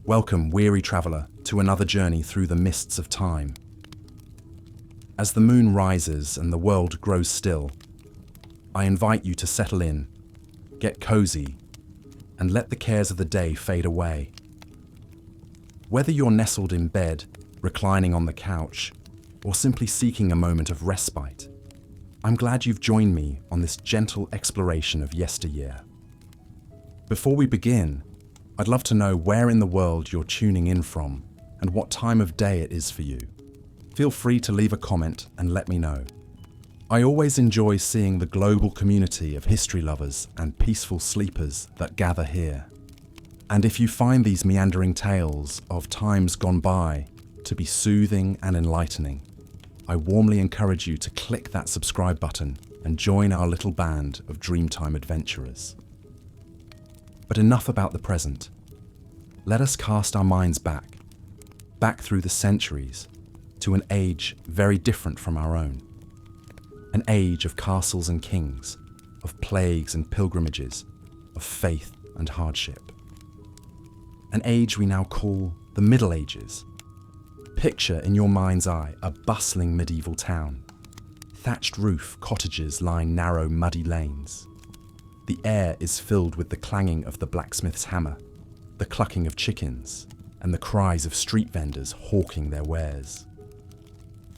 Welcome, weary traveller, to another journey through the mists of time. As the moon rises and the world grows still, I invite you to settle in, get cozy, and let the cares of the day fade away. Whether you're nestled in bed, reclining on the couch, or simply seeking a moment of respite, I'm glad you've joined me on this gentle exploration of yesteryear. Before we begin, I'd love to know where in the world you're tuning in from and what time of day it is for you. Feel free to leave a comment and let me know. I always enjoy seeing the global community of history lovers and peaceful sleepers that gather here. And if you find these meandering tales of times gone by to be soothing and enlightening, I warmly encourage you to click that subscribe button and join our little band of Dreamtime adventurers. But enough about the present. Let us cast our minds back through the centuries, to an age very different from our own. An age of castles and kings, of plagues and pilgrimages, of faith and hardship. An age we now call the Middle Ages. Picture in your mind's eye a bustling medieval town. Thatched roof cottages line narrow, muddy lanes. The air is filled with the clanging of the blacksmith's hammer, the clucking of chickens, and the cries of street vendors hawking their wares.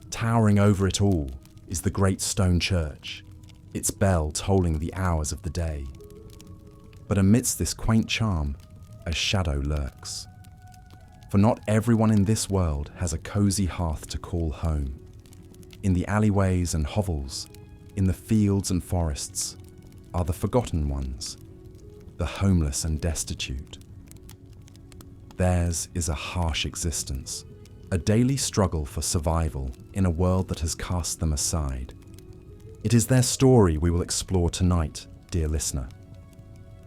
Towering over it all is the great stone church, its bell tolling the hours of the day. But amidst this quaint charm, a shadow lurks. For not everyone in this world has a cozy hearth to call home. In the alleyways and hovels, in the fields and forests, are the forgotten ones, the homeless and destitute. Theirs is a harsh existence, a daily struggle for survival in a world that has cast them aside. It is their story we will explore tonight, dear listener.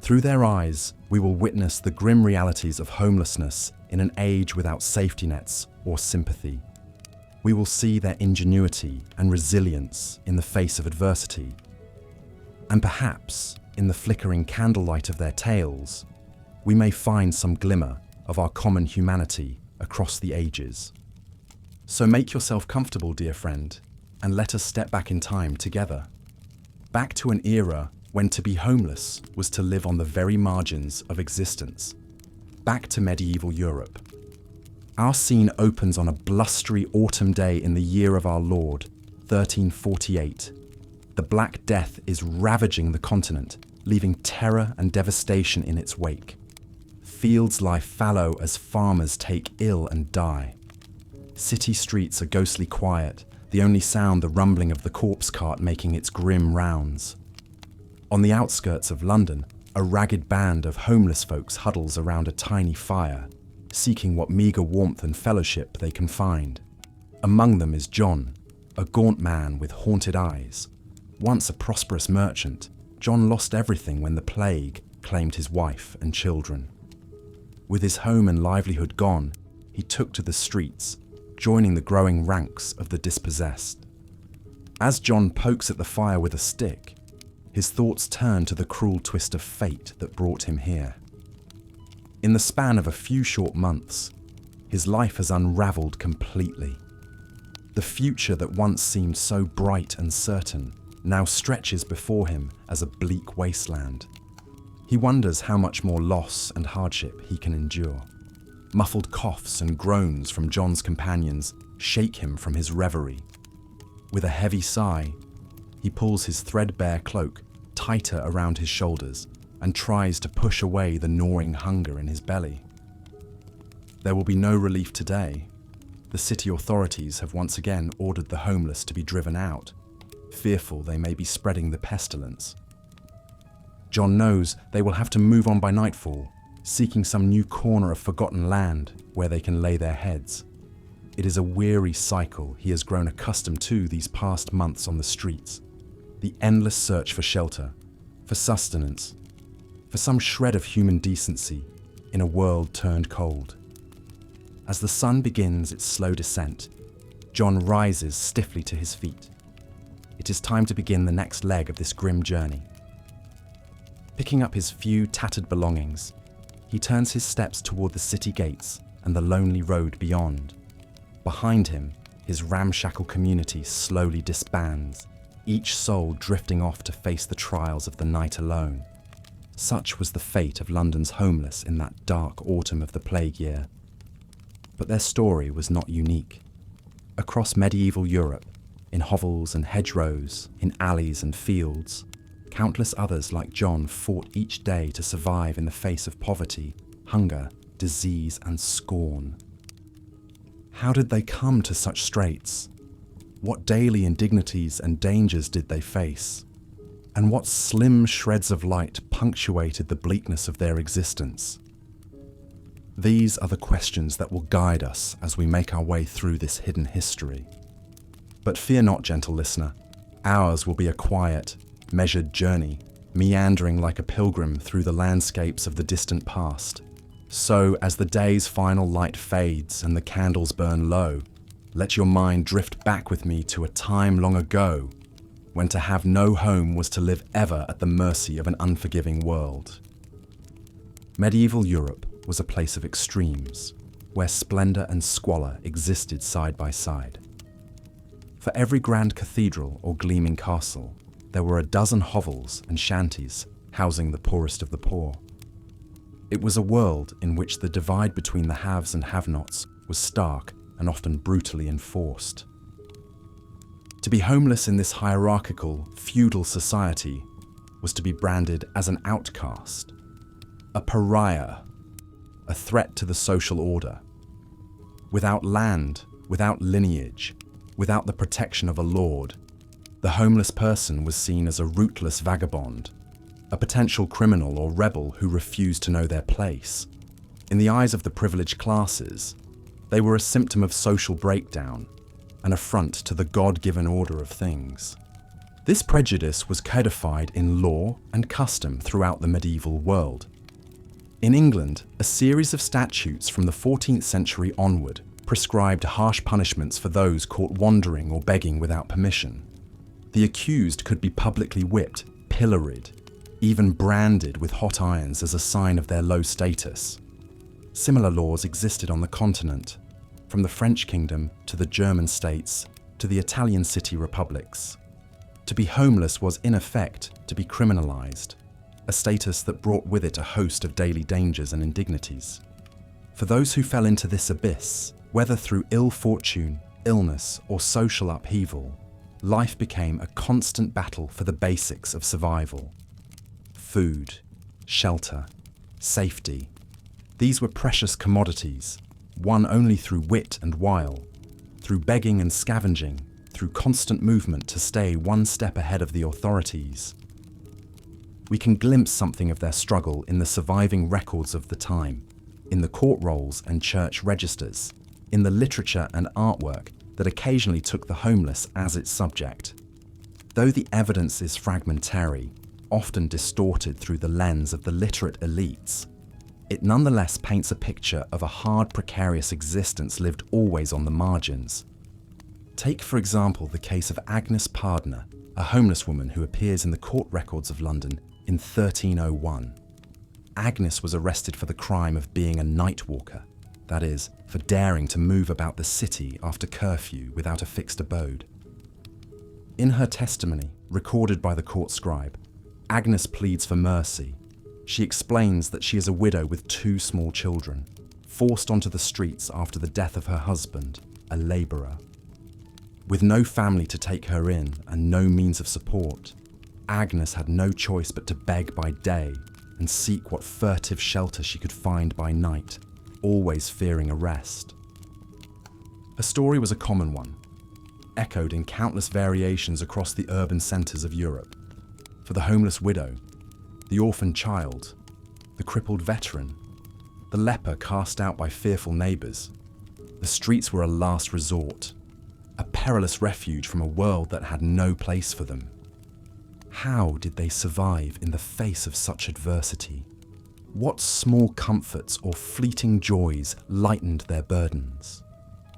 Through their eyes, we will witness the grim realities of homelessness in an age without safety nets or sympathy. We will see their ingenuity and resilience in the face of adversity. And perhaps, in the flickering candlelight of their tales, we may find some glimmer of our common humanity across the ages. So make yourself comfortable, dear friend, and let us step back in time together. Back to an era when to be homeless was to live on the very margins of existence. Back to medieval Europe. Our scene opens on a blustery autumn day in the year of our Lord, 1348. The Black Death is ravaging the continent, leaving terror and devastation in its wake. Fields lie fallow as farmers take ill and die. City streets are ghostly quiet, the only sound the rumbling of the corpse cart making its grim rounds. On the outskirts of London, a ragged band of homeless folks huddles around a tiny fire, seeking what meagre warmth and fellowship they can find. Among them is John, a gaunt man with haunted eyes. Once a prosperous merchant, John lost everything when the plague claimed his wife and children. With his home and livelihood gone, he took to the streets, joining the growing ranks of the dispossessed. As John pokes at the fire with a stick, his thoughts turn to the cruel twist of fate that brought him here. In the span of a few short months, his life has unraveled completely. The future that once seemed so bright and certain now stretches before him as a bleak wasteland. He wonders how much more loss and hardship he can endure. Muffled coughs and groans from John's companions shake him from his reverie. With a heavy sigh, he pulls his threadbare cloak tighter around his shoulders and tries to push away the gnawing hunger in his belly. There will be no relief today. The city authorities have once again ordered the homeless to be driven out, fearful they may be spreading the pestilence. John knows they will have to move on by nightfall, seeking some new corner of forgotten land where they can lay their heads. It is a weary cycle he has grown accustomed to these past months on the streets. The endless search for shelter, for sustenance, for some shred of human decency in a world turned cold. As the sun begins its slow descent, John rises stiffly to his feet. It is time to begin the next leg of this grim journey. Picking up his few tattered belongings, he turns his steps toward the city gates and the lonely road beyond. Behind him, his ramshackle community slowly disbands, each soul drifting off to face the trials of the night alone. Such was the fate of London's homeless in that dark autumn of the plague year. But their story was not unique. Across medieval Europe, in hovels and hedgerows, in alleys and fields, countless others like John fought each day to survive in the face of poverty, hunger, disease, and scorn. How did they come to such straits? What daily indignities and dangers did they face? And what slim shreds of light punctuated the bleakness of their existence? These are the questions that will guide us as we make our way through this hidden history. But fear not, gentle listener. Ours will be a quiet, measured journey, meandering like a pilgrim through the landscapes of the distant past. So, as the day's final light fades and the candles burn low, let your mind drift back with me to a time long ago, when to have no home was to live ever at the mercy of an unforgiving world. Medieval Europe was a place of extremes, where splendor and squalor existed side by side. For every grand cathedral or gleaming castle, there were a dozen hovels and shanties housing the poorest of the poor. It was a world in which the divide between the haves and have-nots was stark and often brutally enforced. To be homeless in this hierarchical, feudal society was to be branded as an outcast, a pariah, a threat to the social order. Without land, without lineage, without the protection of a lord, the homeless person was seen as a rootless vagabond, a potential criminal or rebel who refused to know their place. In the eyes of the privileged classes, they were a symptom of social breakdown, an affront to the God-given order of things. This prejudice was codified in law and custom throughout the medieval world. In England, a series of statutes from the 14th century onward prescribed harsh punishments for those caught wandering or begging without permission. The accused could be publicly whipped, pilloried, even branded with hot irons as a sign of their low status. Similar laws existed on the continent, from the French kingdom to the German states to the Italian city republics. To be homeless was, in effect, to be criminalized, a status that brought with it a host of daily dangers and indignities. For those who fell into this abyss, whether through ill fortune, illness, or social upheaval, life became a constant battle for the basics of survival. Food, shelter, safety. These were precious commodities, won only through wit and wile, through begging and scavenging, through constant movement to stay one step ahead of the authorities. We can glimpse something of their struggle in the surviving records of the time, in the court rolls and church registers, in the literature and artwork that occasionally took the homeless as its subject. Though the evidence is fragmentary, often distorted through the lens of the literate elites, it nonetheless paints a picture of a hard, precarious existence lived always on the margins. Take, for example, the case of Agnes Pardner, a homeless woman who appears in the court records of London in 1301. Agnes was arrested for the crime of being a night walker, that is, for daring to move about the city after curfew without a fixed abode. In her testimony, recorded by the court scribe, Agnes pleads for mercy. She explains that she is a widow with 2 small children, forced onto the streets after the death of her husband, a labourer. With no family to take her in and no means of support, Agnes had no choice but to beg by day and seek what furtive shelter she could find by night, always fearing arrest. Her story was a common one, echoed in countless variations across the urban centres of Europe. For the homeless widow, the orphaned child, the crippled veteran, the leper cast out by fearful neighbours, the streets were a last resort, a perilous refuge from a world that had no place for them. How did they survive in the face of such adversity? What small comforts or fleeting joys lightened their burdens?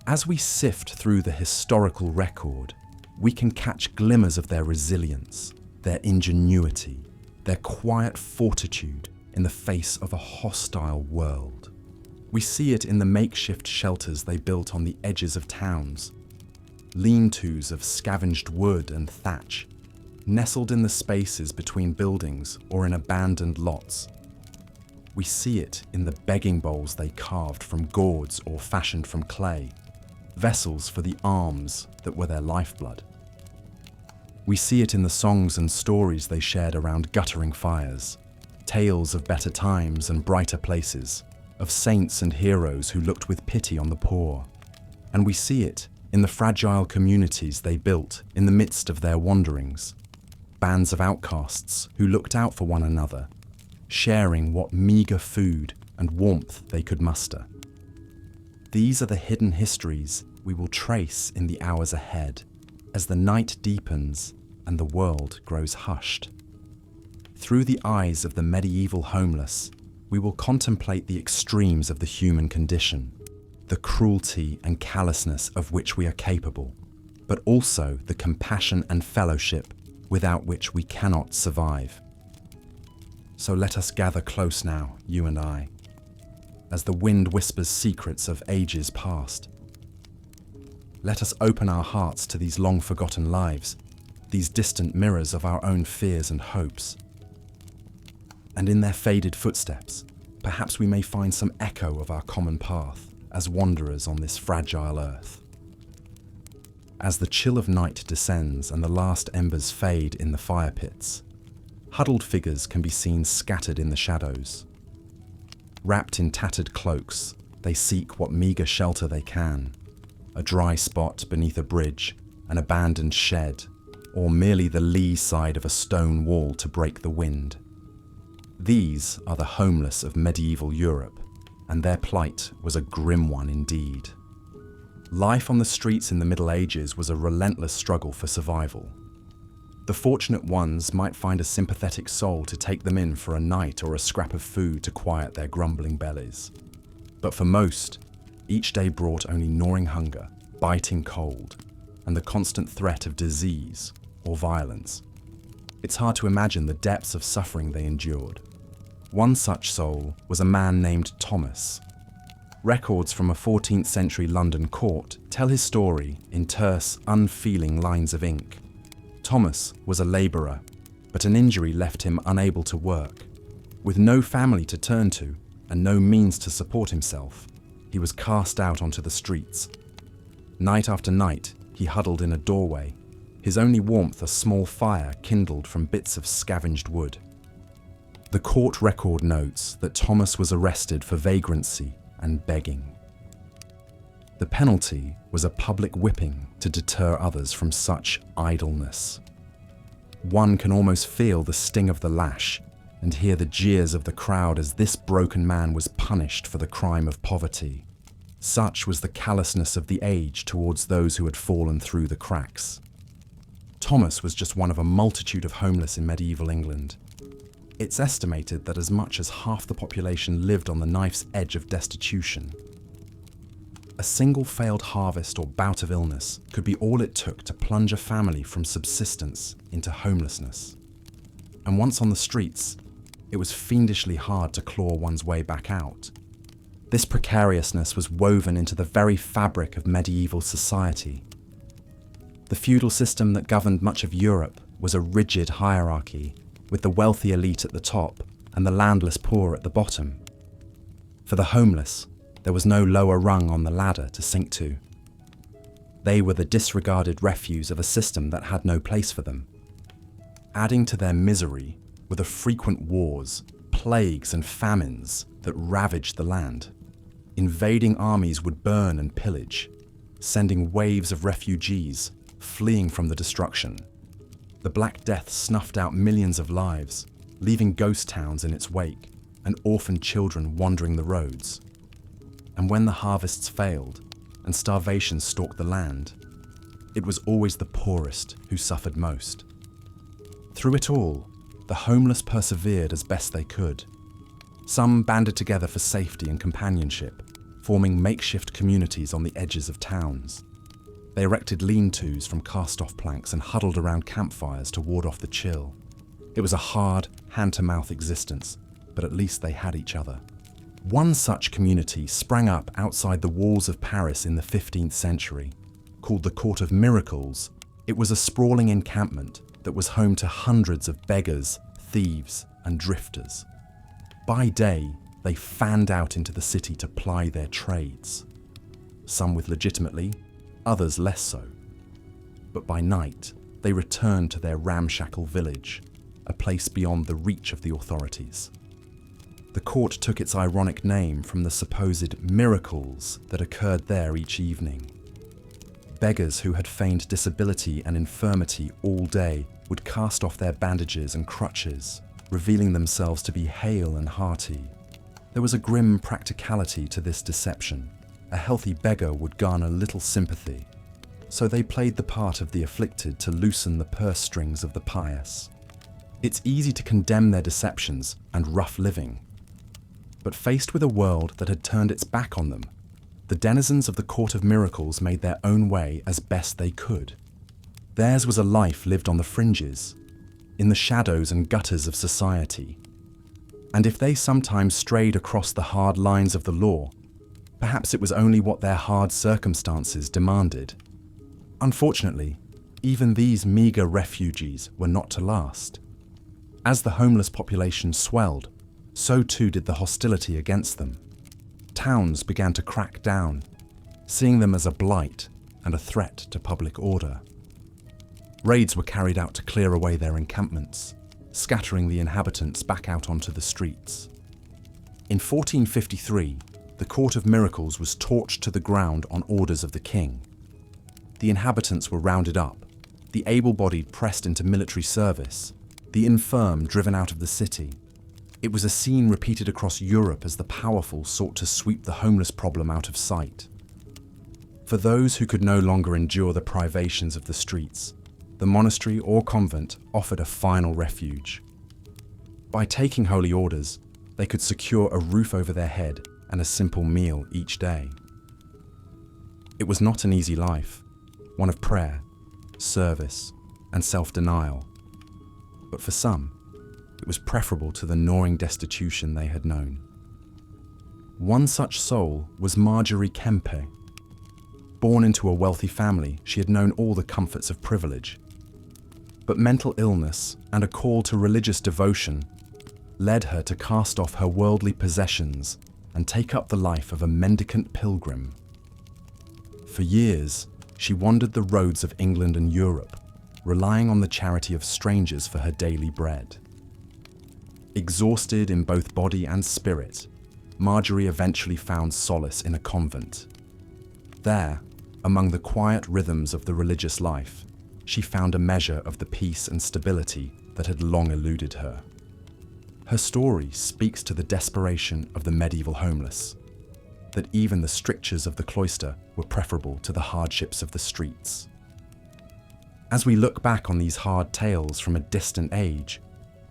As we sift through the historical record, we can catch glimmers of their resilience, their ingenuity, their quiet fortitude in the face of a hostile world. We see it in the makeshift shelters they built on the edges of towns, lean-tos of scavenged wood and thatch, nestled in the spaces between buildings or in abandoned lots. We see it in the begging bowls they carved from gourds or fashioned from clay, vessels for the alms that were their lifeblood. We see it in the songs and stories they shared around guttering fires, tales of better times and brighter places, of saints and heroes who looked with pity on the poor. And we see it in the fragile communities they built in the midst of their wanderings, bands of outcasts who looked out for one another, sharing what meagre food and warmth they could muster. These are the hidden histories we will trace in the hours ahead, as the night deepens and the world grows hushed. Through the eyes of the medieval homeless, we will contemplate the extremes of the human condition, the cruelty and callousness of which we are capable, but also the compassion and fellowship without which we cannot survive. So let us gather close now, you and I, as the wind whispers secrets of ages past. Let us open our hearts to these long-forgotten lives, these distant mirrors of our own fears and hopes. And in their faded footsteps, perhaps we may find some echo of our common path as wanderers on this fragile earth. As the chill of night descends and the last embers fade in the fire pits, huddled figures can be seen scattered in the shadows. Wrapped in tattered cloaks, they seek what meagre shelter they can, a dry spot beneath a bridge, an abandoned shed, or merely the lee side of a stone wall to break the wind. These are the homeless of medieval Europe, and their plight was a grim one indeed. Life on the streets in the Middle Ages was a relentless struggle for survival. The fortunate ones might find a sympathetic soul to take them in for a night or a scrap of food to quiet their grumbling bellies. But for most, each day brought only gnawing hunger, biting cold, and the constant threat of disease or violence. It's hard to imagine the depths of suffering they endured. One such soul was a man named Thomas. Records from a 14th century London court tell his story in terse, unfeeling lines of ink. Thomas was a labourer, but an injury left him unable to work. With no family to turn to and no means to support himself, he was cast out onto the streets. Night after night, he huddled in a doorway, his only warmth a small fire kindled from bits of scavenged wood. The court record notes that Thomas was arrested for vagrancy and begging. The penalty was a public whipping to deter others from such idleness. One can almost feel the sting of the lash and hear the jeers of the crowd as this broken man was punished for the crime of poverty. Such was the callousness of the age towards those who had fallen through the cracks. Thomas was just one of a multitude of homeless in medieval England. It's estimated that as much as half the population lived on the knife's edge of destitution. A single failed harvest or bout of illness could be all it took to plunge a family from subsistence into homelessness. And once on the streets, it was fiendishly hard to claw one's way back out. This precariousness was woven into the very fabric of medieval society. The feudal system that governed much of Europe was a rigid hierarchy, with the wealthy elite at the top and the landless poor at the bottom. For the homeless, there was no lower rung on the ladder to sink to. They were the disregarded refuse of a system that had no place for them. Adding to their misery were the frequent wars, plagues and famines that ravaged the land. Invading armies would burn and pillage, sending waves of refugees fleeing from the destruction. The Black Death snuffed out millions of lives, leaving ghost towns in its wake and orphaned children wandering the roads. And when the harvests failed and starvation stalked the land, it was always the poorest who suffered most. Through it all, the homeless persevered as best they could. Some banded together for safety and companionship, forming makeshift communities on the edges of towns. They erected lean-tos from cast-off planks and huddled around campfires to ward off the chill. It was a hard, hand-to-mouth existence, but at least they had each other. One such community sprang up outside the walls of Paris in the 15th century. Called the Court of Miracles, it was a sprawling encampment that was home to hundreds of beggars, thieves, and drifters. By day, they fanned out into the city to ply their trades. Some with legitimately, others less so. But by night, they returned to their ramshackle village, a place beyond the reach of the authorities. The court took its ironic name from the supposed miracles that occurred there each evening. Beggars who had feigned disability and infirmity all day would cast off their bandages and crutches, revealing themselves to be hale and hearty. There was a grim practicality to this deception. A healthy beggar would garner little sympathy, so they played the part of the afflicted to loosen the purse strings of the pious. It's easy to condemn their deceptions and rough living. But faced with a world that had turned its back on them, the denizens of the Court of Miracles made their own way as best they could. Theirs was a life lived on the fringes, in the shadows and gutters of society. And if they sometimes strayed across the hard lines of the law, perhaps it was only what their hard circumstances demanded. Unfortunately, even these meagre refugees were not to last. As the homeless population swelled, so too did the hostility against them. Towns began to crack down, seeing them as a blight and a threat to public order. Raids were carried out to clear away their encampments, scattering the inhabitants back out onto the streets. In 1453, the Court of Miracles was torched to the ground on orders of the king. The inhabitants were rounded up, the able-bodied pressed into military service, the infirm driven out of the city. It was a scene repeated across Europe as the powerful sought to sweep the homeless problem out of sight. For those who could no longer endure the privations of the streets, the monastery or convent offered a final refuge. By taking holy orders, they could secure a roof over their head and a simple meal each day. It was not an easy life, one of prayer, service, and self-denial. But for some, it was preferable to the gnawing destitution they had known. One such soul was Marjorie Kempe. Born into a wealthy family, she had known all the comforts of privilege. But mental illness and a call to religious devotion led her to cast off her worldly possessions and take up the life of a mendicant pilgrim. For years, she wandered the roads of England and Europe, relying on the charity of strangers for her daily bread. Exhausted in both body and spirit, Marjorie eventually found solace in a convent. There, among the quiet rhythms of the religious life, she found a measure of the peace and stability that had long eluded her. Her story speaks to the desperation of the medieval homeless, that even the strictures of the cloister were preferable to the hardships of the streets. As we look back on these hard tales from a distant age,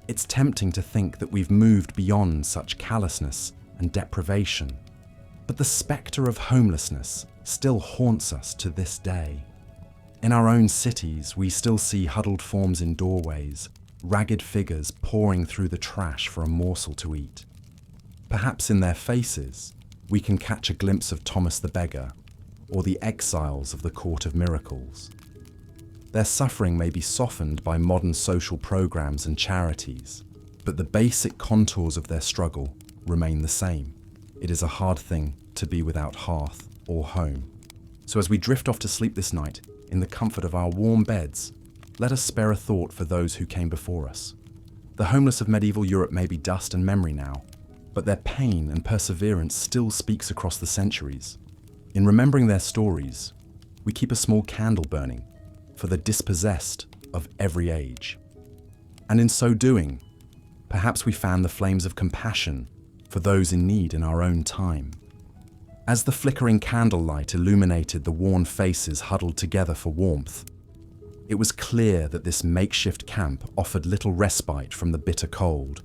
it's tempting to think that we've moved beyond such callousness and deprivation. But the spectre of homelessness still haunts us to this day. In our own cities, we still see huddled forms in doorways, ragged figures pouring through the trash for a morsel to eat. Perhaps in their faces, we can catch a glimpse of Thomas the Beggar, or the exiles of the Court of Miracles. Their suffering may be softened by modern social programs and charities, but the basic contours of their struggle remain the same. It is a hard thing to be without hearth or home. So as we drift off to sleep this night, in the comfort of our warm beds, let us spare a thought for those who came before us. The homeless of medieval Europe may be dust and memory now, but their pain and perseverance still speaks across the centuries. In remembering their stories, we keep a small candle burning for the dispossessed of every age. And in so doing, perhaps we fan the flames of compassion for those in need in our own time. As the flickering candlelight illuminated the worn faces huddled together for warmth, it was clear that this makeshift camp offered little respite from the bitter cold.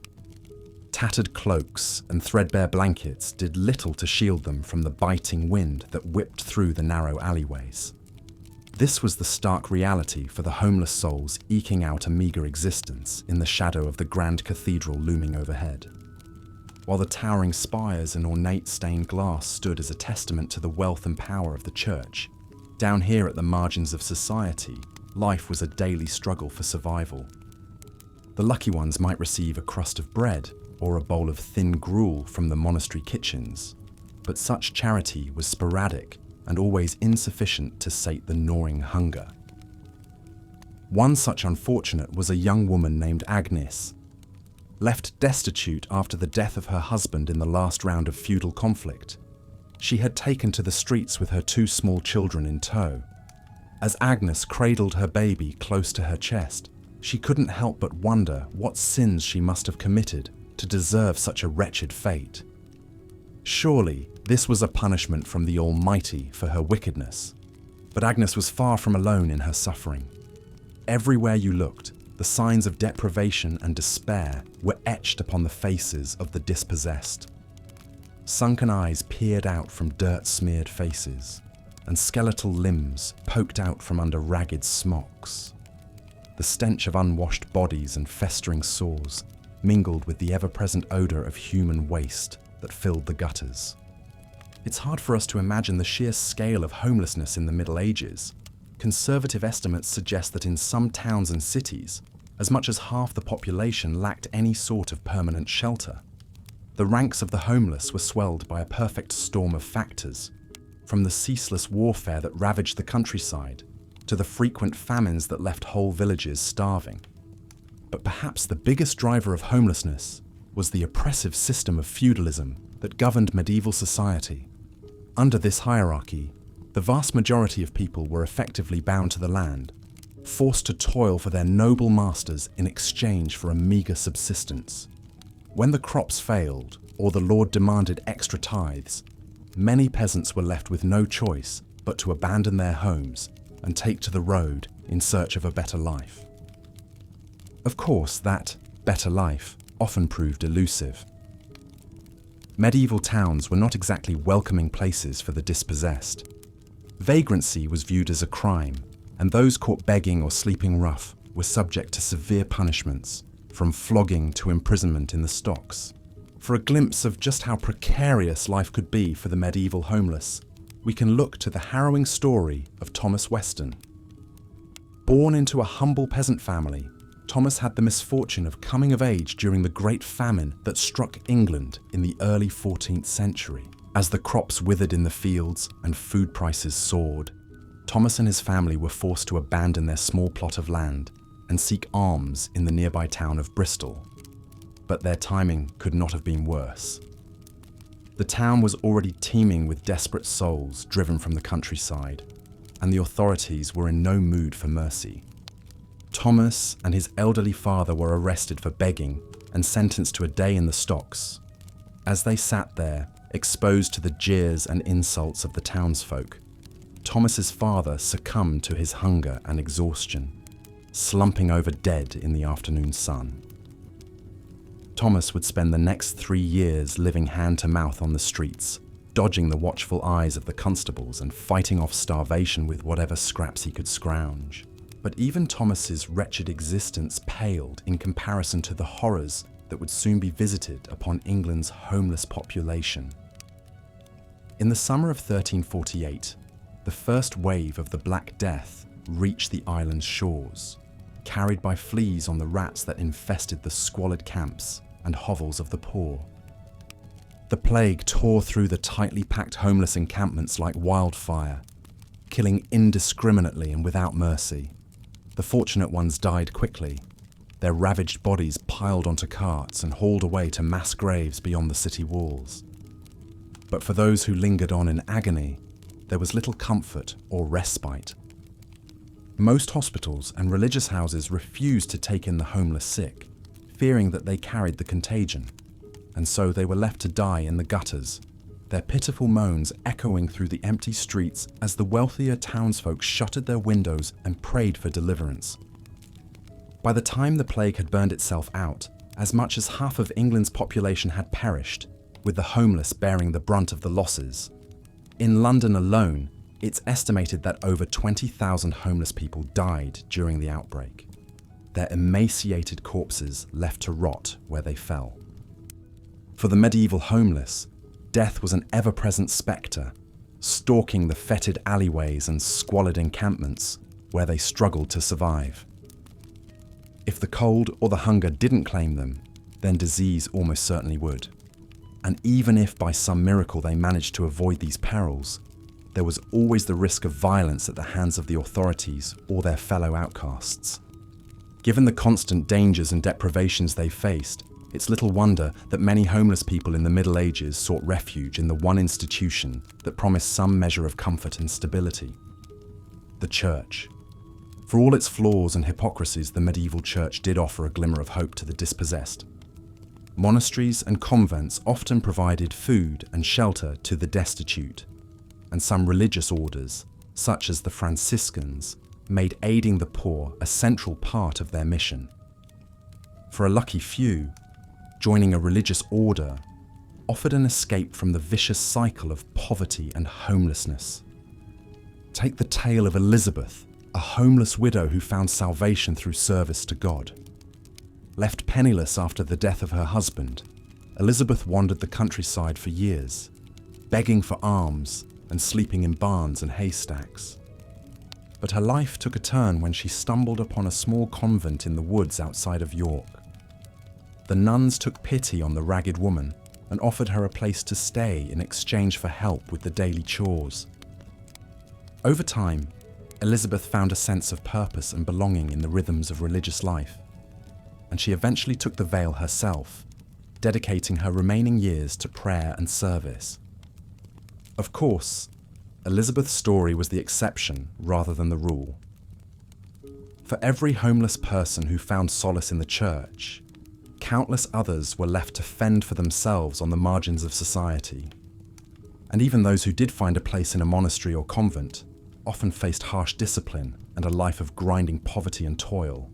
Tattered cloaks and threadbare blankets did little to shield them from the biting wind that whipped through the narrow alleyways. This was the stark reality for the homeless souls eking out a meagre existence in the shadow of the grand cathedral looming overhead. While the towering spires and ornate stained glass stood as a testament to the wealth and power of the church, down here at the margins of society, life was a daily struggle for survival. The lucky ones might receive a crust of bread or a bowl of thin gruel from the monastery kitchens, but such charity was sporadic and always insufficient to sate the gnawing hunger. One such unfortunate was a young woman named Agnes. Left destitute after the death of her husband in the last round of feudal conflict, she had taken to the streets with her 2 small children in tow. As Agnes cradled her baby close to her chest, she couldn't help but wonder what sins she must have committed to deserve such a wretched fate. Surely this was a punishment from the Almighty for her wickedness. But Agnes was far from alone in her suffering. Everywhere you looked, the signs of deprivation and despair were etched upon the faces of the dispossessed. Sunken eyes peered out from dirt-smeared faces, and skeletal limbs poked out from under ragged smocks. The stench of unwashed bodies and festering sores mingled with the ever-present odor of human waste that filled the gutters. It's hard for us to imagine the sheer scale of homelessness in the Middle Ages. Conservative estimates suggest that in some towns and cities, as much as half the population lacked any sort of permanent shelter. The ranks of the homeless were swelled by a perfect storm of factors, from the ceaseless warfare that ravaged the countryside to the frequent famines that left whole villages starving. But perhaps the biggest driver of homelessness was the oppressive system of feudalism that governed medieval society. Under this hierarchy, the vast majority of people were effectively bound to the land, forced to toil for their noble masters in exchange for a meagre subsistence. When the crops failed, or the Lord demanded extra tithes, many peasants were left with no choice but to abandon their homes and take to the road in search of a better life. Of course, that better life often proved elusive. Medieval towns were not exactly welcoming places for the dispossessed. Vagrancy was viewed as a crime, and those caught begging or sleeping rough were subject to severe punishments, from flogging to imprisonment in the stocks. For a glimpse of just how precarious life could be for the medieval homeless, we can look to the harrowing story of Thomas Weston. Born into a humble peasant family, Thomas had the misfortune of coming of age during the Great Famine that struck England in the early 14th century. As the crops withered in the fields and food prices soared, Thomas and his family were forced to abandon their small plot of land and seek alms in the nearby town of Bristol. But their timing could not have been worse. The town was already teeming with desperate souls driven from the countryside, and the authorities were in no mood for mercy. Thomas and his elderly father were arrested for begging and sentenced to a day in the stocks. As they sat there, exposed to the jeers and insults of the townsfolk, Thomas's father succumbed to his hunger and exhaustion, slumping over dead in the afternoon sun. Thomas would spend the next 3 years living hand to mouth on the streets, dodging the watchful eyes of the constables and fighting off starvation with whatever scraps he could scrounge. But even Thomas's wretched existence paled in comparison to the horrors that would soon be visited upon England's homeless population. In the summer of 1348, the first wave of the Black Death reached the island's shores, carried by fleas on the rats that infested the squalid camps and hovels of the poor. The plague tore through the tightly packed homeless encampments like wildfire, killing indiscriminately and without mercy. The fortunate ones died quickly, their ravaged bodies piled onto carts and hauled away to mass graves beyond the city walls. But for those who lingered on in agony, there was little comfort or respite. Most hospitals and religious houses refused to take in the homeless sick, fearing that they carried the contagion, and so they were left to die in the gutters, their pitiful moans echoing through the empty streets as the wealthier townsfolk shuttered their windows and prayed for deliverance. By the time the plague had burned itself out, as much as half of England's population had perished, with the homeless bearing the brunt of the losses. In London alone, it's estimated that over 20,000 homeless people died during the outbreak, their emaciated corpses left to rot where they fell. For the medieval homeless, death was an ever-present spectre, stalking the fetid alleyways and squalid encampments where they struggled to survive. If the cold or the hunger didn't claim them, then disease almost certainly would. And even if by some miracle they managed to avoid these perils, there was always the risk of violence at the hands of the authorities or their fellow outcasts. Given the constant dangers and deprivations they faced, it's little wonder that many homeless people in the Middle Ages sought refuge in the one institution that promised some measure of comfort and stability: the church. For all its flaws and hypocrisies, the medieval church did offer a glimmer of hope to the dispossessed. Monasteries and convents often provided food and shelter to the destitute, and some religious orders, such as the Franciscans, made aiding the poor a central part of their mission. For a lucky few, joining a religious order offered an escape from the vicious cycle of poverty and homelessness. Take the tale of Elizabeth, a homeless widow who found salvation through service to God. Left penniless after the death of her husband, Elizabeth wandered the countryside for years, begging for alms and sleeping in barns and haystacks. But her life took a turn when she stumbled upon a small convent in the woods outside of York. The nuns took pity on the ragged woman and offered her a place to stay in exchange for help with the daily chores. Over time, Elizabeth found a sense of purpose and belonging in the rhythms of religious life, and she eventually took the veil herself, dedicating her remaining years to prayer and service. Of course, Elizabeth's story was the exception rather than the rule. For every homeless person who found solace in the church, countless others were left to fend for themselves on the margins of society. And even those who did find a place in a monastery or convent often faced harsh discipline and a life of grinding poverty and toil.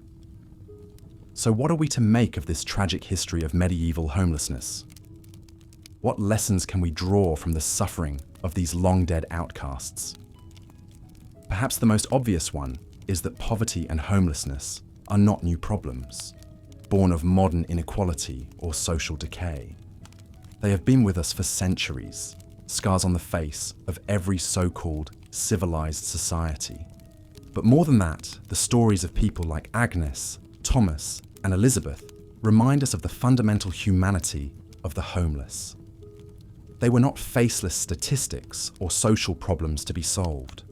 So what are we to make of this tragic history of medieval homelessness? What lessons can we draw from the suffering of these long-dead outcasts? Perhaps the most obvious one is that poverty and homelessness are not new problems, born of modern inequality or social decay. They have been with us for centuries, scars on the face of every so-called civilized society. But more than that, the stories of people like Agnes, Thomas, and Elizabeth remind us of the fundamental humanity of the homeless. They were not faceless statistics or social problems to be solved,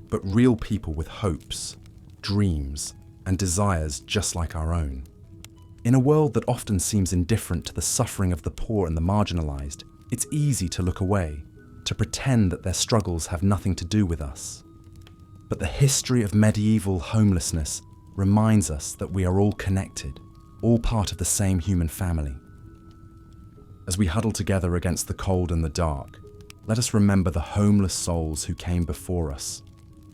but real people with hopes, dreams, and desires just like our own. In a world that often seems indifferent to the suffering of the poor and the marginalized, it's easy to look away, to pretend that their struggles have nothing to do with us. But the history of medieval homelessness reminds us that we are all connected, all part of the same human family. As we huddle together against the cold and the dark, let us remember the homeless souls who came before us,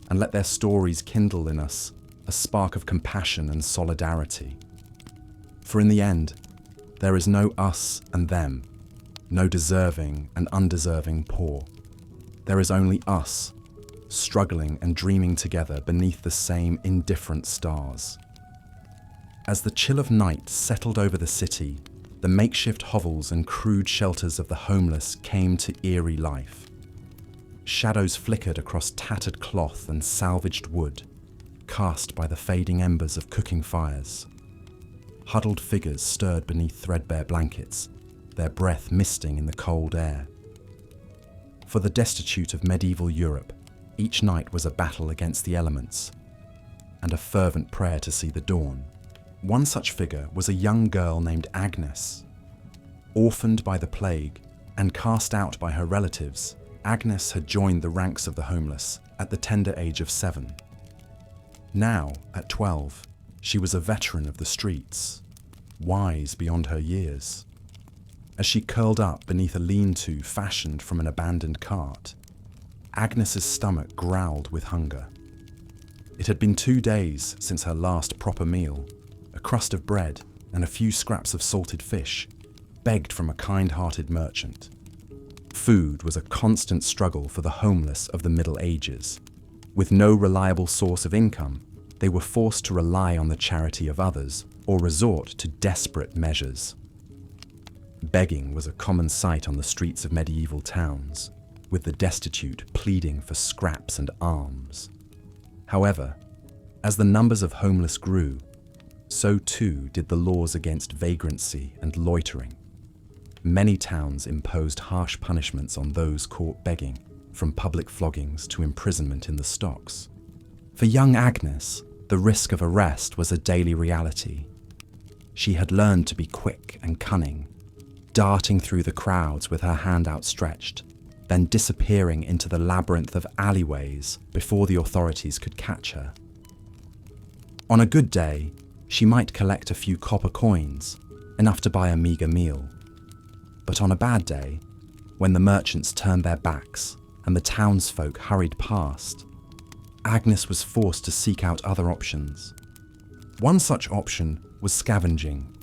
and let their stories kindle in us a spark of compassion and solidarity. For in the end, there is no us and them, no deserving and undeserving poor. There is only us, struggling and dreaming together beneath the same indifferent stars. As the chill of night settled over the city, the makeshift hovels and crude shelters of the homeless came to eerie life. Shadows flickered across tattered cloth and salvaged wood, cast by the fading embers of cooking fires. Huddled figures stirred beneath threadbare blankets, their breath misting in the cold air. For the destitute of medieval Europe, each night was a battle against the elements, and a fervent prayer to see the dawn. One such figure was a young girl named Agnes. Orphaned by the plague and cast out by her relatives, Agnes had joined the ranks of the homeless at the tender age of 7. Now, at 12, she was a veteran of the streets, wise beyond her years. As she curled up beneath a lean-to fashioned from an abandoned cart, Agnes's stomach growled with hunger. It had been 2 days since her last proper meal. A crust of bread and a few scraps of salted fish, begged from a kind-hearted merchant. Food was a constant struggle for the homeless of the Middle Ages. With no reliable source of income, they were forced to rely on the charity of others or resort to desperate measures. Begging was a common sight on the streets of medieval towns, with the destitute pleading for scraps and alms. However, as the numbers of homeless grew, so too did the laws against vagrancy and loitering. Many towns imposed harsh punishments on those caught begging, from public floggings to imprisonment in the stocks. For young Agnes, the risk of arrest was a daily reality. She had learned to be quick and cunning, darting through the crowds with her hand outstretched, then disappearing into the labyrinth of alleyways before the authorities could catch her. On a good day, she might collect a few copper coins, enough to buy a meagre meal. But on a bad day, when the merchants turned their backs and the townsfolk hurried past, Agnes was forced to seek out other options. One such option was scavenging.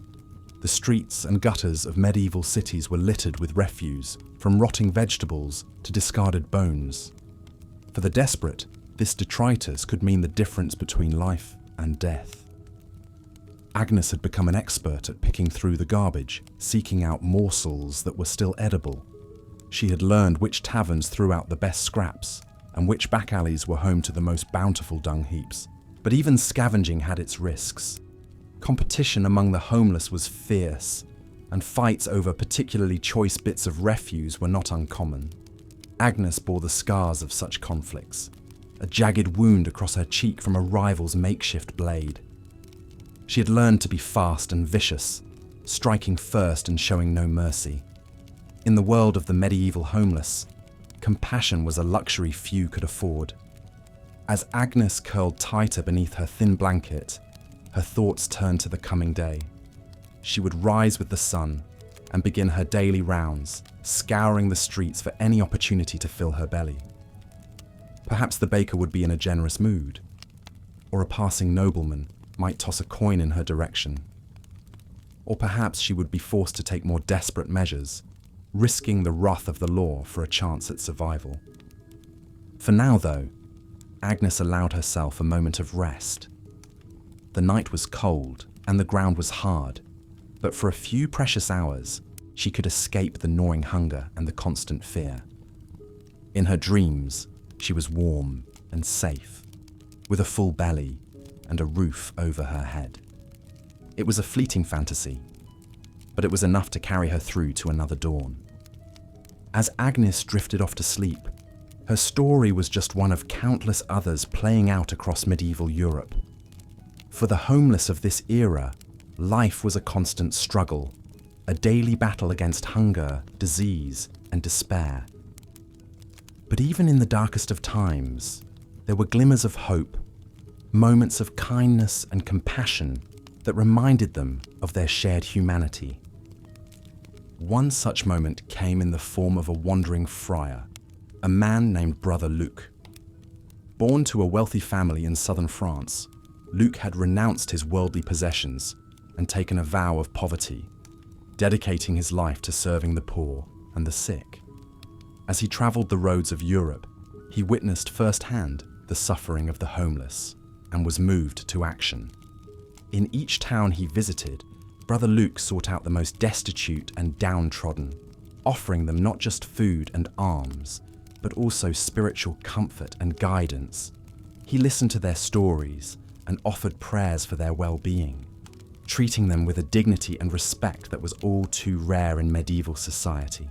The streets and gutters of medieval cities were littered with refuse, from rotting vegetables to discarded bones. For the desperate, this detritus could mean the difference between life and death. Agnes had become an expert at picking through the garbage, seeking out morsels that were still edible. She had learned which taverns threw out the best scraps, and which back alleys were home to the most bountiful dung heaps. But even scavenging had its risks. Competition among the homeless was fierce, and fights over particularly choice bits of refuse were not uncommon. Agnes bore the scars of such conflicts, a jagged wound across her cheek from a rival's makeshift blade. She had learned to be fast and vicious, striking first and showing no mercy. In the world of the medieval homeless, compassion was a luxury few could afford. As Agnes curled tighter beneath her thin blanket, her thoughts turned to the coming day. She would rise with the sun and begin her daily rounds, scouring the streets for any opportunity to fill her belly. Perhaps the baker would be in a generous mood, or a passing nobleman might toss a coin in her direction. Or perhaps she would be forced to take more desperate measures, risking the wrath of the law for a chance at survival. For now, though, Agnes allowed herself a moment of rest. The night was cold and the ground was hard, but for a few precious hours, she could escape the gnawing hunger and the constant fear. In her dreams, she was warm and safe, with a full belly and a roof over her head. It was a fleeting fantasy, but it was enough to carry her through to another dawn. As Agnes drifted off to sleep, her story was just one of countless others playing out across medieval Europe. For the homeless of this era, life was a constant struggle, a daily battle against hunger, disease, and despair. But even in the darkest of times, there were glimmers of hope, moments of kindness and compassion that reminded them of their shared humanity. One such moment came in the form of a wandering friar, a man named Brother Luc. Born to a wealthy family in southern France, Luc had renounced his worldly possessions and taken a vow of poverty, dedicating his life to serving the poor and the sick. As he traveled the roads of Europe, he witnessed firsthand the suffering of the homeless and was moved to action. In each town he visited, Brother Luc sought out the most destitute and downtrodden, offering them not just food and alms, but also spiritual comfort and guidance. He listened to their stories and offered prayers for their well-being, treating them with a dignity and respect that was all too rare in medieval society.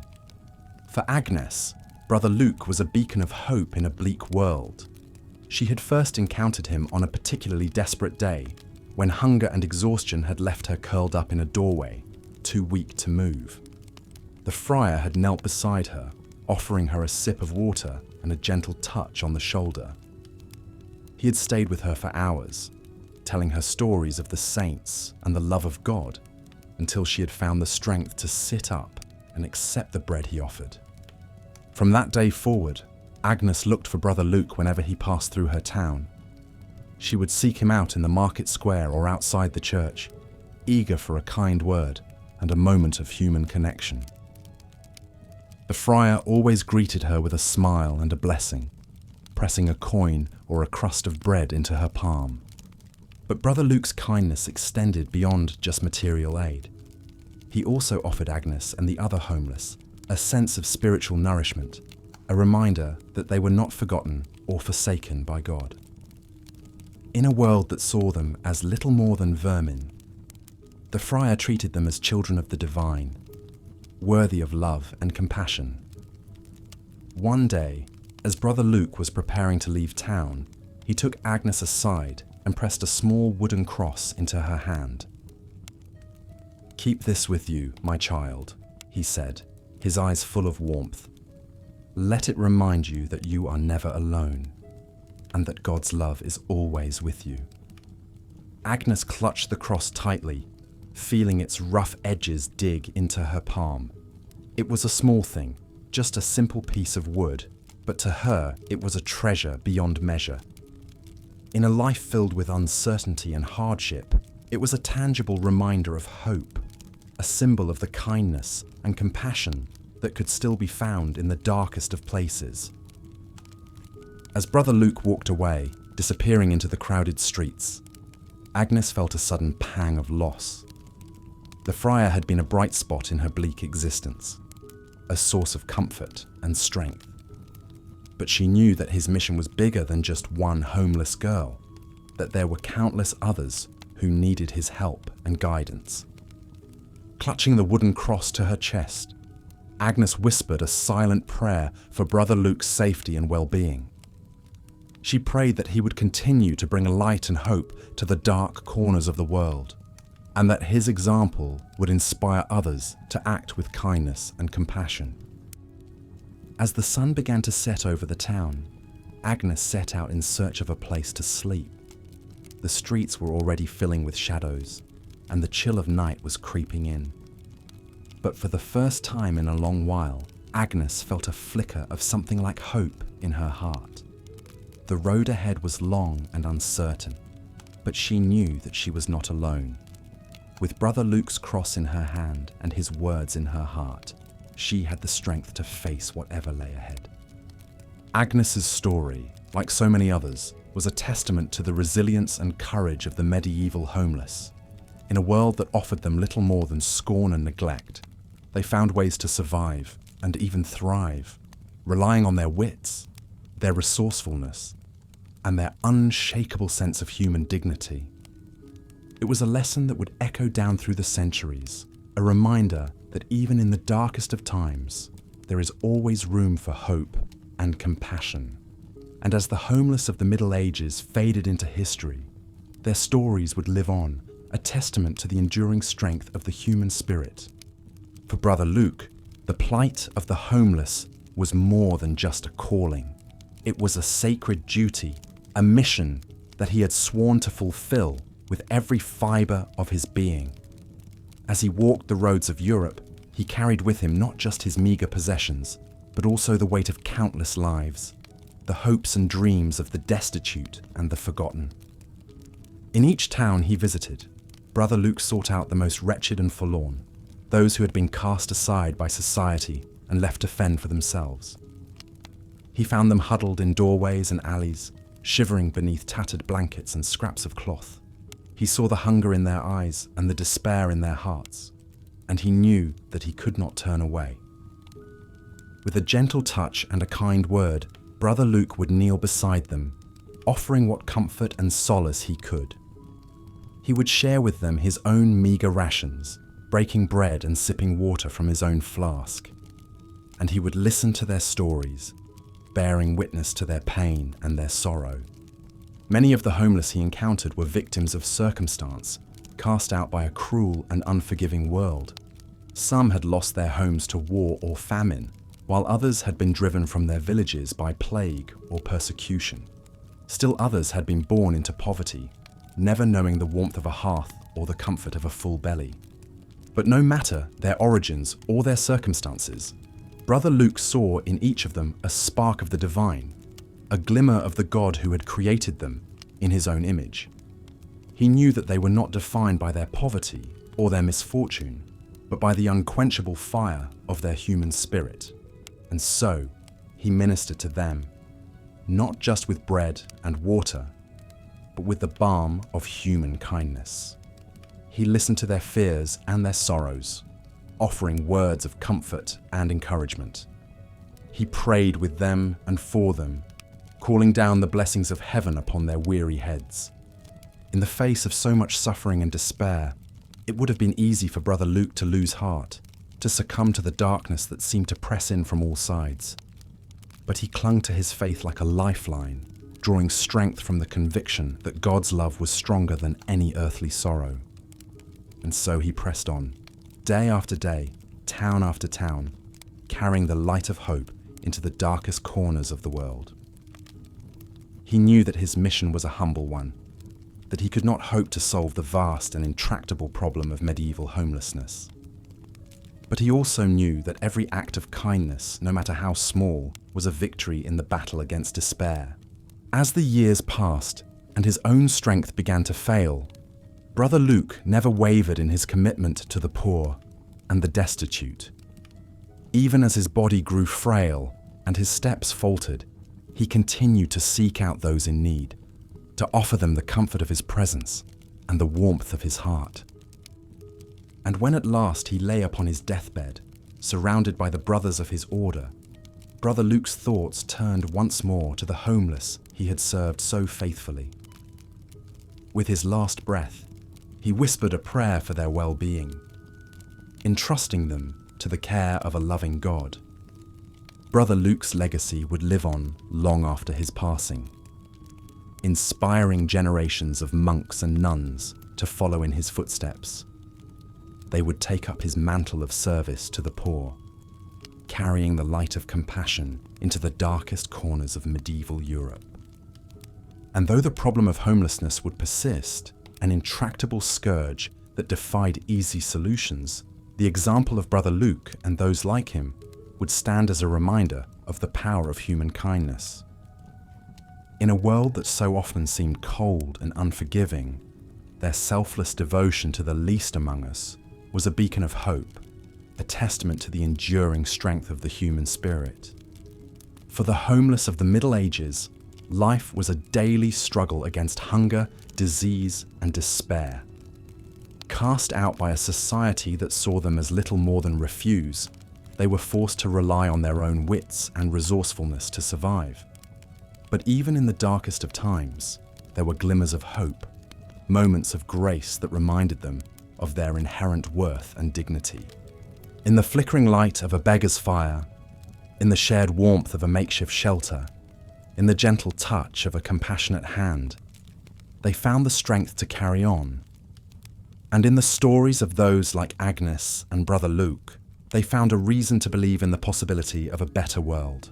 For Agnes, Brother Luc was a beacon of hope in a bleak world. She had first encountered him on a particularly desperate day, when hunger and exhaustion had left her curled up in a doorway, too weak to move. The friar had knelt beside her, offering her a sip of water and a gentle touch on the shoulder. He had stayed with her for hours, telling her stories of the saints and the love of God, until she had found the strength to sit up and accept the bread he offered. From that day forward, Agnes looked for Brother Luc whenever he passed through her town. She would seek him out in the market square or outside the church, eager for a kind word and a moment of human connection. The friar always greeted her with a smile and a blessing, pressing a coin or a crust of bread into her palm. But Brother Luc's kindness extended beyond just material aid. He also offered Agnes and the other homeless a sense of spiritual nourishment, a reminder that they were not forgotten or forsaken by God. In a world that saw them as little more than vermin, the friar treated them as children of the divine, worthy of love and compassion. One day, as Brother Luke was preparing to leave town, he took Agnes aside and pressed a small wooden cross into her hand. "Keep this with you, my child," he said, his eyes full of warmth. "Let it remind you that you are never alone, and that God's love is always with you." Agnes clutched the cross tightly, feeling its rough edges dig into her palm. It was a small thing, just a simple piece of wood, but to her it was a treasure beyond measure. In a life filled with uncertainty and hardship, it was a tangible reminder of hope, a symbol of the kindness and compassion that could still be found in the darkest of places. As Brother Luke walked away, disappearing into the crowded streets, Agnes felt a sudden pang of loss. The friar had been a bright spot in her bleak existence, a source of comfort and strength. But she knew that his mission was bigger than just one homeless girl, that there were countless others who needed his help and guidance. Clutching the wooden cross to her chest, Agnes whispered a silent prayer for Brother Luke's safety and well-being. She prayed that he would continue to bring light and hope to the dark corners of the world, and that his example would inspire others to act with kindness and compassion. As the sun began to set over the town, Agnes set out in search of a place to sleep. The streets were already filling with shadows, and the chill of night was creeping in. But for the first time in a long while, Agnes felt a flicker of something like hope in her heart. The road ahead was long and uncertain, but she knew that she was not alone. With Brother Luke's cross in her hand and his words in her heart, she had the strength to face whatever lay ahead. Agnes's story, like so many others, was a testament to the resilience and courage of the medieval homeless. In a world that offered them little more than scorn and neglect, they found ways to survive and even thrive, relying on their wits, their resourcefulness, and their unshakable sense of human dignity. It was a lesson that would echo down through the centuries, a reminder that even in the darkest of times, there is always room for hope and compassion. And as the homeless of the Middle Ages faded into history, their stories would live on, a testament to the enduring strength of the human spirit. For Brother Luke, the plight of the homeless was more than just a calling. It was a sacred duty, a mission that he had sworn to fulfill with every fibre of his being. As he walked the roads of Europe, he carried with him not just his meagre possessions, but also the weight of countless lives, the hopes and dreams of the destitute and the forgotten. In each town he visited, Brother Luke sought out the most wretched and forlorn, those who had been cast aside by society and left to fend for themselves. He found them huddled in doorways and alleys, shivering beneath tattered blankets and scraps of cloth. He saw the hunger in their eyes and the despair in their hearts, and he knew that he could not turn away. With a gentle touch and a kind word, Brother Luke would kneel beside them, offering what comfort and solace he could. He would share with them his own meagre rations, breaking bread and sipping water from his own flask. And he would listen to their stories, bearing witness to their pain and their sorrow. Many of the homeless he encountered were victims of circumstance, cast out by a cruel and unforgiving world. Some had lost their homes to war or famine, while others had been driven from their villages by plague or persecution. Still others had been born into poverty, never knowing the warmth of a hearth or the comfort of a full belly. But no matter their origins or their circumstances, Brother Luke saw in each of them a spark of the divine, a glimmer of the God who had created them in his own image. He knew that they were not defined by their poverty or their misfortune, but by the unquenchable fire of their human spirit. And so, he ministered to them, not just with bread and water, but with the balm of human kindness. He listened to their fears and their sorrows, offering words of comfort and encouragement. He prayed with them and for them, calling down the blessings of heaven upon their weary heads. In the face of so much suffering and despair, it would have been easy for Brother Luke to lose heart, to succumb to the darkness that seemed to press in from all sides. But he clung to his faith like a lifeline, drawing strength from the conviction that God's love was stronger than any earthly sorrow. And so he pressed on, day after day, town after town, carrying the light of hope into the darkest corners of the world. He knew that his mission was a humble one, that he could not hope to solve the vast and intractable problem of medieval homelessness. But he also knew that every act of kindness, no matter how small, was a victory in the battle against despair. As the years passed and his own strength began to fail, Brother Luke never wavered in his commitment to the poor and the destitute. Even as his body grew frail and his steps faltered, he continued to seek out those in need, to offer them the comfort of his presence and the warmth of his heart. And when at last he lay upon his deathbed, surrounded by the brothers of his order, Brother Luke's thoughts turned once more to the homeless he had served so faithfully. With his last breath, he whispered a prayer for their well-being, entrusting them to the care of a loving God. Brother Luke's legacy would live on long after his passing, inspiring generations of monks and nuns to follow in his footsteps. They would take up his mantle of service to the poor, carrying the light of compassion into the darkest corners of medieval Europe. And though the problem of homelessness would persist, an intractable scourge that defied easy solutions, the example of Brother Luke and those like him would stand as a reminder of the power of human kindness. In a world that so often seemed cold and unforgiving, their selfless devotion to the least among us was a beacon of hope, a testament to the enduring strength of the human spirit. For the homeless of the Middle Ages, life was a daily struggle against hunger, disease, and despair. Cast out by a society that saw them as little more than refuse, they were forced to rely on their own wits and resourcefulness to survive. But even in the darkest of times, there were glimmers of hope, moments of grace that reminded them of their inherent worth and dignity. In the flickering light of a beggar's fire, in the shared warmth of a makeshift shelter, in the gentle touch of a compassionate hand, they found the strength to carry on. And in the stories of those like Agnes and Brother Luke, they found a reason to believe in the possibility of a better world.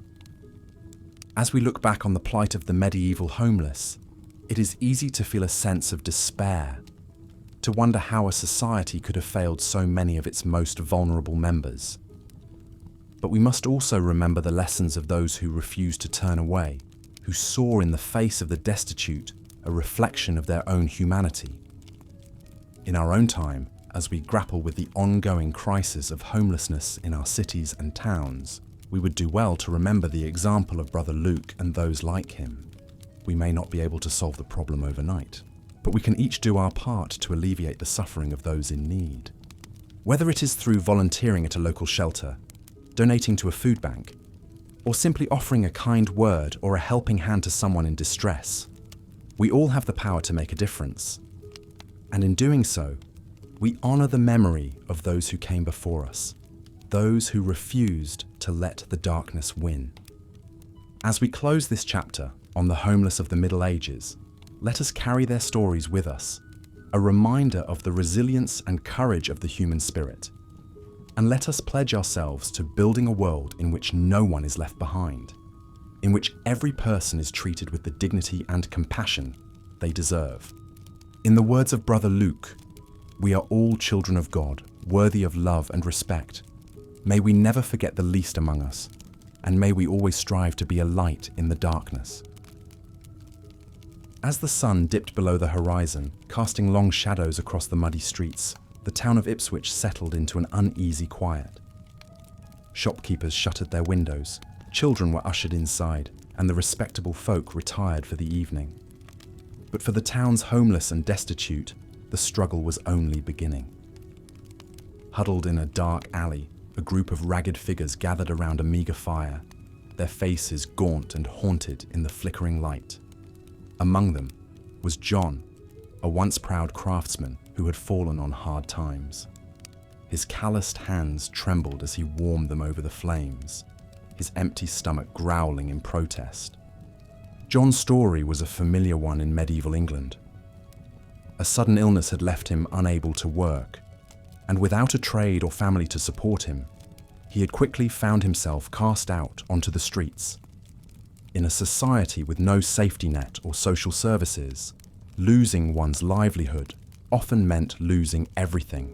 As we look back on the plight of the medieval homeless, it is easy to feel a sense of despair, to wonder how a society could have failed so many of its most vulnerable members. But we must also remember the lessons of those who refused to turn away, who saw in the face of the destitute a reflection of their own humanity. In our own time, as we grapple with the ongoing crisis of homelessness in our cities and towns, we would do well to remember the example of Brother Luke and those like him. We may not be able to solve the problem overnight, but we can each do our part to alleviate the suffering of those in need. Whether it is through volunteering at a local shelter, donating to a food bank, or simply offering a kind word or a helping hand to someone in distress, we all have the power to make a difference. And in doing so, we honor the memory of those who came before us, those who refused to let the darkness win. As we close this chapter on the homeless of the Middle Ages, let us carry their stories with us, a reminder of the resilience and courage of the human spirit. And let us pledge ourselves to building a world in which no one is left behind, in which every person is treated with the dignity and compassion they deserve. In the words of Brother Luke, we are all children of God, worthy of love and respect. May we never forget the least among us, and may we always strive to be a light in the darkness. As the sun dipped below the horizon, casting long shadows across the muddy streets, the town of Ipswich settled into an uneasy quiet. Shopkeepers shuttered their windows, children were ushered inside, and the respectable folk retired for the evening. But for the town's homeless and destitute, the struggle was only beginning. Huddled in a dark alley, a group of ragged figures gathered around a meager fire, their faces gaunt and haunted in the flickering light. Among them was John, a once proud craftsman who had fallen on hard times. His calloused hands trembled as he warmed them over the flames, his empty stomach growling in protest. John's story was a familiar one in medieval England. A sudden illness had left him unable to work, and without a trade or family to support him, he had quickly found himself cast out onto the streets. In a society with no safety net or social services, losing one's livelihood often meant losing everything.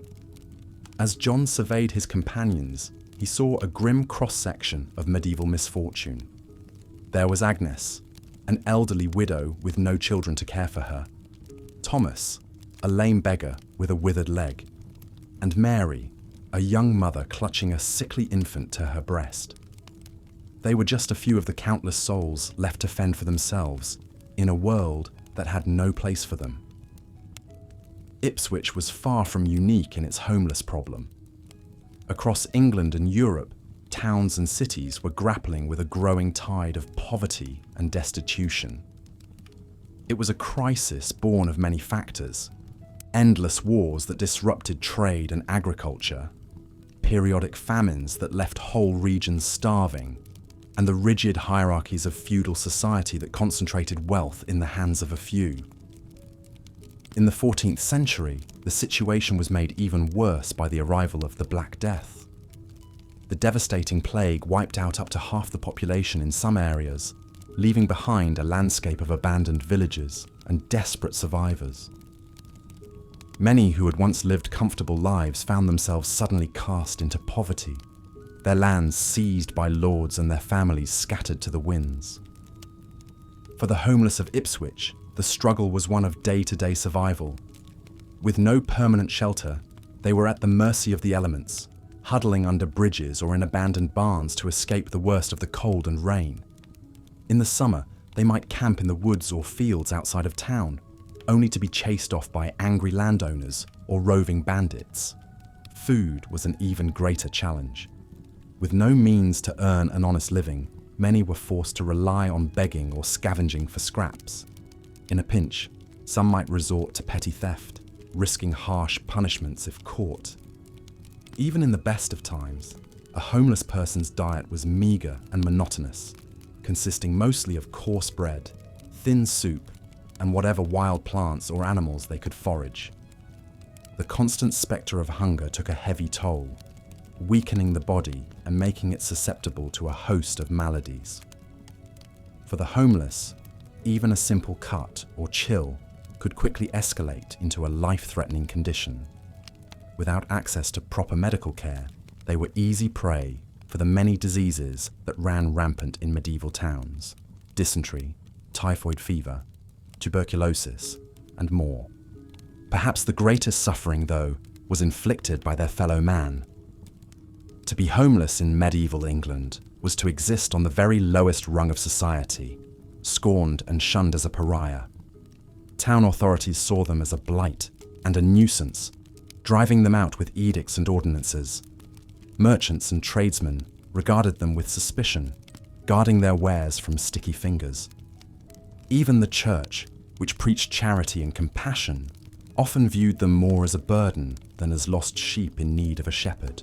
As John surveyed his companions, he saw a grim cross-section of medieval misfortune. There was Agnes, an elderly widow with no children to care for her, Thomas, a lame beggar with a withered leg, and Mary, a young mother clutching a sickly infant to her breast. They were just a few of the countless souls left to fend for themselves in a world that had no place for them. Ipswich was far from unique in its homeless problem. Across England and Europe, towns and cities were grappling with a growing tide of poverty and destitution. It was a crisis born of many factors: endless wars that disrupted trade and agriculture, periodic famines that left whole regions starving, and the rigid hierarchies of feudal society that concentrated wealth in the hands of a few. In the 14th century, the situation was made even worse by the arrival of the Black Death. The devastating plague wiped out up to half the population in some areas, leaving behind a landscape of abandoned villages and desperate survivors. Many who had once lived comfortable lives found themselves suddenly cast into poverty, their lands seized by lords and their families scattered to the winds. For the homeless of Ipswich, the struggle was one of day-to-day survival. With no permanent shelter, they were at the mercy of the elements, huddling under bridges or in abandoned barns to escape the worst of the cold and rain. In the summer, they might camp in the woods or fields outside of town, only to be chased off by angry landowners or roving bandits. Food was an even greater challenge. With no means to earn an honest living, many were forced to rely on begging or scavenging for scraps. In a pinch, some might resort to petty theft, risking harsh punishments if caught. Even in the best of times, a homeless person's diet was meager and monotonous, consisting mostly of coarse bread, thin soup, and whatever wild plants or animals they could forage. The constant spectre of hunger took a heavy toll, weakening the body and making it susceptible to a host of maladies. For the homeless, even a simple cut or chill could quickly escalate into a life-threatening condition. Without access to proper medical care, they were easy prey for the many diseases that ran rampant in medieval towns: dysentery, typhoid fever, tuberculosis, and more. Perhaps the greatest suffering, though, was inflicted by their fellow man. To be homeless in medieval England was to exist on the very lowest rung of society, scorned and shunned as a pariah. Town authorities saw them as a blight and a nuisance, driving them out with edicts and ordinances. Merchants and tradesmen regarded them with suspicion, guarding their wares from sticky fingers. Even the church, which preached charity and compassion, often viewed them more as a burden than as lost sheep in need of a shepherd.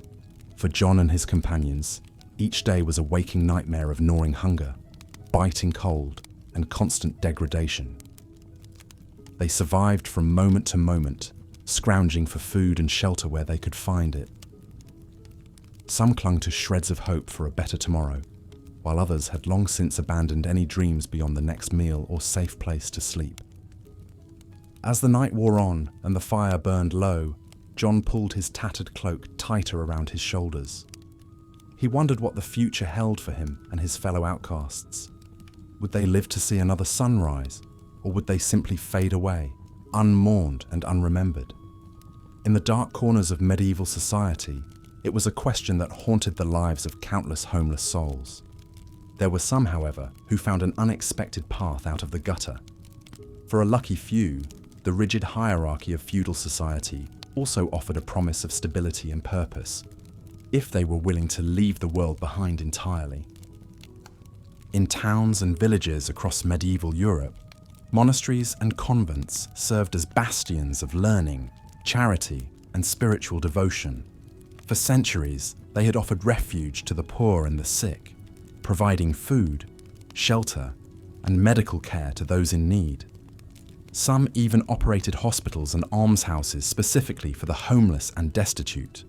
For John and his companions, each day was a waking nightmare of gnawing hunger, biting cold, and constant degradation. They survived from moment to moment, scrounging for food and shelter where they could find it. Some clung to shreds of hope for a better tomorrow, while others had long since abandoned any dreams beyond the next meal or safe place to sleep. As the night wore on and the fire burned low, John pulled his tattered cloak tighter around his shoulders. He wondered what the future held for him and his fellow outcasts. Would they live to see another sunrise, or would they simply fade away, unmourned and unremembered? In the dark corners of medieval society, it was a question that haunted the lives of countless homeless souls. There were some, however, who found an unexpected path out of the gutter. For a lucky few, the rigid hierarchy of feudal society also offered a promise of stability and purpose, if they were willing to leave the world behind entirely. In towns and villages across medieval Europe, monasteries and convents served as bastions of learning, charity, and spiritual devotion. For centuries, they had offered refuge to the poor and the sick, providing food, shelter, and medical care to those in need. Some even operated hospitals and almshouses specifically for the homeless and destitute.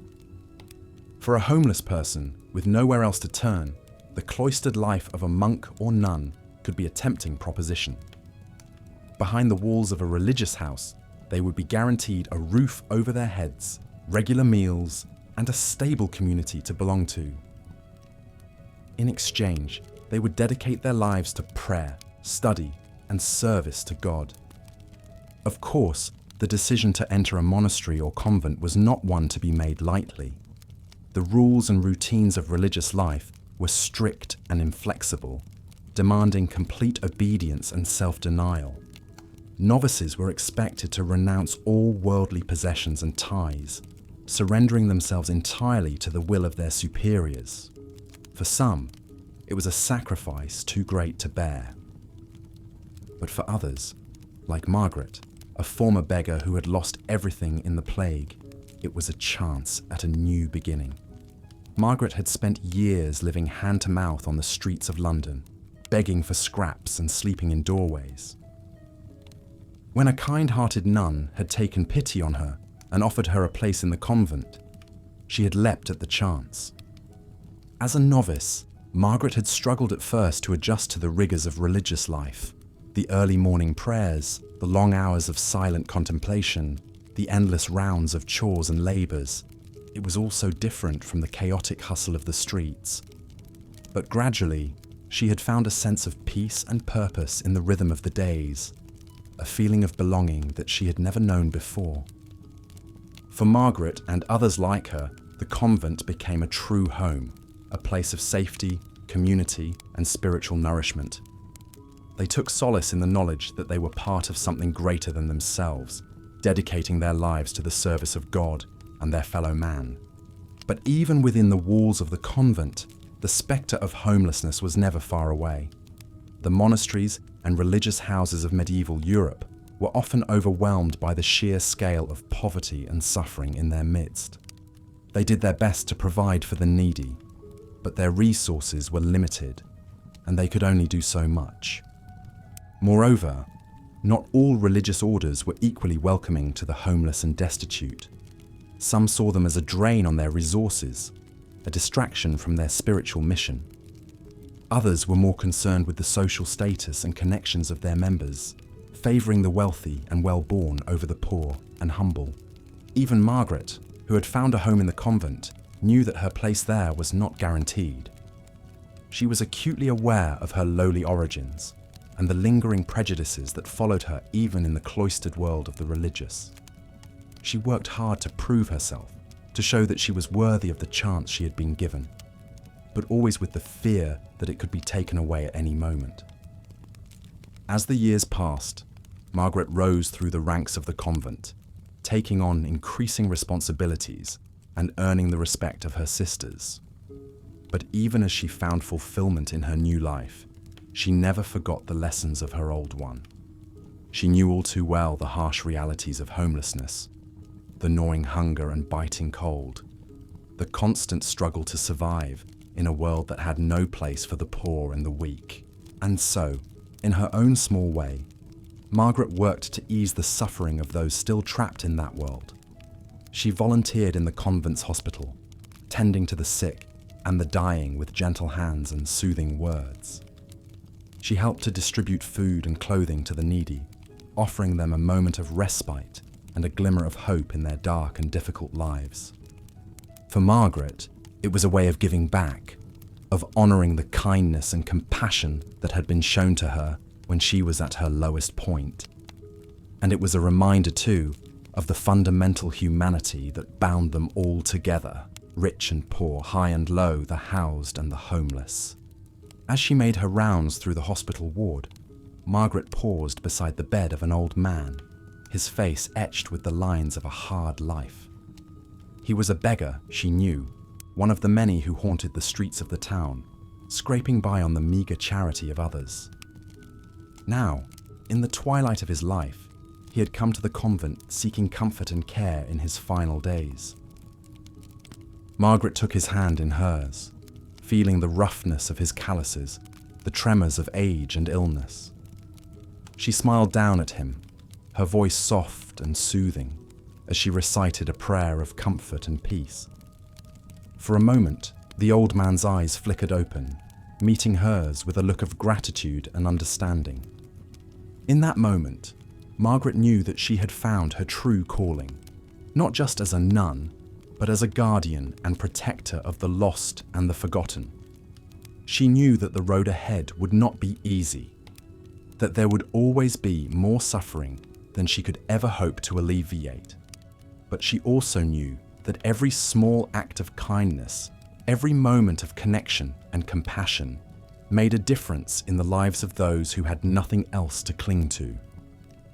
For a homeless person with nowhere else to turn, the cloistered life of a monk or nun could be a tempting proposition. Behind the walls of a religious house, they would be guaranteed a roof over their heads, regular meals, and a stable community to belong to. In exchange, they would dedicate their lives to prayer, study, and service to God. Of course, the decision to enter a monastery or convent was not one to be made lightly. The rules and routines of religious life were strict and inflexible, demanding complete obedience and self-denial. Novices were expected to renounce all worldly possessions and ties, surrendering themselves entirely to the will of their superiors. For some, it was a sacrifice too great to bear. But for others, like Margaret, a former beggar who had lost everything in the plague, it was a chance at a new beginning. Margaret had spent years living hand-to-mouth on the streets of London, begging for scraps and sleeping in doorways. When a kind-hearted nun had taken pity on her and offered her a place in the convent, she had leapt at the chance. As a novice, Margaret had struggled at first to adjust to the rigors of religious life. The early morning prayers, the long hours of silent contemplation, the endless rounds of chores and labours. It was all so different from the chaotic hustle of the streets. But gradually, she had found a sense of peace and purpose in the rhythm of the days, a feeling of belonging that she had never known before. For Margaret and others like her, the convent became a true home, a place of safety, community, and spiritual nourishment. They took solace in the knowledge that they were part of something greater than themselves, dedicating their lives to the service of God and their fellow man. But even within the walls of the convent, the spectre of homelessness was never far away. The monasteries and religious houses of medieval Europe were often overwhelmed by the sheer scale of poverty and suffering in their midst. They did their best to provide for the needy, but their resources were limited, and they could only do so much. Moreover, not all religious orders were equally welcoming to the homeless and destitute. Some saw them as a drain on their resources, a distraction from their spiritual mission. Others were more concerned with the social status and connections of their members, favouring the wealthy and well-born over the poor and humble. Even Margaret, who had found a home in the convent, knew that her place there was not guaranteed. She was acutely aware of her lowly origins and the lingering prejudices that followed her even in the cloistered world of the religious. She worked hard to prove herself, to show that she was worthy of the chance she had been given, but always with the fear that it could be taken away at any moment. As the years passed, Margaret rose through the ranks of the convent, taking on increasing responsibilities and earning the respect of her sisters. But even as she found fulfillment in her new life, she never forgot the lessons of her old one. She knew all too well the harsh realities of homelessness, the gnawing hunger and biting cold, the constant struggle to survive in a world that had no place for the poor and the weak. And so, in her own small way, Margaret worked to ease the suffering of those still trapped in that world. She volunteered in the convent's hospital, tending to the sick and the dying with gentle hands and soothing words. She helped to distribute food and clothing to the needy, offering them a moment of respite and a glimmer of hope in their dark and difficult lives. For Margaret, it was a way of giving back, of honouring the kindness and compassion that had been shown to her when she was at her lowest point. And it was a reminder too of the fundamental humanity that bound them all together, rich and poor, high and low, the housed and the homeless. As she made her rounds through the hospital ward, Margaret paused beside the bed of an old man. his face etched with the lines of a hard life. He was a beggar, she knew, one of the many who haunted the streets of the town, scraping by on the meager charity of others. Now, in the twilight of his life, he had come to the convent seeking comfort and care in his final days. Margaret took his hand in hers, feeling the roughness of his calluses, the tremors of age and illness. She smiled down at him, her voice soft and soothing, as she recited a prayer of comfort and peace. For a moment, the old man's eyes flickered open, meeting hers with a look of gratitude and understanding. In that moment, Margaret knew that she had found her true calling, not just as a nun, but as a guardian and protector of the lost and the forgotten. She knew that the road ahead would not be easy, that there would always be more suffering than she could ever hope to alleviate. But she also knew that every small act of kindness, every moment of connection and compassion, made a difference in the lives of those who had nothing else to cling to.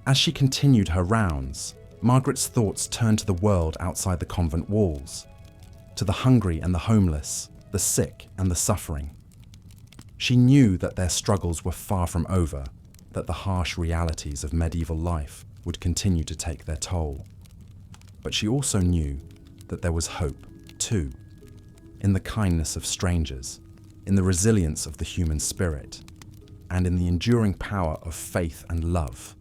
As she continued her rounds, Margaret's thoughts turned to the world outside the convent walls, to the hungry and the homeless, the sick and the suffering. She knew that their struggles were far from over, that the harsh realities of medieval life would continue to take their toll. But she also knew that there was hope, too, in the kindness of strangers, in the resilience of the human spirit, and in the enduring power of faith and love.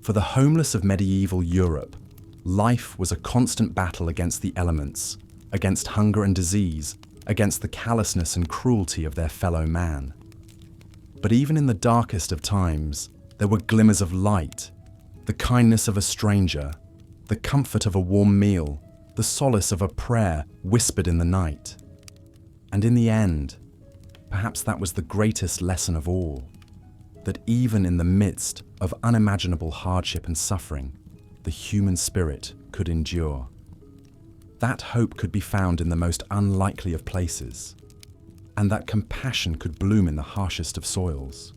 For the homeless of medieval Europe, life was a constant battle against the elements, against hunger and disease, against the callousness and cruelty of their fellow man. But even in the darkest of times, there were glimmers of light, the kindness of a stranger, the comfort of a warm meal, the solace of a prayer whispered in the night. And in the end, perhaps that was the greatest lesson of all, that even in the midst of unimaginable hardship and suffering, the human spirit could endure. That hope could be found in the most unlikely of places, and that compassion could bloom in the harshest of soils.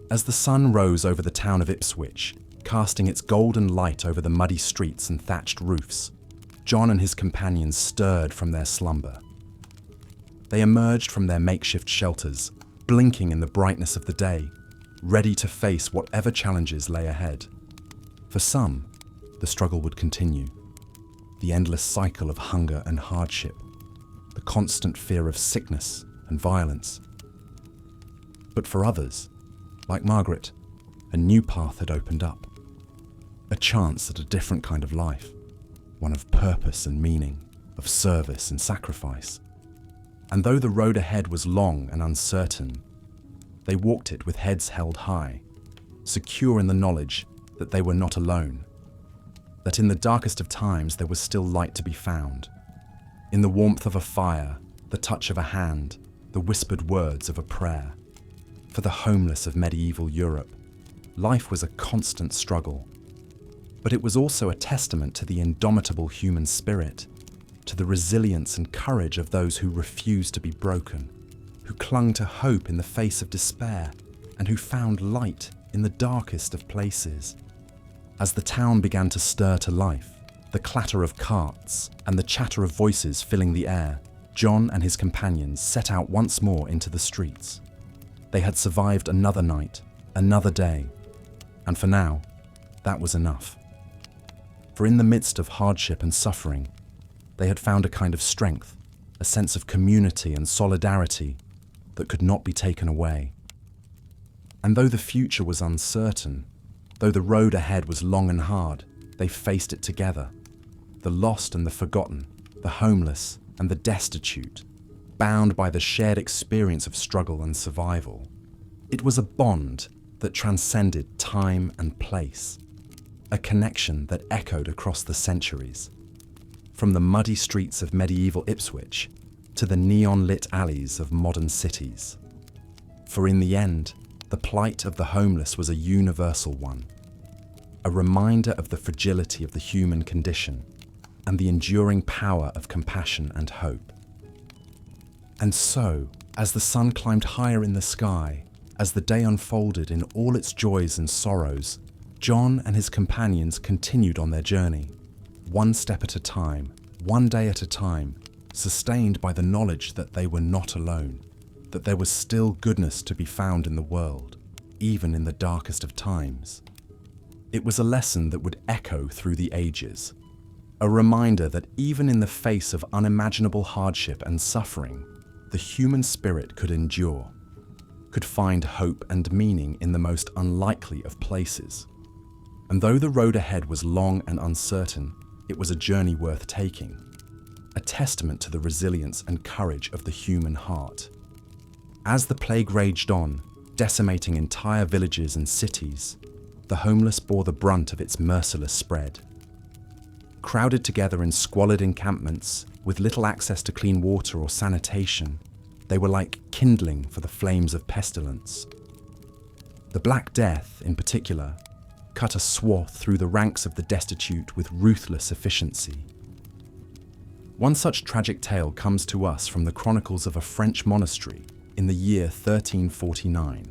As the sun rose over the town of Ipswich, casting its golden light over the muddy streets and thatched roofs, John and his companions stirred from their slumber. They emerged from their makeshift shelters, blinking in the brightness of the day, ready to face whatever challenges lay ahead. For some, the struggle would continue. The endless cycle of hunger and hardship, the constant fear of sickness and violence. But for others, like Margaret, a new path had opened up. A chance at a different kind of life, one of purpose and meaning, of service and sacrifice. And though the road ahead was long and uncertain, they walked it with heads held high, secure in the knowledge that they were not alone, that in the darkest of times there was still light to be found. In the warmth of a fire, the touch of a hand, the whispered words of a prayer. For the homeless of medieval Europe, life was a constant struggle. But it was also a testament to the indomitable human spirit, to the resilience and courage of those who refused to be broken, who clung to hope in the face of despair, and who found light in the darkest of places. As the town began to stir to life, the clatter of carts and the chatter of voices filling the air, John and his companions set out once more into the streets. They had survived another night, another day, and for now, that was enough. For in the midst of hardship and suffering, they had found a kind of strength, a sense of community and solidarity that could not be taken away. And though the future was uncertain, though the road ahead was long and hard, they faced it together. The lost and the forgotten, the homeless and the destitute, bound by the shared experience of struggle and survival. It was a bond that transcended time and place, a connection that echoed across the centuries. From the muddy streets of medieval Ipswich to the neon-lit alleys of modern cities. For in the end, the plight of the homeless was a universal one, a reminder of the fragility of the human condition and the enduring power of compassion and hope. And so, as the sun climbed higher in the sky, as the day unfolded in all its joys and sorrows, John and his companions continued on their journey, one step at a time, one day at a time, sustained by the knowledge that they were not alone, that there was still goodness to be found in the world, even in the darkest of times. It was a lesson that would echo through the ages, a reminder that even in the face of unimaginable hardship and suffering, the human spirit could endure, could find hope and meaning in the most unlikely of places. And though the road ahead was long and uncertain, it was a journey worth taking, a testament to the resilience and courage of the human heart. As the plague raged on, decimating entire villages and cities, the homeless bore the brunt of its merciless spread. Crowded together in squalid encampments, with little access to clean water or sanitation, they were like kindling for the flames of pestilence. The Black Death, in particular, cut a swath through the ranks of the destitute with ruthless efficiency. One such tragic tale comes to us from the chronicles of a French monastery in the year 1349.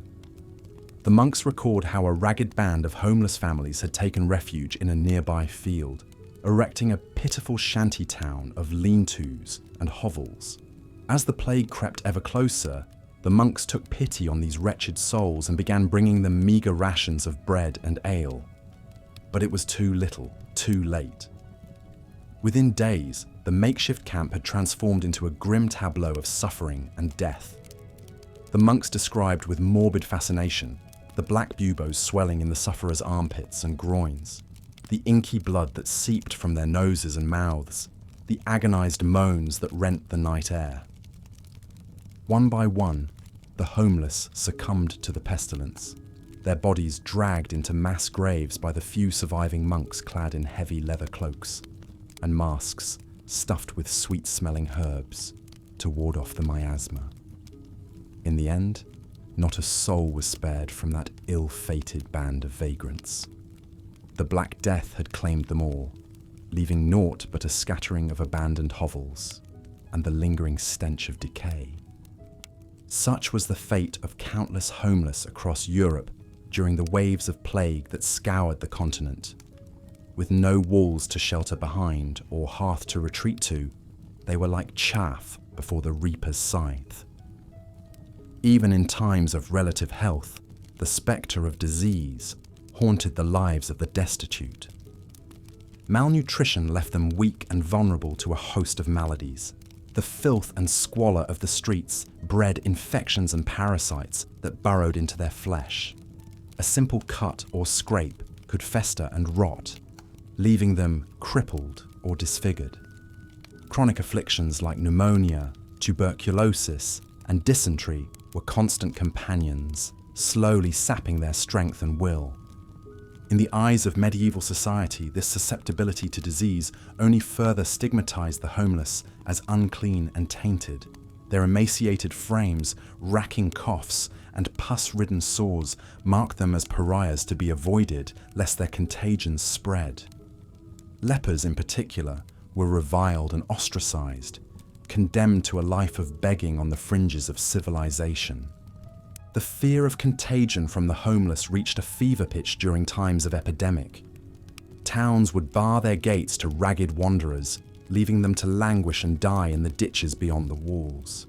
The monks record how a ragged band of homeless families had taken refuge in a nearby field, erecting a pitiful shanty town of lean-tos and hovels. As the plague crept ever closer, the monks took pity on these wretched souls and began bringing them meagre rations of bread and ale. But it was too little, too late. Within days, the makeshift camp had transformed into a grim tableau of suffering and death. The monks described with morbid fascination the black buboes swelling in the sufferers' armpits and groins, the inky blood that seeped from their noses and mouths, the agonized moans that rent the night air. One by one, the homeless succumbed to the pestilence, their bodies dragged into mass graves by the few surviving monks clad in heavy leather cloaks and masks stuffed with sweet-smelling herbs to ward off the miasma. In the end, not a soul was spared from that ill-fated band of vagrants. The Black Death had claimed them all, leaving naught but a scattering of abandoned hovels and the lingering stench of decay. Such was the fate of countless homeless across Europe during the waves of plague that scoured the continent. With no walls to shelter behind or hearth to retreat to, they were like chaff before the reaper's scythe. Even in times of relative health, the spectre of disease haunted the lives of the destitute. Malnutrition left them weak and vulnerable to a host of maladies. The filth and squalor of the streets bred infections and parasites that burrowed into their flesh. A simple cut or scrape could fester and rot, leaving them crippled or disfigured. Chronic afflictions like pneumonia, tuberculosis, and dysentery were constant companions, slowly sapping their strength and will. In the eyes of medieval society, this susceptibility to disease only further stigmatized the homeless as unclean and tainted. Their emaciated frames, racking coughs, and pus-ridden sores marked them as pariahs to be avoided lest their contagions spread. Lepers in particular were reviled and ostracized, condemned to a life of begging on the fringes of civilization. The fear of contagion from the homeless reached a fever pitch during times of epidemic. Towns would bar their gates to ragged wanderers, leaving them to languish and die in the ditches beyond the walls.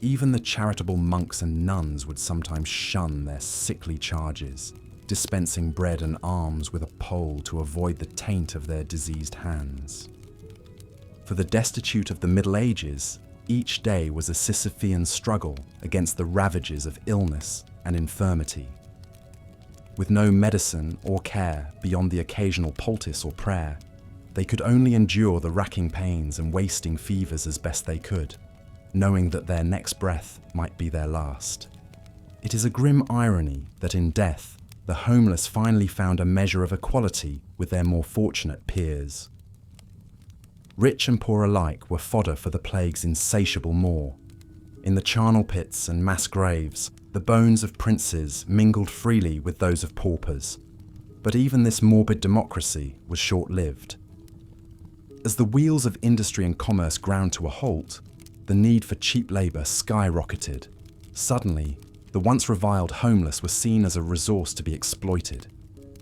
Even the charitable monks and nuns would sometimes shun their sickly charges, dispensing bread and alms with a pole to avoid the taint of their diseased hands. For the destitute of the Middle Ages, each day was a Sisyphean struggle against the ravages of illness and infirmity. With no medicine or care beyond the occasional poultice or prayer, they could only endure the racking pains and wasting fevers as best they could, knowing that their next breath might be their last. It is a grim irony that in death, the homeless finally found a measure of equality with their more fortunate peers. Rich and poor alike were fodder for the plague's insatiable maw. In the charnel pits and mass graves, the bones of princes mingled freely with those of paupers. But even this morbid democracy was short-lived. As the wheels of industry and commerce ground to a halt, the need for cheap labour skyrocketed. Suddenly, the once reviled homeless were seen as a resource to be exploited.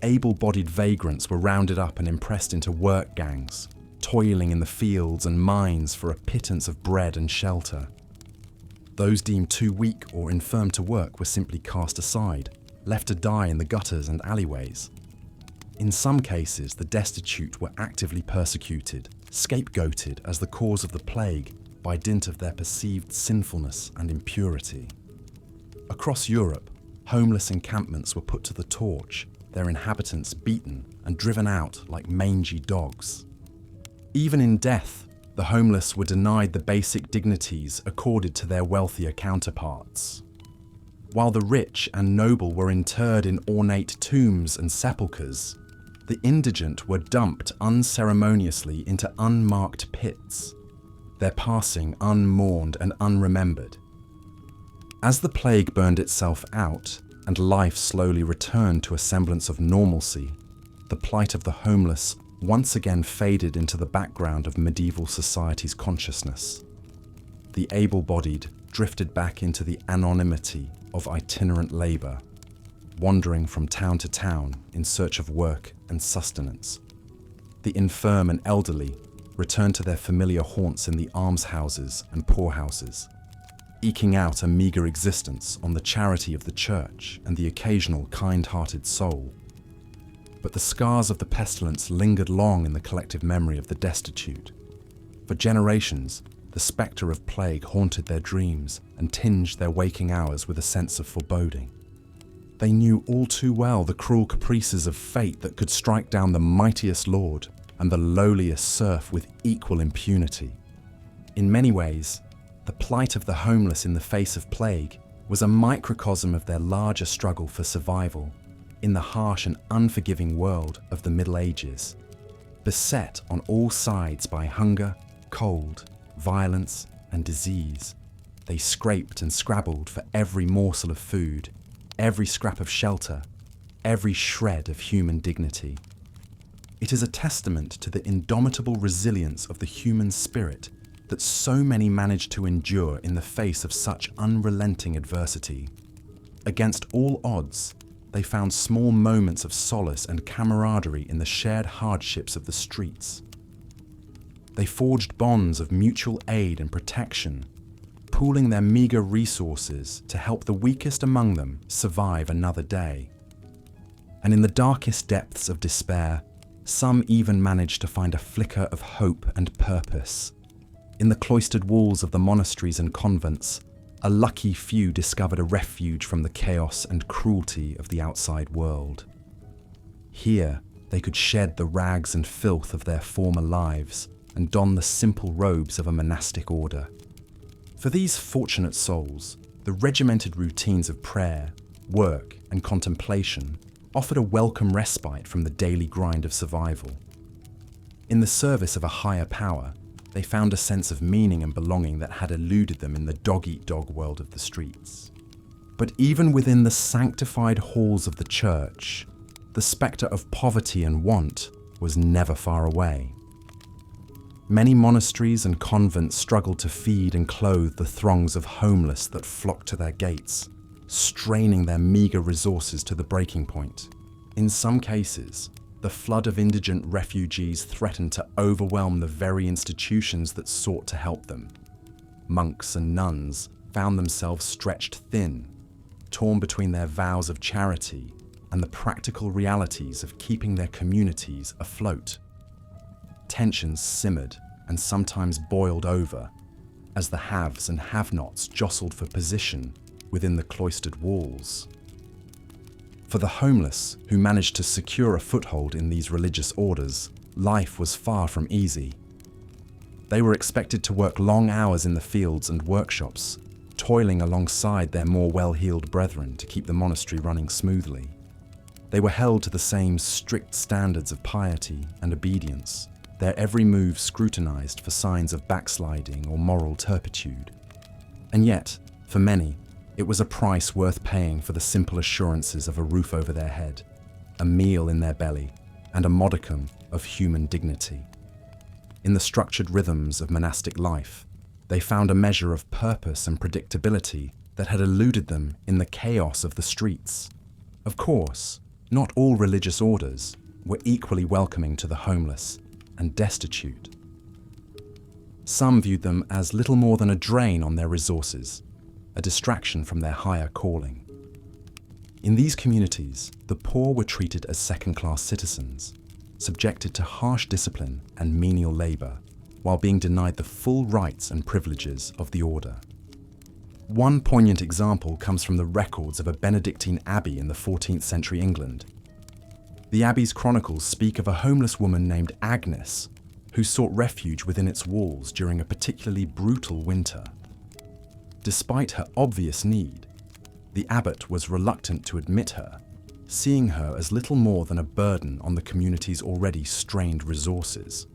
able-bodied vagrants were rounded up and impressed into work gangs, toiling in the fields and mines for a pittance of bread and shelter. Those deemed too weak or infirm to work were simply cast aside, left to die in the gutters and alleyways. In some cases, the destitute were actively persecuted, scapegoated as the cause of the plague by dint of their perceived sinfulness and impurity. Across Europe, homeless encampments were put to the torch, their inhabitants beaten and driven out like mangy dogs. Even in death, the homeless were denied the basic dignities accorded to their wealthier counterparts. While the rich and noble were interred in ornate tombs and sepulchres, the indigent were dumped unceremoniously into unmarked pits, their passing unmourned and unremembered. As the plague burned itself out and life slowly returned to a semblance of normalcy, the plight of the homeless once again faded into the background of medieval society's consciousness. The able-bodied drifted back into the anonymity of itinerant labour, wandering from town to town in search of work and sustenance. The infirm and elderly returned to their familiar haunts in the almshouses and poorhouses, eking out a meagre existence on the charity of the church and the occasional kind-hearted soul. But the scars of the pestilence lingered long in the collective memory of the destitute. For generations, the spectre of plague haunted their dreams and tinged their waking hours with a sense of foreboding. They knew all too well the cruel caprices of fate that could strike down the mightiest lord and the lowliest serf with equal impunity. In many ways, the plight of the homeless in the face of plague was a microcosm of their larger struggle for survival in the harsh and unforgiving world of the Middle Ages. Beset on all sides by hunger, cold, violence, and disease, they scraped and scrabbled for every morsel of food, every scrap of shelter, every shred of human dignity. It is a testament to the indomitable resilience of the human spirit that so many managed to endure in the face of such unrelenting adversity. Against all odds, they found small moments of solace and camaraderie in the shared hardships of the streets. They forged bonds of mutual aid and protection, pooling their meager resources to help the weakest among them survive another day. And in the darkest depths of despair, some even managed to find a flicker of hope and purpose. In the cloistered walls of the monasteries and convents, a lucky few discovered a refuge from the chaos and cruelty of the outside world. Here, they could shed the rags and filth of their former lives and don the simple robes of a monastic order. For these fortunate souls, the regimented routines of prayer, work, and contemplation offered a welcome respite from the daily grind of survival. In the service of a higher power, they found a sense of meaning and belonging that had eluded them in the dog-eat-dog world of the streets. But even within the sanctified halls of the church, the spectre of poverty and want was never far away. Many monasteries and convents struggled to feed and clothe the throngs of homeless that flocked to their gates, straining their meager resources to the breaking point. In some cases, the flood of indigent refugees threatened to overwhelm the very institutions that sought to help them. Monks and nuns found themselves stretched thin, torn between their vows of charity and the practical realities of keeping their communities afloat. Tensions simmered and sometimes boiled over as the haves and have-nots jostled for position within the cloistered walls. For the homeless who managed to secure a foothold in these religious orders, life was far from easy. They were expected to work long hours in the fields and workshops, toiling alongside their more well-heeled brethren to keep the monastery running smoothly. They were held to the same strict standards of piety and obedience, their every move scrutinized for signs of backsliding or moral turpitude. And yet, for many, it was a price worth paying for the simple assurances of a roof over their head, a meal in their belly, and a modicum of human dignity. In the structured rhythms of monastic life, they found a measure of purpose and predictability that had eluded them in the chaos of the streets. Of course, Not all religious orders were equally welcoming to the homeless and destitute. Some viewed them as little more than a drain on their resources, a distraction from their higher calling. In these communities, the poor were treated as second-class citizens, subjected to harsh discipline and menial labor, while being denied the full rights and privileges of the order. One poignant example comes from the records of a Benedictine abbey in the 14th century England. The abbey's chronicles speak of a homeless woman named Agnes, who sought refuge within its walls during a particularly brutal winter. Despite her obvious need, the abbot was reluctant to admit her, seeing her as little more than a burden on the community's already strained resources.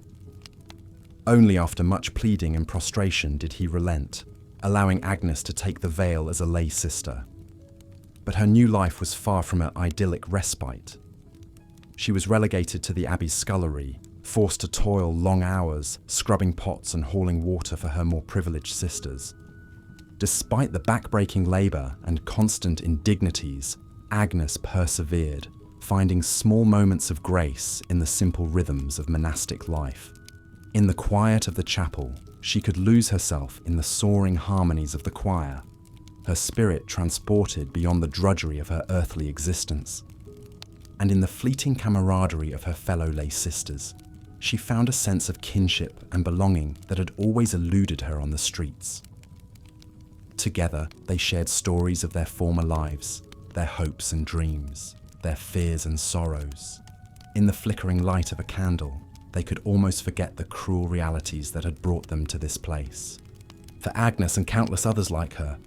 Only after much pleading and prostration did he relent, allowing Agnes to take the veil as a lay sister. But her new life was far from an idyllic respite. She was relegated to the abbey's scullery, forced to toil long hours, scrubbing pots and hauling water for her more privileged sisters. Despite the backbreaking labour and constant indignities, Agnes persevered, finding small moments of grace in the simple rhythms of monastic life. In the quiet of the chapel, she could lose herself in the soaring harmonies of the choir, her spirit transported beyond the drudgery of her earthly existence. And in the fleeting camaraderie of her fellow lay sisters, she found a sense of kinship and belonging that had always eluded her on the streets. Together, they shared stories of their former lives, their hopes and dreams, their fears and sorrows. In the flickering light of a candle, they could almost forget the cruel realities that had brought them to this place. For Agnes and countless others like her,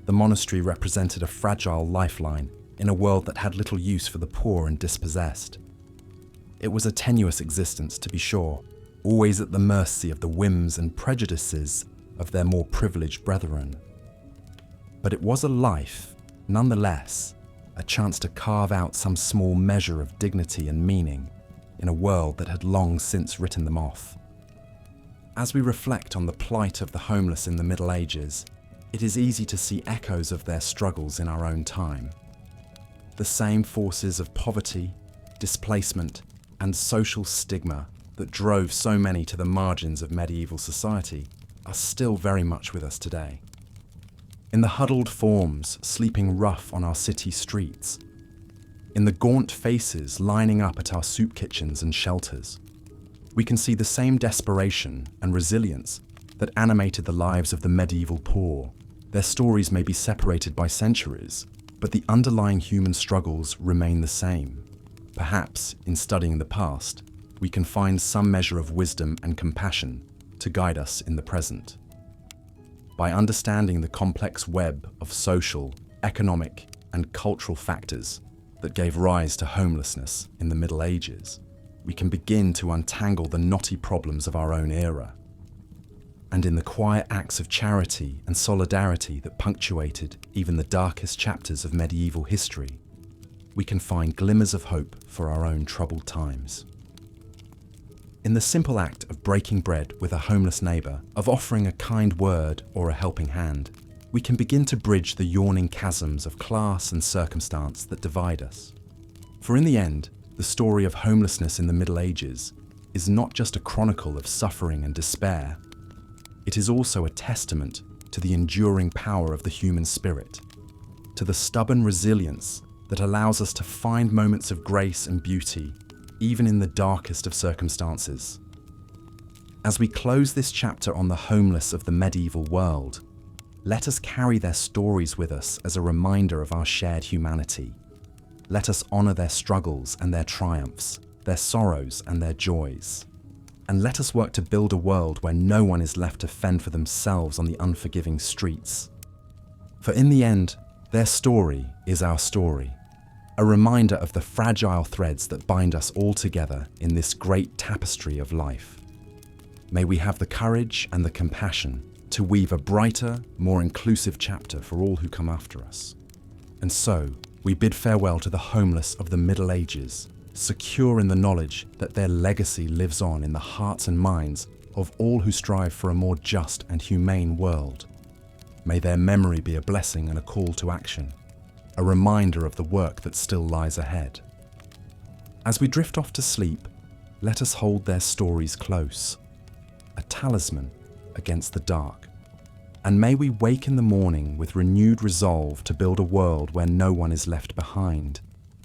the monastery represented a fragile lifeline in a world that had little use for the poor and dispossessed. It was a tenuous existence, to be sure, always at the mercy of the whims and prejudices of their more privileged brethren. But it was a life, nonetheless, a chance to carve out some small measure of dignity and meaning in a world that had long since written them off. As we reflect on the plight of the homeless in the Middle Ages, it is easy to see echoes of their struggles in our own time. The same forces of poverty, displacement, and social stigma that drove so many to the margins of medieval society are still very much with us today. In the huddled forms sleeping rough on our city streets, in the gaunt faces lining up at our soup kitchens and shelters, we can see the same desperation and resilience that animated the lives of the medieval poor. Their stories may be separated by centuries, but the underlying human struggles remain the same. Perhaps, in studying the past, we can find some measure of wisdom and compassion to guide us in the present. By understanding the complex web of social, economic, and cultural factors that gave rise to homelessness in the Middle Ages, we can begin to untangle the knotty problems of our own era. And in the quiet acts of charity and solidarity that punctuated even the darkest chapters of medieval history, we can find glimmers of hope for our own troubled times. In the simple act of breaking bread with a homeless neighbour, of offering a kind word or a helping hand, we can begin to bridge the yawning chasms of class and circumstance that divide us. For in the end, the story of homelessness in the Middle Ages is not just a chronicle of suffering and despair. It is also a testament to the enduring power of the human spirit, to the stubborn resilience that allows us to find moments of grace and beauty, even in the darkest of circumstances. As we close this chapter on the homeless of the medieval world, let us carry their stories with us as a reminder of our shared humanity. Let us honour their struggles and their triumphs, their sorrows and their joys. And let us work to build a world where no one is left to fend for themselves on the unforgiving streets. For in the end, their story is our story, a reminder of the fragile threads that bind us all together in this great tapestry of life. May we have the courage and the compassion to weave a brighter, more inclusive chapter for all who come after us. And so, we bid farewell to the homeless of the Middle Ages, secure in the knowledge that their legacy lives on in the hearts and minds of all who strive for a more just and humane world. May their memory be a blessing and a call to action, a reminder of the work that still lies ahead. As we drift off to sleep, let us hold their stories close, a talisman against the dark. And may we wake in the morning with renewed resolve to build a world where no one is left behind,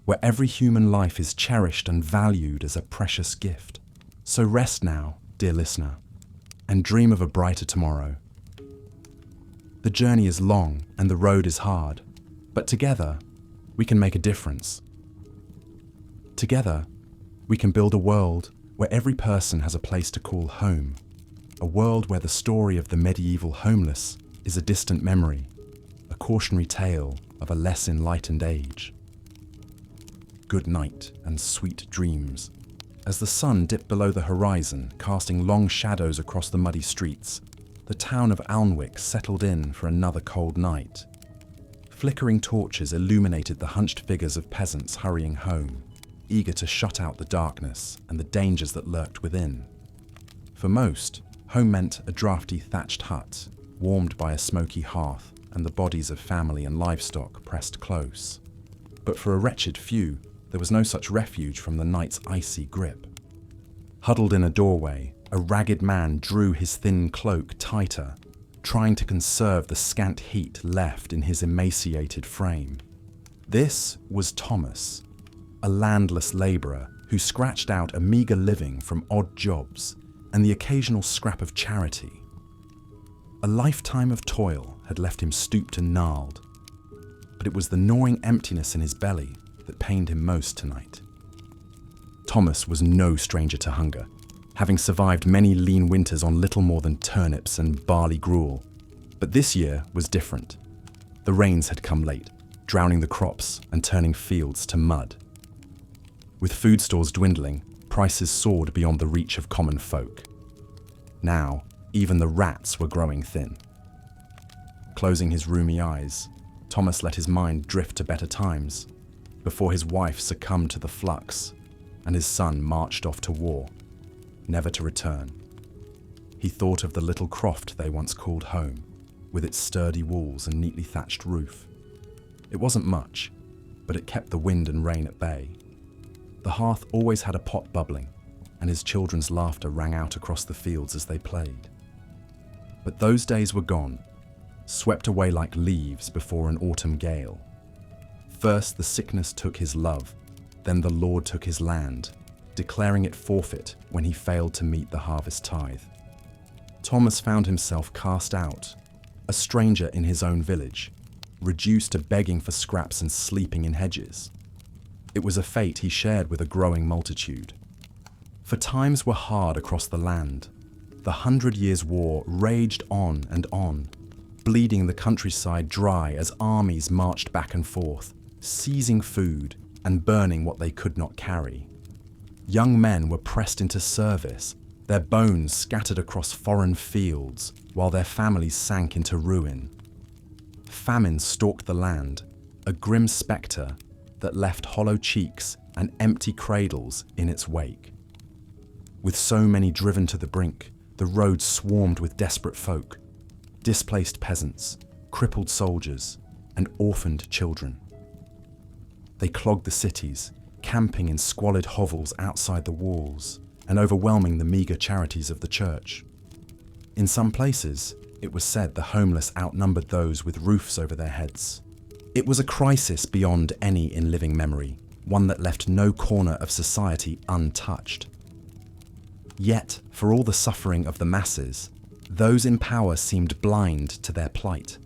where every human life is cherished and valued as a precious gift. So rest now, dear listener, and dream of a brighter tomorrow. The journey is long and the road is hard, but together we can make a difference. Together, we can build a world where every person has a place to call home, a world where the story of the medieval homeless is a distant memory, a cautionary tale of a less enlightened age. Good night and sweet dreams. As the sun dipped below the horizon, casting long shadows across the muddy streets, the town of Alnwick settled in for another cold night. Flickering torches illuminated the hunched figures of peasants hurrying home, eager to shut out the darkness and the dangers that lurked within. For most, home meant a drafty thatched hut, warmed by a smoky hearth and the bodies of family and livestock pressed close. But for a wretched few, there was no such refuge from the night's icy grip. Huddled in a doorway, a ragged man drew his thin cloak tighter, trying to conserve the scant heat left in his emaciated frame. This was Thomas, a landless labourer who scratched out a meagre living from odd jobs and the occasional scrap of charity. A lifetime of toil had left him stooped and gnarled, but it was the gnawing emptiness in his belly that pained him most tonight. Thomas was no stranger to hunger, having survived many lean winters on little more than turnips and barley gruel. But this year was different. The rains had come late, drowning the crops and turning fields to mud. With food stores dwindling, prices soared beyond the reach of common folk. Now, even the rats were growing thin. Closing his rheumy eyes, Thomas let his mind drift to better times, before his wife succumbed to the flux and his son marched off to war, never to return. He thought of the little croft they once called home, with its sturdy walls and neatly thatched roof. It wasn't much, but it kept the wind and rain at bay. The hearth always had a pot bubbling, and his children's laughter rang out across the fields as they played. But those days were gone, swept away like leaves before an autumn gale. First the sickness took his love, then the Lord took his land, declaring it forfeit when he failed to meet the harvest tithe. Thomas found himself cast out, a stranger in his own village, reduced to begging for scraps and sleeping in hedges. It was a fate he shared with a growing multitude. For times were hard across the land. The 100 Years' War raged on and on, bleeding the countryside dry as armies marched back and forth, seizing food and burning what they could not carry. Young men were pressed into service, their bones scattered across foreign fields, while their families sank into ruin. Famine stalked the land, a grim spectre that left hollow cheeks and empty cradles in its wake. With so many driven to the brink, the roads swarmed with desperate folk, displaced peasants, crippled soldiers, and orphaned children. They clogged the cities, camping in squalid hovels outside the walls, and overwhelming the meagre charities of the church. In some places, it was said the homeless outnumbered those with roofs over their heads. It was a crisis beyond any in living memory, one that left no corner of society untouched. Yet, for all the suffering of the masses, those in power seemed blind to their plight.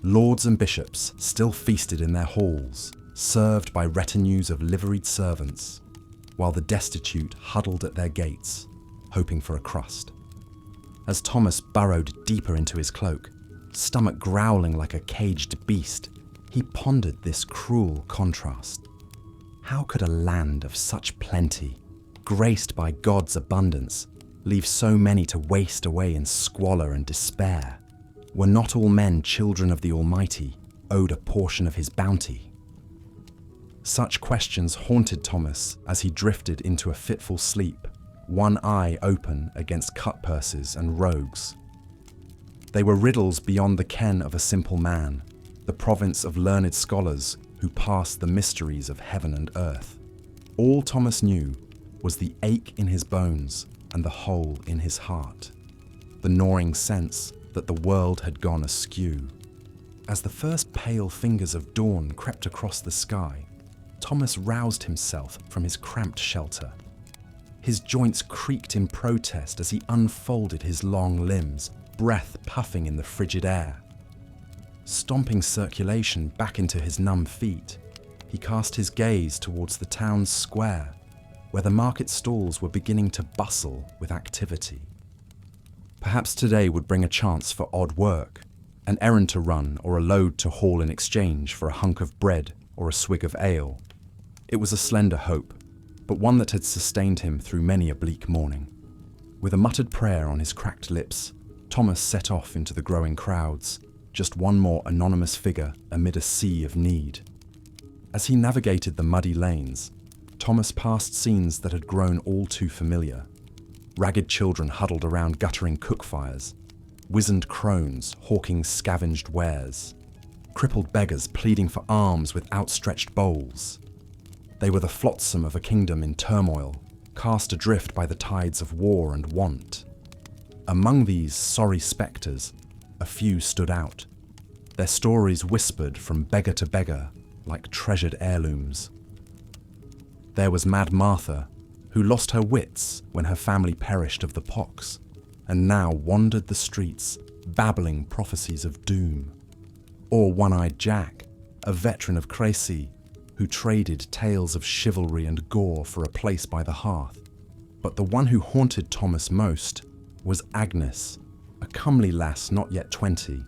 Lords and bishops still feasted in their halls, served by retinues of liveried servants, while the destitute huddled at their gates, hoping for a crust. As Thomas burrowed deeper into his cloak, stomach growling like a caged beast, he pondered this cruel contrast. How could a land of such plenty, graced by God's abundance, leave so many to waste away in squalor and despair? Were not all men children of the Almighty, owed a portion of his bounty? Such questions haunted Thomas as he drifted into a fitful sleep, one eye open against cutpurses and rogues. They were riddles beyond the ken of a simple man, the province of learned scholars who passed the mysteries of heaven and earth. All Thomas knew was the ache in his bones and the hole in his heart, the gnawing sense that the world had gone askew. As the first pale fingers of dawn crept across the sky, Thomas roused himself from his cramped shelter. His joints creaked in protest as he unfolded his long limbs, breath puffing in the frigid air. Stomping circulation back into his numb feet, he cast his gaze towards the town's square, where the market stalls were beginning to bustle with activity. Perhaps today would bring a chance for odd work, an errand to run or a load to haul in exchange for a hunk of bread or a swig of ale. It was a slender hope, but one that had sustained him through many a bleak morning. With a muttered prayer on his cracked lips, Thomas set off into the growing crowds, just one more anonymous figure amid a sea of need. As he navigated the muddy lanes, Thomas passed scenes that had grown all too familiar. Ragged children huddled around guttering cook fires, wizened crones hawking scavenged wares, crippled beggars pleading for alms with outstretched bowls. They were the flotsam of a kingdom in turmoil, cast adrift by the tides of war and want. Among these sorry spectres, a few stood out, their stories whispered from beggar to beggar like treasured heirlooms. There was Mad Martha, who lost her wits when her family perished of the pox, and now wandered the streets, babbling prophecies of doom. Or One-Eyed Jack, a veteran of Crécy, who traded tales of chivalry and gore for a place by the hearth. But the one who haunted Thomas most was Agnes, a comely lass not yet 20,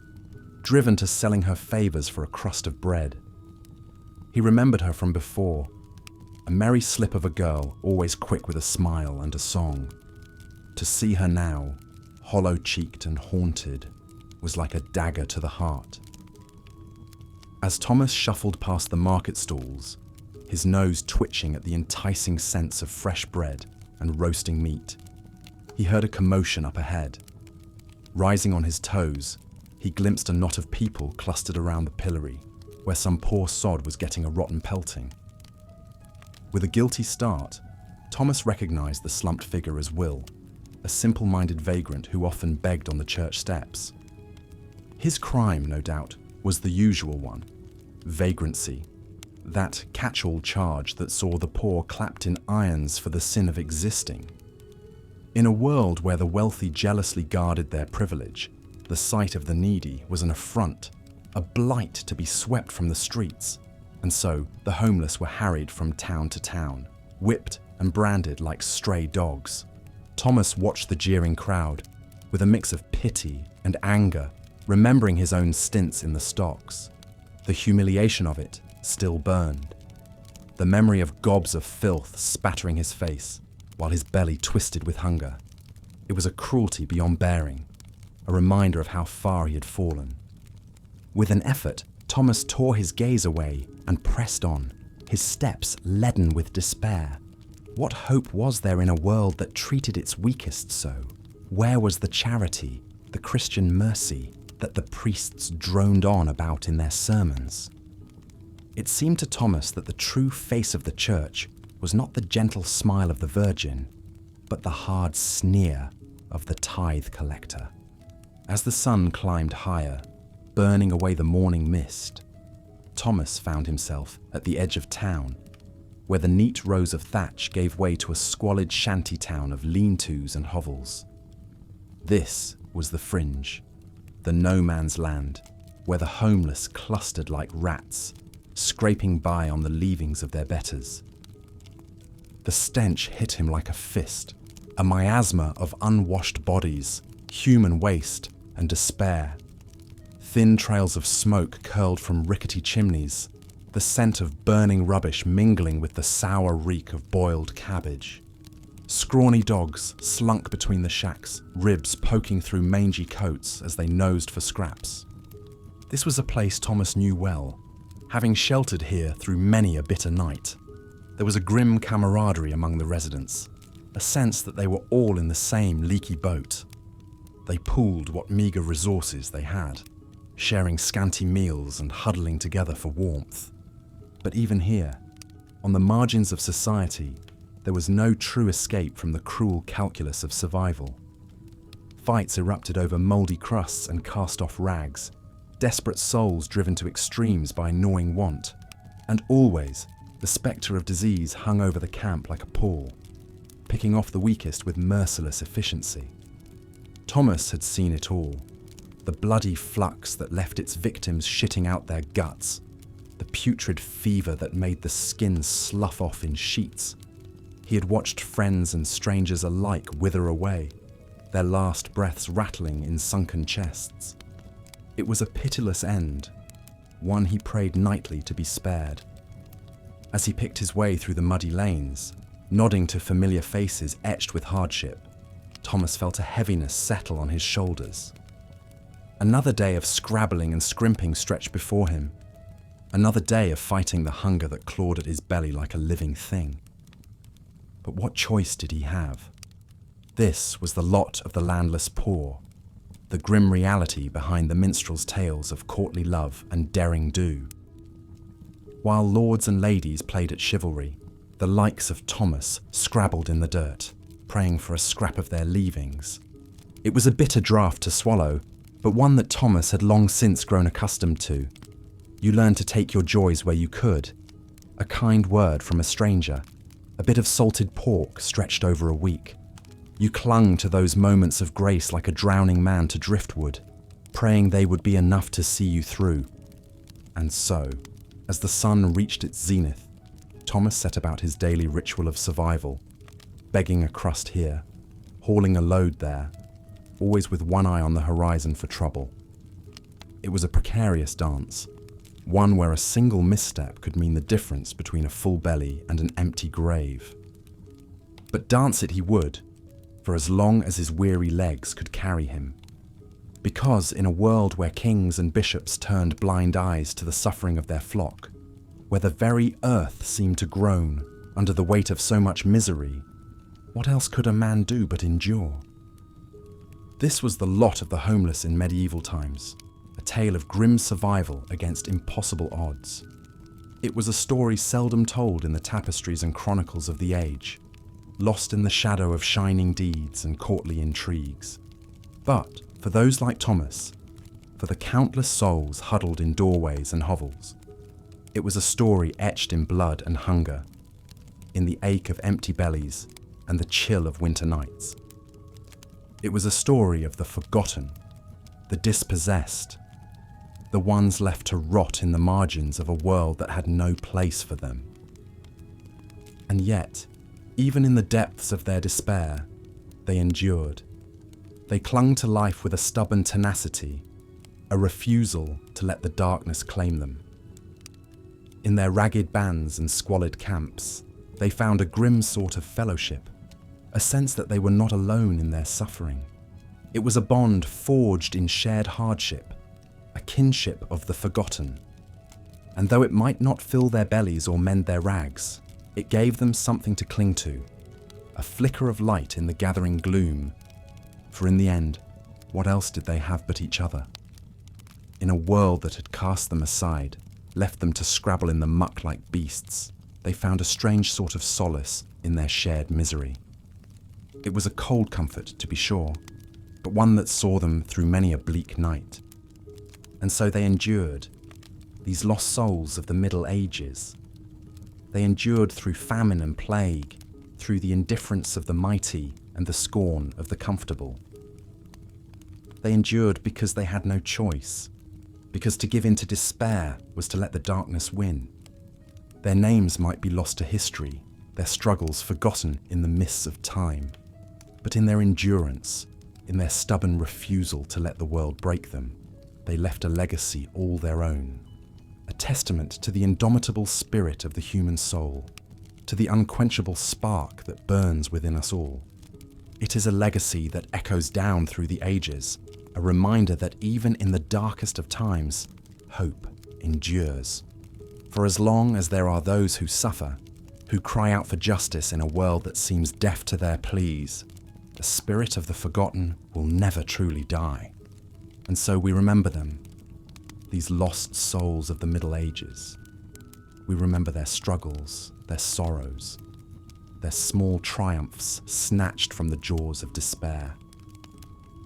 driven to selling her favours for a crust of bread. He remembered her from before, a merry slip of a girl, always quick with a smile and a song. To see her now, hollow-cheeked and haunted, was like a dagger to the heart. As Thomas shuffled past the market stalls, his nose twitching at the enticing sense of fresh bread and roasting meat, he heard a commotion up ahead. Rising on his toes, he glimpsed a knot of people clustered around the pillory, where some poor sod was getting a rotten pelting. With a guilty start, Thomas recognized the slumped figure as Will, a simple-minded vagrant who often begged on the church steps. His crime, no doubt, was the usual one: vagrancy, that catch-all charge that saw the poor clapped in irons for the sin of existing. In a world where the wealthy jealously guarded their privilege, the sight of the needy was an affront, a blight to be swept from the streets, and so the homeless were harried from town to town, whipped and branded like stray dogs. Thomas watched the jeering crowd with a mix of pity and anger, remembering his own stints in the stocks. The humiliation of it still burned. The memory of gobs of filth spattering his face while his belly twisted with hunger. It was a cruelty beyond bearing, a reminder of how far he had fallen. With an effort, Thomas tore his gaze away and pressed on, his steps leaden with despair. What hope was there in a world that treated its weakest so? Where was the charity, the Christian mercy, that the priests droned on about in their sermons? It seemed to Thomas that the true face of the church was not the gentle smile of the Virgin, but the hard sneer of the tithe collector. As the sun climbed higher, burning away the morning mist, Thomas found himself at the edge of town, where the neat rows of thatch gave way to a squalid shanty town of lean-tos and hovels. This was the fringe, the no man's land, where the homeless clustered like rats, scraping by on the leavings of their betters. The stench hit him like a fist, a miasma of unwashed bodies, human waste and despair. Thin trails of smoke curled from rickety chimneys, the scent of burning rubbish mingling with the sour reek of boiled cabbage. Scrawny dogs slunk between the shacks, ribs poking through mangy coats as they nosed for scraps. This was a place Thomas knew well, having sheltered here through many a bitter night. There was a grim camaraderie among the residents, a sense that they were all in the same leaky boat. They pooled what meagre resources they had, sharing scanty meals and huddling together for warmth. But even here, On the margins of society, there was no true escape from the cruel calculus of survival. Fights erupted over mouldy crusts and cast-off rags, desperate souls driven to extremes by gnawing want, and always the spectre of disease hung over the camp like a pall, picking off the weakest with merciless efficiency. Thomas had seen it all, the bloody flux that left its victims shitting out their guts, the putrid fever that made the skin slough off in sheets. He had watched friends and strangers alike wither away, their last breaths rattling in sunken chests. It was a pitiless end, one he prayed nightly to be spared. As he picked his way through the muddy lanes, nodding to familiar faces etched with hardship, Thomas felt a heaviness settle on his shoulders. Another day of scrabbling and scrimping stretched before him. Another day of fighting the hunger that clawed at his belly like a living thing. But what choice did he have? This was the lot of the landless poor, the grim reality behind the minstrel's tales of courtly love and daring do. While lords and ladies played at chivalry, the likes of Thomas scrabbled in the dirt, praying for a scrap of their leavings. It was a bitter draught to swallow, but one that Thomas had long since grown accustomed to. You learned to take your joys where you could. A kind word from a stranger, a bit of salted pork stretched over a week. You clung to those moments of grace like a drowning man to driftwood, praying they would be enough to see you through. And so, as the sun reached its zenith, Thomas set about his daily ritual of survival, begging a crust here, hauling a load there, always with one eye on the horizon for trouble. It was a precarious dance, one where a single misstep could mean the difference between a full belly and an empty grave. But dance it he would, for as long as his weary legs could carry him. Because in a world where kings and bishops turned blind eyes to the suffering of their flock, where the very earth seemed to groan under the weight of so much misery, what else could a man do but endure? This was the lot of the homeless in medieval times, a tale of grim survival against impossible odds. It was a story seldom told in the tapestries and chronicles of the age, lost in the shadow of shining deeds and courtly intrigues. But for those like Thomas, for the countless souls huddled in doorways and hovels, it was a story etched in blood and hunger, in the ache of empty bellies and the chill of winter nights. It was a story of the forgotten, the dispossessed, the ones left to rot in the margins of a world that had no place for them. And yet, even in the depths of their despair, they endured. They clung to life with a stubborn tenacity, a refusal to let the darkness claim them. In their ragged bands and squalid camps, they found a grim sort of fellowship, a sense that they were not alone in their suffering. It was a bond forged in shared hardship, a kinship of the forgotten. And though it might not fill their bellies or mend their rags, it gave them something to cling to, a flicker of light in the gathering gloom. For in the end, what else did they have but each other? In a world that had cast them aside, left them to scrabble in the muck like beasts, they found a strange sort of solace in their shared misery. It was a cold comfort, to be sure, but one that saw them through many a bleak night. And so they endured, these lost souls of the Middle Ages. They endured through famine and plague, through the indifference of the mighty and the scorn of the comfortable. They endured because they had no choice, because to give in to despair was to let the darkness win. Their names might be lost to history, their struggles forgotten in the mists of time, but in their endurance, in their stubborn refusal to let the world break them, they left a legacy all their own. A testament to the indomitable spirit of the human soul, to the unquenchable spark that burns within us all. It is a legacy that echoes down through the ages, a reminder that even in the darkest of times, hope endures. For as long as there are those who suffer, who cry out for justice in a world that seems deaf to their pleas, the spirit of the forgotten will never truly die. And so we remember them, these lost souls of the Middle Ages. We remember their struggles, their sorrows, their small triumphs snatched from the jaws of despair.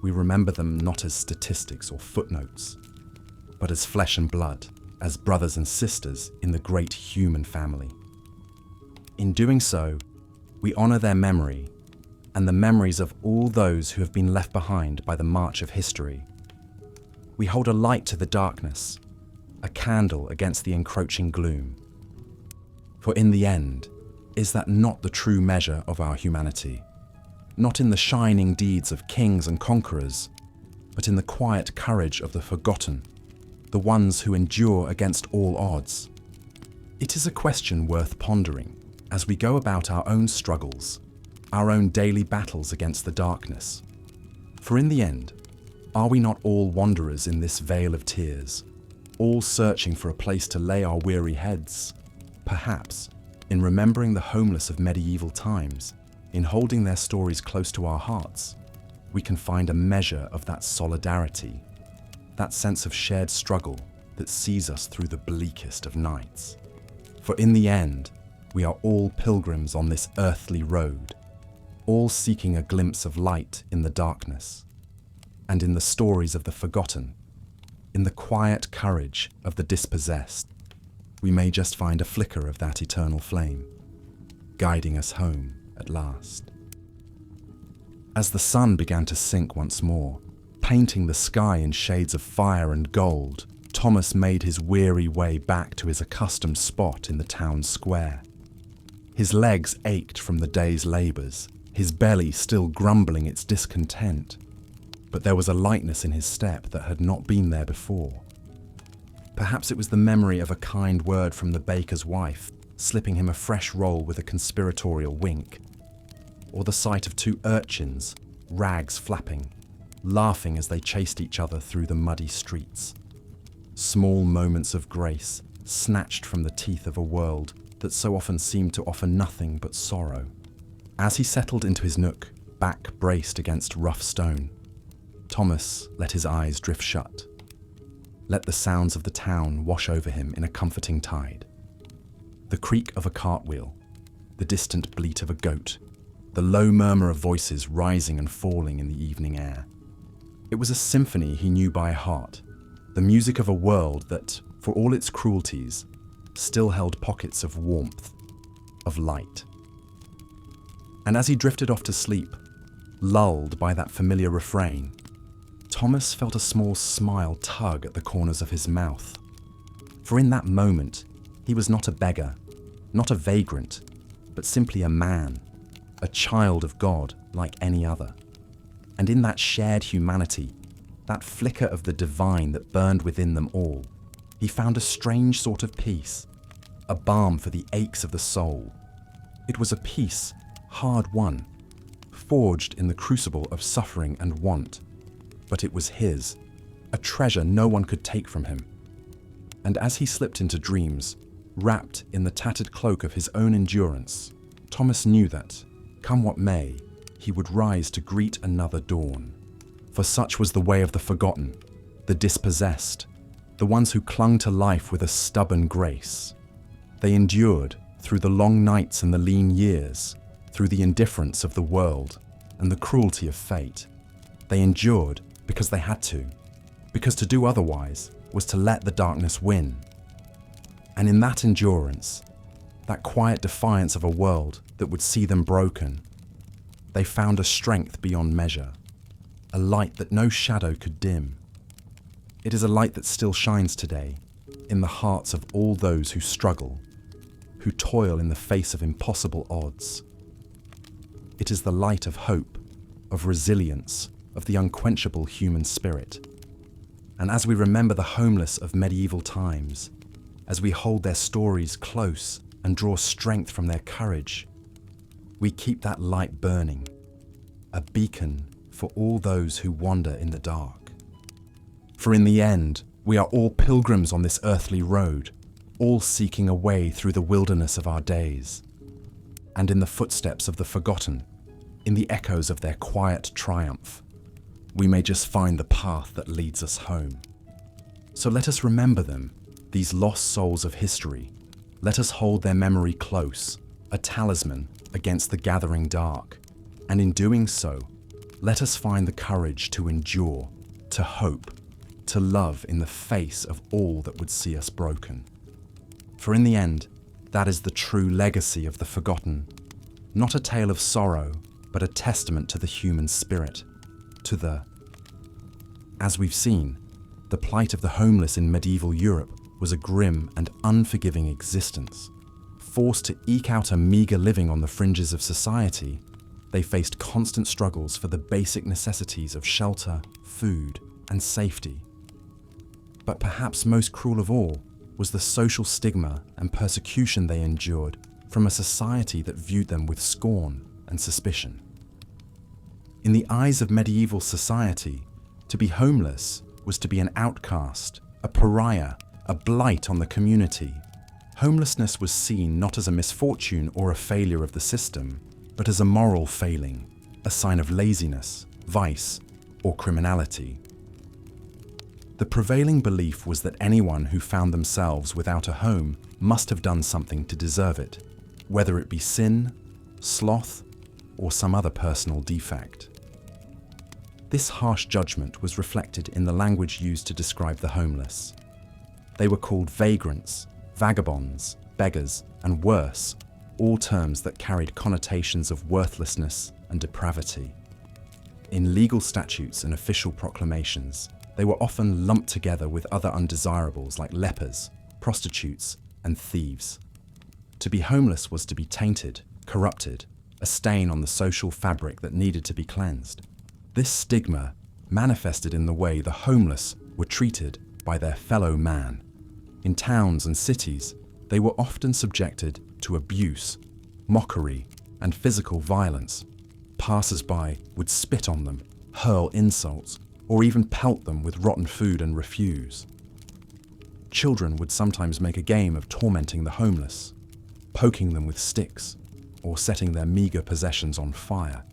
We remember them not as statistics or footnotes, but as flesh and blood, as brothers and sisters in the great human family. In doing so, we honor their memory and the memories of all those who have been left behind by the march of history. We hold a light to the darkness, a candle against the encroaching gloom. For in the end, is that not the true measure of our humanity? Not in the shining deeds of kings and conquerors, but in the quiet courage of the forgotten, the ones who endure against all odds. It is a question worth pondering as we go about our own struggles, our own daily battles against the darkness. For in the end, are we not all wanderers in this vale of tears, all searching for a place to lay our weary heads? Perhaps, in remembering the homeless of medieval times, in holding their stories close to our hearts, we can find a measure of that solidarity, that sense of shared struggle that sees us through the bleakest of nights. For in the end, we are all pilgrims on this earthly road, all seeking a glimpse of light in the darkness, and in the stories of the forgotten, in the quiet courage of the dispossessed, we may just find a flicker of that eternal flame, guiding us home at last. As the sun began to sink once more, painting the sky in shades of fire and gold, Thomas made his weary way back to his accustomed spot in the town square. His legs ached from the day's labours, his belly still grumbling its discontent, but there was a lightness in his step that had not been there before. Perhaps it was the memory of a kind word from the baker's wife, slipping him a fresh roll with a conspiratorial wink, or the sight of two urchins, rags flapping, laughing as they chased each other through the muddy streets. Small moments of grace, snatched from the teeth of a world that so often seemed to offer nothing but sorrow. As he settled into his nook, back braced against rough stone, Thomas let his eyes drift shut. Let the sounds of the town wash over him in a comforting tide. The creak of a cartwheel, the distant bleat of a goat, the low murmur of voices rising and falling in the evening air. It was a symphony he knew by heart, the music of a world that, for all its cruelties, still held pockets of warmth, of light. And as he drifted off to sleep, lulled by that familiar refrain, Thomas felt a small smile tug at the corners of his mouth. For in that moment, he was not a beggar, not a vagrant, but simply a man, a child of God like any other. And in that shared humanity, that flicker of the divine that burned within them all, he found a strange sort of peace, a balm for the aches of the soul. It was a peace hard won, forged in the crucible of suffering and want, but it was his, a treasure no one could take from him. And as he slipped into dreams, wrapped in the tattered cloak of his own endurance, Thomas knew that, come what may, he would rise to greet another dawn. For such was the way of the forgotten, the dispossessed, the ones who clung to life with a stubborn grace. They endured through the long nights and the lean years, through the indifference of the world and the cruelty of fate. They endured because they had to, because to do otherwise was to let the darkness win. And in that endurance, that quiet defiance of a world that would see them broken, they found a strength beyond measure, a light that no shadow could dim. It is a light that still shines today in the hearts of all those who struggle, who toil in the face of impossible odds. It is the light of hope, of resilience, of the unquenchable human spirit. And as we remember the homeless of medieval times, as we hold their stories close and draw strength from their courage, we keep that light burning, a beacon for all those who wander in the dark. For in the end, we are all pilgrims on this earthly road, all seeking a way through the wilderness of our days. And in the footsteps of the forgotten, in the echoes of their quiet triumph, we may just find the path that leads us home. So let us remember them, these lost souls of history, Let us hold their memory close, a talisman against the gathering dark. And in doing so, let us find the courage to endure, to hope, to love in the face of all that would see us broken. For in the end, that is the true legacy of the forgotten. Not a tale of sorrow, but a testament to the human spirit, As we've seen, the plight of the homeless in medieval Europe was a grim and unforgiving existence. Forced to eke out a meager living on the fringes of society, they faced constant struggles for the basic necessities of shelter, food, and safety. But perhaps most cruel of all was the social stigma and persecution they endured from a society that viewed them with scorn and suspicion. In the eyes of medieval society, to be homeless was to be an outcast, a pariah, a blight on the community. Homelessness was seen not as a misfortune or a failure of the system, but as a moral failing, a sign of laziness, vice, or criminality. The prevailing belief was that anyone who found themselves without a home must have done something to deserve it, whether it be sin, sloth, or some other personal defect. This harsh judgment was reflected in the language used to describe the homeless. They were called vagrants, vagabonds, beggars, and worse, all terms that carried connotations of worthlessness and depravity. In legal statutes and official proclamations, they were often lumped together with other undesirables like lepers, prostitutes, and thieves. To be homeless was to be tainted, corrupted, a stain on the social fabric that needed to be cleansed. This stigma manifested in the way the homeless were treated by their fellow man. In towns and cities, they were often subjected to abuse, mockery, and physical violence. Passers-by would spit on them, hurl insults, or even pelt them with rotten food and refuse. Children would sometimes make a game of tormenting the homeless, poking them with sticks, or setting their meager possessions on fire.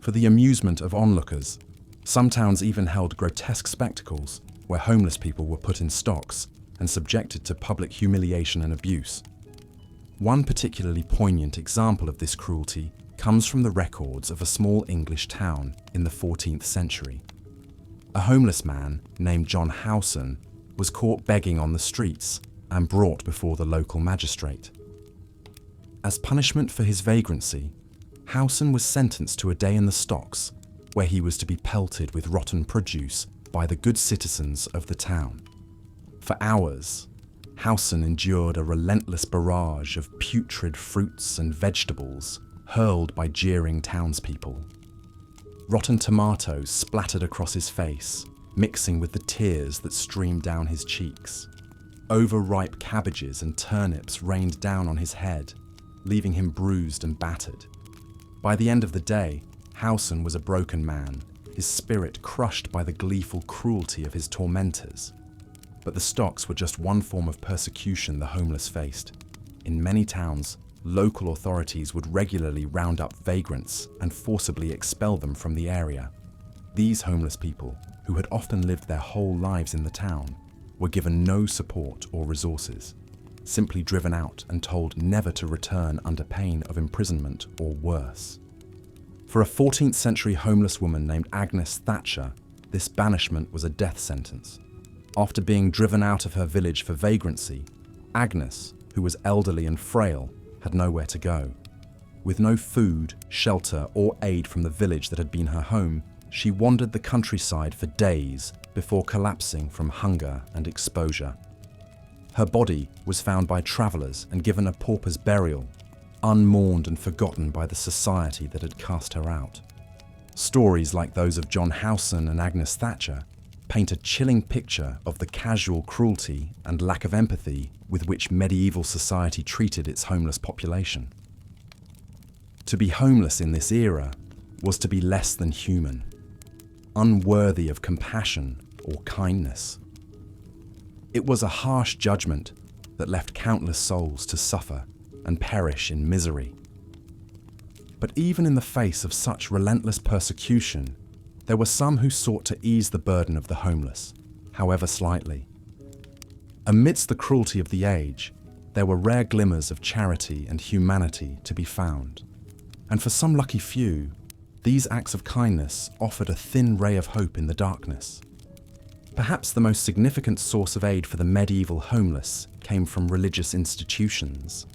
For the amusement of onlookers, some towns even held grotesque spectacles where homeless people were put in stocks and subjected to public humiliation and abuse. One particularly poignant example of this cruelty comes from the records of a small English town in the 14th century. A homeless man named John Howson was caught begging on the streets and brought before the local magistrate. As punishment for his vagrancy, Howson was sentenced to a day in the stocks, where he was to be pelted with rotten produce by the good citizens of the town. For hours, Howson endured a relentless barrage of putrid fruits and vegetables hurled by jeering townspeople. Rotten tomatoes splattered across his face, mixing with the tears that streamed down his cheeks. Overripe cabbages and turnips rained down on his head, leaving him bruised and battered. By the end of the day, Howson was a broken man, his spirit crushed by the gleeful cruelty of his tormentors. But the stocks were just one form of persecution the homeless faced. In many towns, local authorities would regularly round up vagrants and forcibly expel them from the area. These homeless people, who had often lived their whole lives in the town, were given no support or resources, simply driven out and told never to return under pain of imprisonment or worse. For a 14th century homeless woman named Agnes Thatcher, this banishment was a death sentence. After being driven out of her village for vagrancy, Agnes, who was elderly and frail, had nowhere to go. With no food, shelter, or aid from the village that had been her home, she wandered the countryside for days before collapsing from hunger and exposure. Her body was found by travellers and given a pauper's burial, unmourned and forgotten by the society that had cast her out. Stories like those of John Howson and Agnes Thatcher paint a chilling picture of the casual cruelty and lack of empathy with which medieval society treated its homeless population. To be homeless in this era was to be less than human, unworthy of compassion or kindness. It was a harsh judgment that left countless souls to suffer and perish in misery. But even in the face of such relentless persecution, there were some who sought to ease the burden of the homeless, however slightly. Amidst the cruelty of the age, there were rare glimmers of charity and humanity to be found. And for some lucky few, these acts of kindness offered a thin ray of hope in the darkness. Perhaps the most significant source of aid for the medieval homeless came from religious institutions.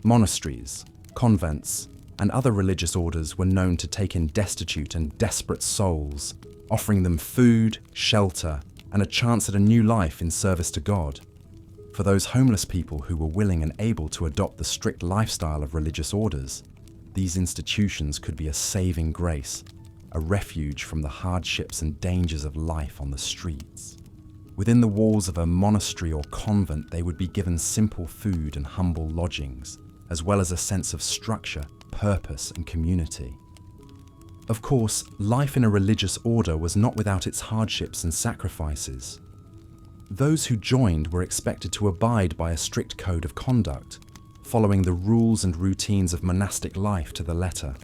Monasteries, convents, and other religious orders were known to take in destitute and desperate souls, offering them food, shelter, and a chance at a new life in service to God. For those homeless people who were willing and able to adopt the strict lifestyle of religious orders, these institutions could be a saving grace, a refuge from the hardships and dangers of life on the streets. Within the walls of a monastery or convent, they would be given simple food and humble lodgings, as well as a sense of structure, purpose, and community. Of course, life in a religious order was not without its hardships and sacrifices. Those who joined were expected to abide by a strict code of conduct, following the rules and routines of monastic life to the letter.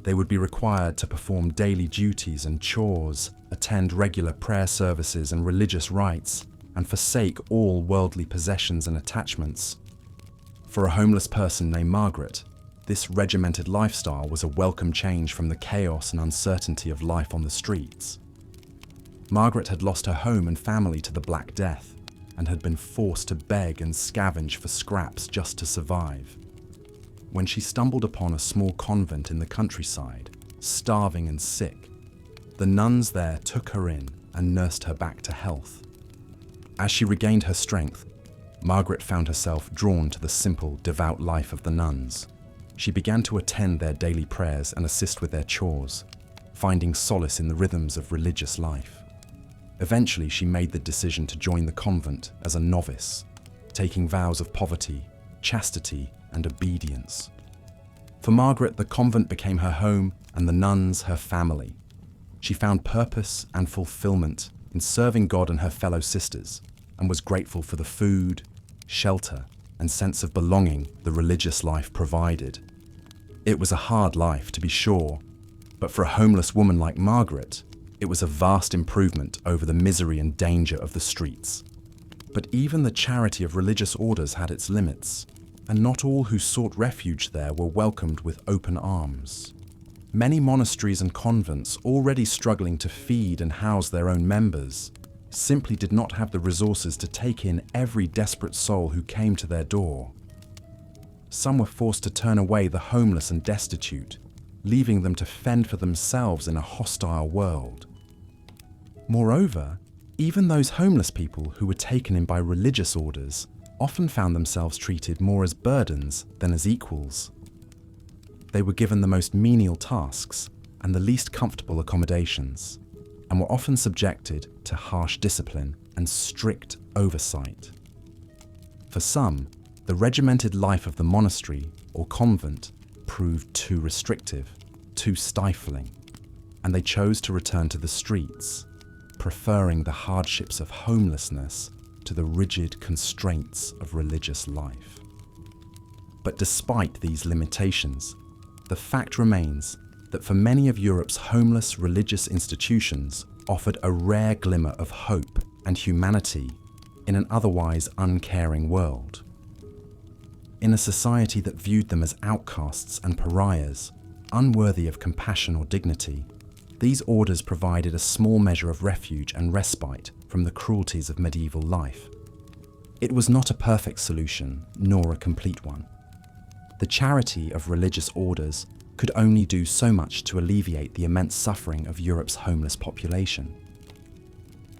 They would be required to perform daily duties and chores, attend regular prayer services and religious rites, and forsake all worldly possessions and attachments. For a homeless person named Margaret, this regimented lifestyle was a welcome change from the chaos and uncertainty of life on the streets. Margaret had lost her home and family to the Black Death, and had been forced to beg and scavenge for scraps just to survive. When she stumbled upon a small convent in the countryside, starving and sick, the nuns there took her in and nursed her back to health. As she regained her strength, Margaret found herself drawn to the simple, devout life of the nuns. She began to attend their daily prayers and assist with their chores, finding solace in the rhythms of religious life. Eventually, she made the decision to join the convent as a novice, taking vows of poverty, chastity, and obedience. For Margaret, the convent became her home and the nuns her family. She found purpose and fulfillment in serving God and her fellow sisters, and was grateful for the food, shelter, and sense of belonging the religious life provided. It was a hard life, to be sure, but for a homeless woman like Margaret, it was a vast improvement over the misery and danger of the streets. But even the charity of religious orders had its limits, and not all who sought refuge there were welcomed with open arms. Many monasteries and convents, already struggling to feed and house their own members, simply did not have the resources to take in every desperate soul who came to their door. Some were forced to turn away the homeless and destitute, leaving them to fend for themselves in a hostile world. Moreover, even those homeless people who were taken in by religious orders often found themselves treated more as burdens than as equals. They were given the most menial tasks and the least comfortable accommodations, and were often subjected to harsh discipline and strict oversight. For some, the regimented life of the monastery or convent proved too restrictive, too stifling, and they chose to return to the streets, preferring the hardships of homelessness to the rigid constraints of religious life. But despite these limitations, the fact remains that for many of Europe's homeless religious institutions offered a rare glimmer of hope and humanity in an otherwise uncaring world. In a society that viewed them as outcasts and pariahs, unworthy of compassion or dignity, these orders provided a small measure of refuge and respite from the cruelties of medieval life. It was not a perfect solution, nor a complete one. The charity of religious orders could only do so much to alleviate the immense suffering of Europe's homeless population.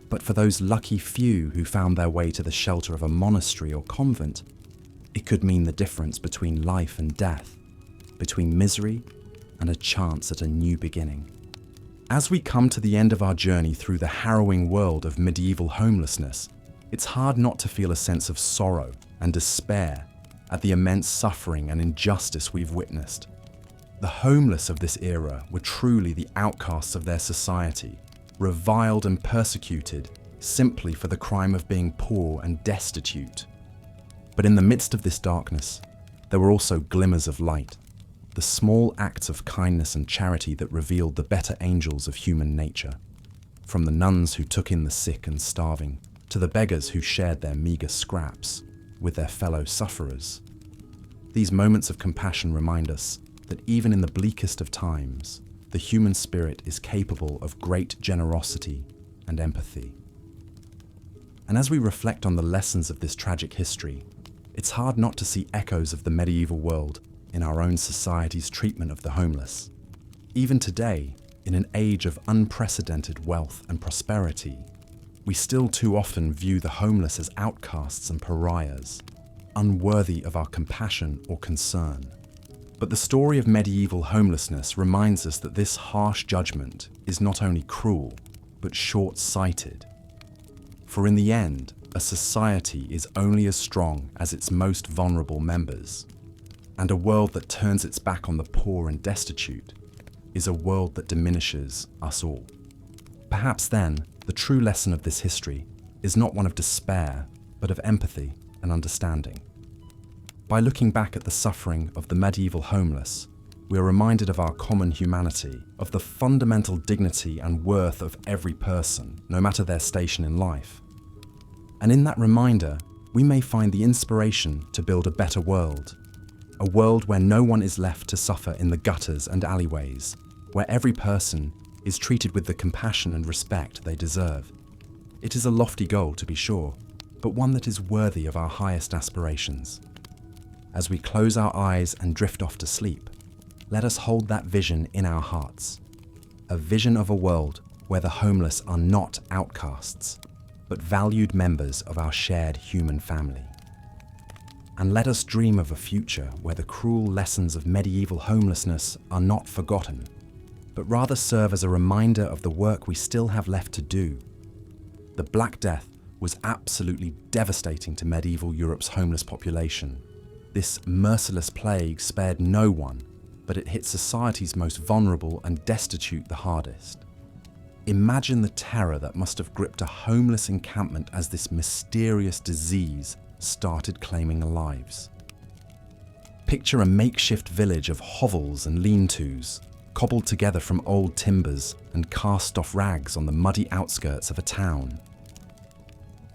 But for those lucky few who found their way to the shelter of a monastery or convent, it could mean the difference between life and death, between misery and a chance at a new beginning. As we come to the end of our journey through the harrowing world of medieval homelessness, it's hard not to feel a sense of sorrow and despair at the immense suffering and injustice we've witnessed. The homeless of this era were truly the outcasts of their society, reviled and persecuted simply for the crime of being poor and destitute. But in the midst of this darkness, there were also glimmers of light, the small acts of kindness and charity that revealed the better angels of human nature. From the nuns who took in the sick and starving, to the beggars who shared their meagre scraps, with their fellow sufferers. These moments of compassion remind us that even in the bleakest of times, the human spirit is capable of great generosity and empathy. And as we reflect on the lessons of this tragic history, it's hard not to see echoes of the medieval world in our own society's treatment of the homeless. Even today, in an age of unprecedented wealth and prosperity, we still too often view the homeless as outcasts and pariahs, unworthy of our compassion or concern. But the story of medieval homelessness reminds us that this harsh judgment is not only cruel, but short-sighted. For in the end, a society is only as strong as its most vulnerable members, and a world that turns its back on the poor and destitute is a world that diminishes us all. Perhaps then, the true lesson of this history is not one of despair, but of empathy and understanding. By looking back at the suffering of the medieval homeless, we are reminded of our common humanity, of the fundamental dignity and worth of every person, no matter their station in life. And in that reminder, we may find the inspiration to build a better world, a world where no one is left to suffer in the gutters and alleyways, where every person is treated with the compassion and respect they deserve. It is a lofty goal, to be sure, but one that is worthy of our highest aspirations. As we close our eyes and drift off to sleep, let us hold that vision in our hearts. A vision of a world where the homeless are not outcasts, but valued members of our shared human family. And let us dream of a future where the cruel lessons of medieval homelessness are not forgotten, but rather serve as a reminder of the work we still have left to do. The Black Death was absolutely devastating to medieval Europe's homeless population. This merciless plague spared no one, but it hit society's most vulnerable and destitute the hardest. Imagine the terror that must have gripped a homeless encampment as this mysterious disease started claiming lives. Picture a makeshift village of hovels and lean-tos, cobbled together from old timbers and cast-off rags on the muddy outskirts of a town.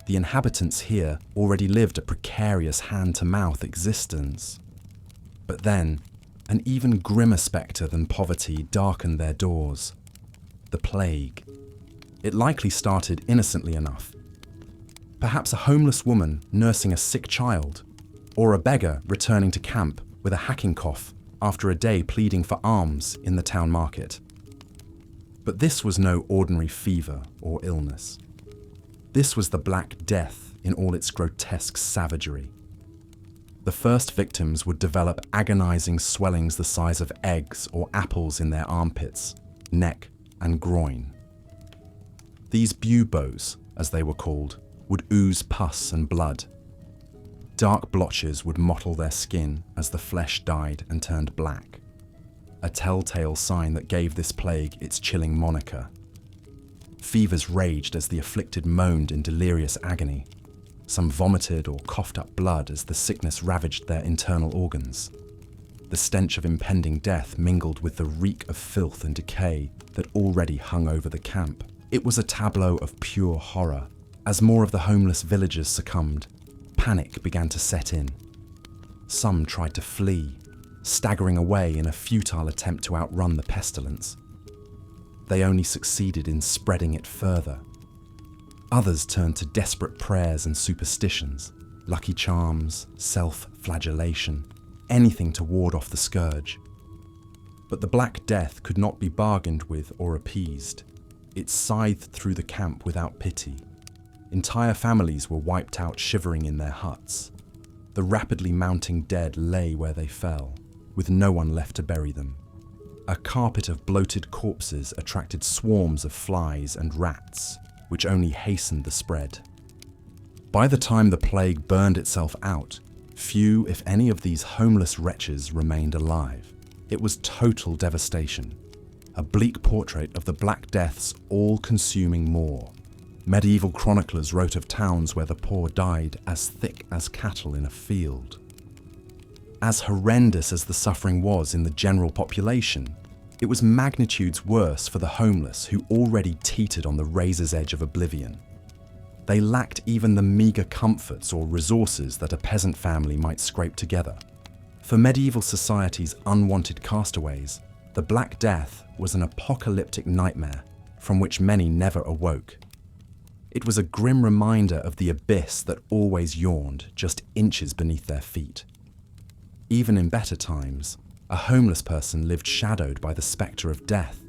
The inhabitants here already lived a precarious hand-to-mouth existence. But then, an even grimmer spectre than poverty darkened their doors. The plague. It likely started innocently enough. Perhaps a homeless woman nursing a sick child, or a beggar returning to camp with a hacking cough after a day pleading for alms in the town market. But this was no ordinary fever or illness. This was the Black Death in all its grotesque savagery. The first victims would develop agonizing swellings the size of eggs or apples in their armpits, neck, and groin. These buboes, as they were called, would ooze pus and blood. Dark blotches would mottle their skin as the flesh died and turned black, a telltale sign that gave this plague its chilling moniker. Fevers raged as the afflicted moaned in delirious agony. Some vomited or coughed up blood as the sickness ravaged their internal organs. The stench of impending death mingled with the reek of filth and decay that already hung over the camp. It was a tableau of pure horror. As more of the homeless villagers succumbed, panic began to set in. Some tried to flee, staggering away in a futile attempt to outrun the pestilence. They only succeeded in spreading it further. Others turned to desperate prayers and superstitions, lucky charms, self-flagellation, anything to ward off the scourge. But the Black Death could not be bargained with or appeased. It scythed through the camp without pity. Entire families were wiped out shivering in their huts. The rapidly mounting dead lay where they fell, with no one left to bury them. A carpet of bloated corpses attracted swarms of flies and rats, which only hastened the spread. By the time the plague burned itself out, few, if any, of these homeless wretches remained alive. It was total devastation, a bleak portrait of the Black Death's all-consuming maw. Medieval chroniclers wrote of towns where the poor died as thick as cattle in a field. As horrendous as the suffering was in the general population, it was magnitudes worse for the homeless who already teetered on the razor's edge of oblivion. They lacked even the meagre comforts or resources that a peasant family might scrape together. For medieval society's unwanted castaways, the Black Death was an apocalyptic nightmare from which many never awoke. It was a grim reminder of the abyss that always yawned just inches beneath their feet. Even in better times, a homeless person lived shadowed by the spectre of death,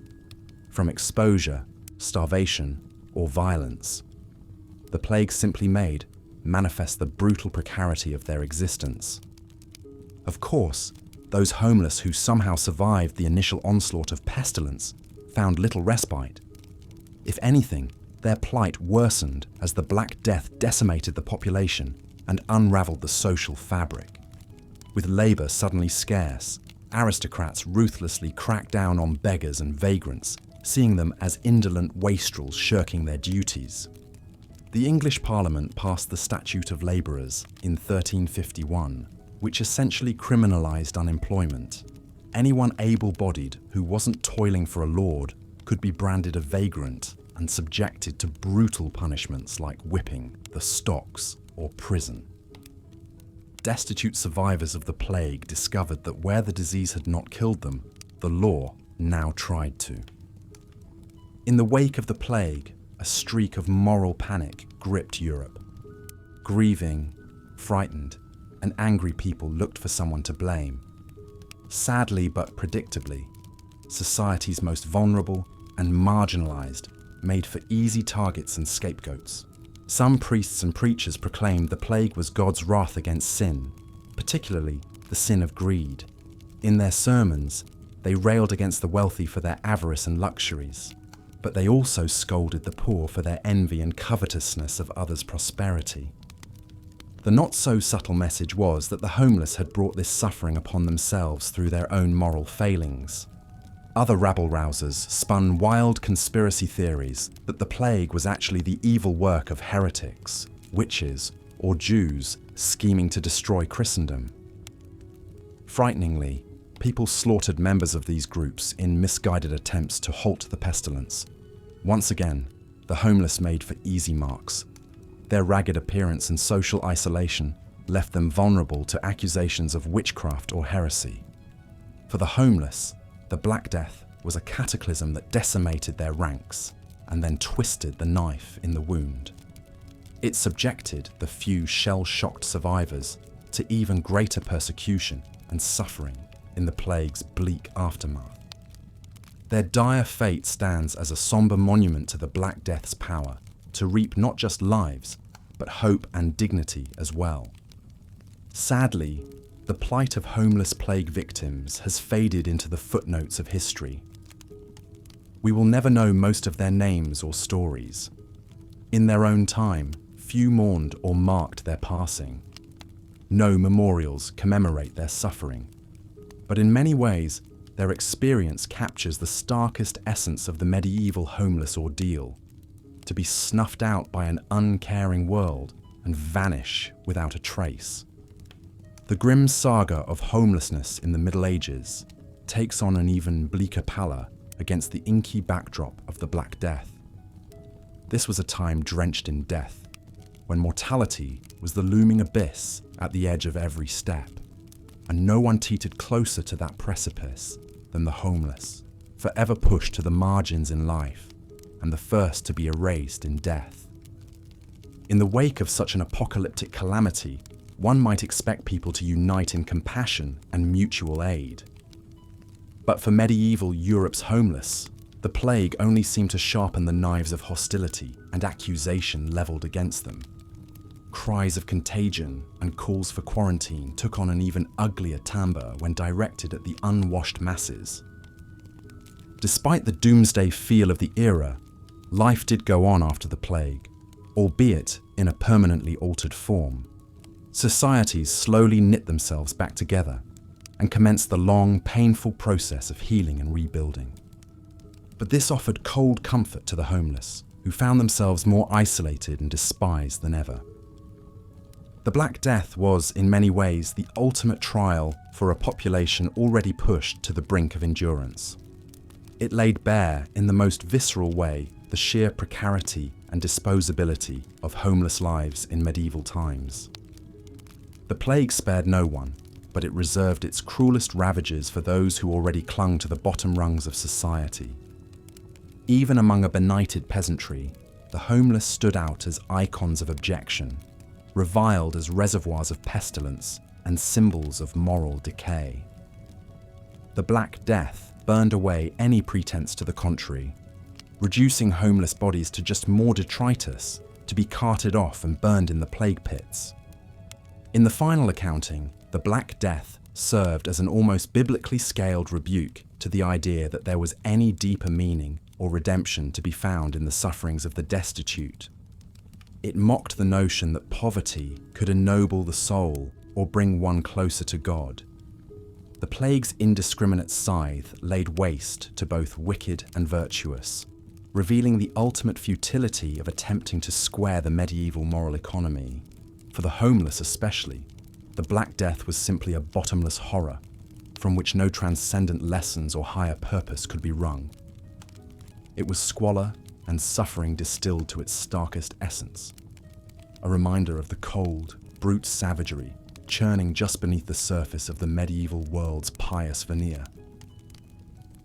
from exposure, starvation, or violence. The plague simply made manifest the brutal precarity of their existence. Of course, those homeless who somehow survived the initial onslaught of pestilence found little respite. If anything, their plight worsened as the Black Death decimated the population and unraveled the social fabric. With labour suddenly scarce, aristocrats ruthlessly cracked down on beggars and vagrants, seeing them as indolent wastrels shirking their duties. The English Parliament passed the Statute of Labourers in 1351, which essentially criminalised unemployment. Anyone able-bodied who wasn't toiling for a lord could be branded a vagrant and subjected to brutal punishments like whipping, the stocks, or prison. Destitute survivors of the plague discovered that where the disease had not killed them, the law now tried to. In the wake of the plague, a streak of moral panic gripped Europe. Grieving, frightened, and angry people looked for someone to blame. Sadly but predictably, society's most vulnerable and marginalised made for easy targets and scapegoats. Some priests and preachers proclaimed the plague was God's wrath against sin, particularly the sin of greed. In their sermons, they railed against the wealthy for their avarice and luxuries, but they also scolded the poor for their envy and covetousness of others' prosperity. The not-so-subtle message was that the homeless had brought this suffering upon themselves through their own moral failings. Other rabble-rousers spun wild conspiracy theories that the plague was actually the evil work of heretics, witches, or Jews scheming to destroy Christendom. Frighteningly, people slaughtered members of these groups in misguided attempts to halt the pestilence. Once again, the homeless made for easy marks. Their ragged appearance and social isolation left them vulnerable to accusations of witchcraft or heresy. For the homeless, the Black Death was a cataclysm that decimated their ranks and then twisted the knife in the wound. It subjected the few shell-shocked survivors to even greater persecution and suffering in the plague's bleak aftermath. Their dire fate stands as a somber monument to the Black Death's power to reap not just lives, but hope and dignity as well. Sadly, the plight of homeless plague victims has faded into the footnotes of history. We will never know most of their names or stories. In their own time, few mourned or marked their passing. No memorials commemorate their suffering. But in many ways, their experience captures the starkest essence of the medieval homeless ordeal: to be snuffed out by an uncaring world and vanish without a trace. The grim saga of homelessness in the Middle Ages takes on an even bleaker pallor against the inky backdrop of the Black Death. This was a time drenched in death, when mortality was the looming abyss at the edge of every step, and no one teetered closer to that precipice than the homeless, forever pushed to the margins in life, and the first to be erased in death. In the wake of such an apocalyptic calamity, one might expect people to unite in compassion and mutual aid. But for medieval Europe's homeless, the plague only seemed to sharpen the knives of hostility and accusation levelled against them. Cries of contagion and calls for quarantine took on an even uglier timbre when directed at the unwashed masses. Despite the doomsday feel of the era, life did go on after the plague, albeit in a permanently altered form. Societies slowly knit themselves back together and commenced the long, painful process of healing and rebuilding. But this offered cold comfort to the homeless, who found themselves more isolated and despised than ever. The Black Death was, in many ways, the ultimate trial for a population already pushed to the brink of endurance. It laid bare, in the most visceral way, the sheer precarity and disposability of homeless lives in medieval times. The plague spared no one, but it reserved its cruelest ravages for those who already clung to the bottom rungs of society. Even among a benighted peasantry, the homeless stood out as icons of abjection, reviled as reservoirs of pestilence and symbols of moral decay. The Black Death burned away any pretense to the contrary, reducing homeless bodies to just more detritus to be carted off and burned in the plague pits. In the final accounting, the Black Death served as an almost biblically scaled rebuke to the idea that there was any deeper meaning or redemption to be found in the sufferings of the destitute. It mocked the notion that poverty could ennoble the soul or bring one closer to God. The plague's indiscriminate scythe laid waste to both wicked and virtuous, revealing the ultimate futility of attempting to square the medieval moral economy. For the homeless especially, the Black Death was simply a bottomless horror, from which no transcendent lessons or higher purpose could be wrung. It was squalor and suffering distilled to its starkest essence, a reminder of the cold, brute savagery churning just beneath the surface of the medieval world's pious veneer.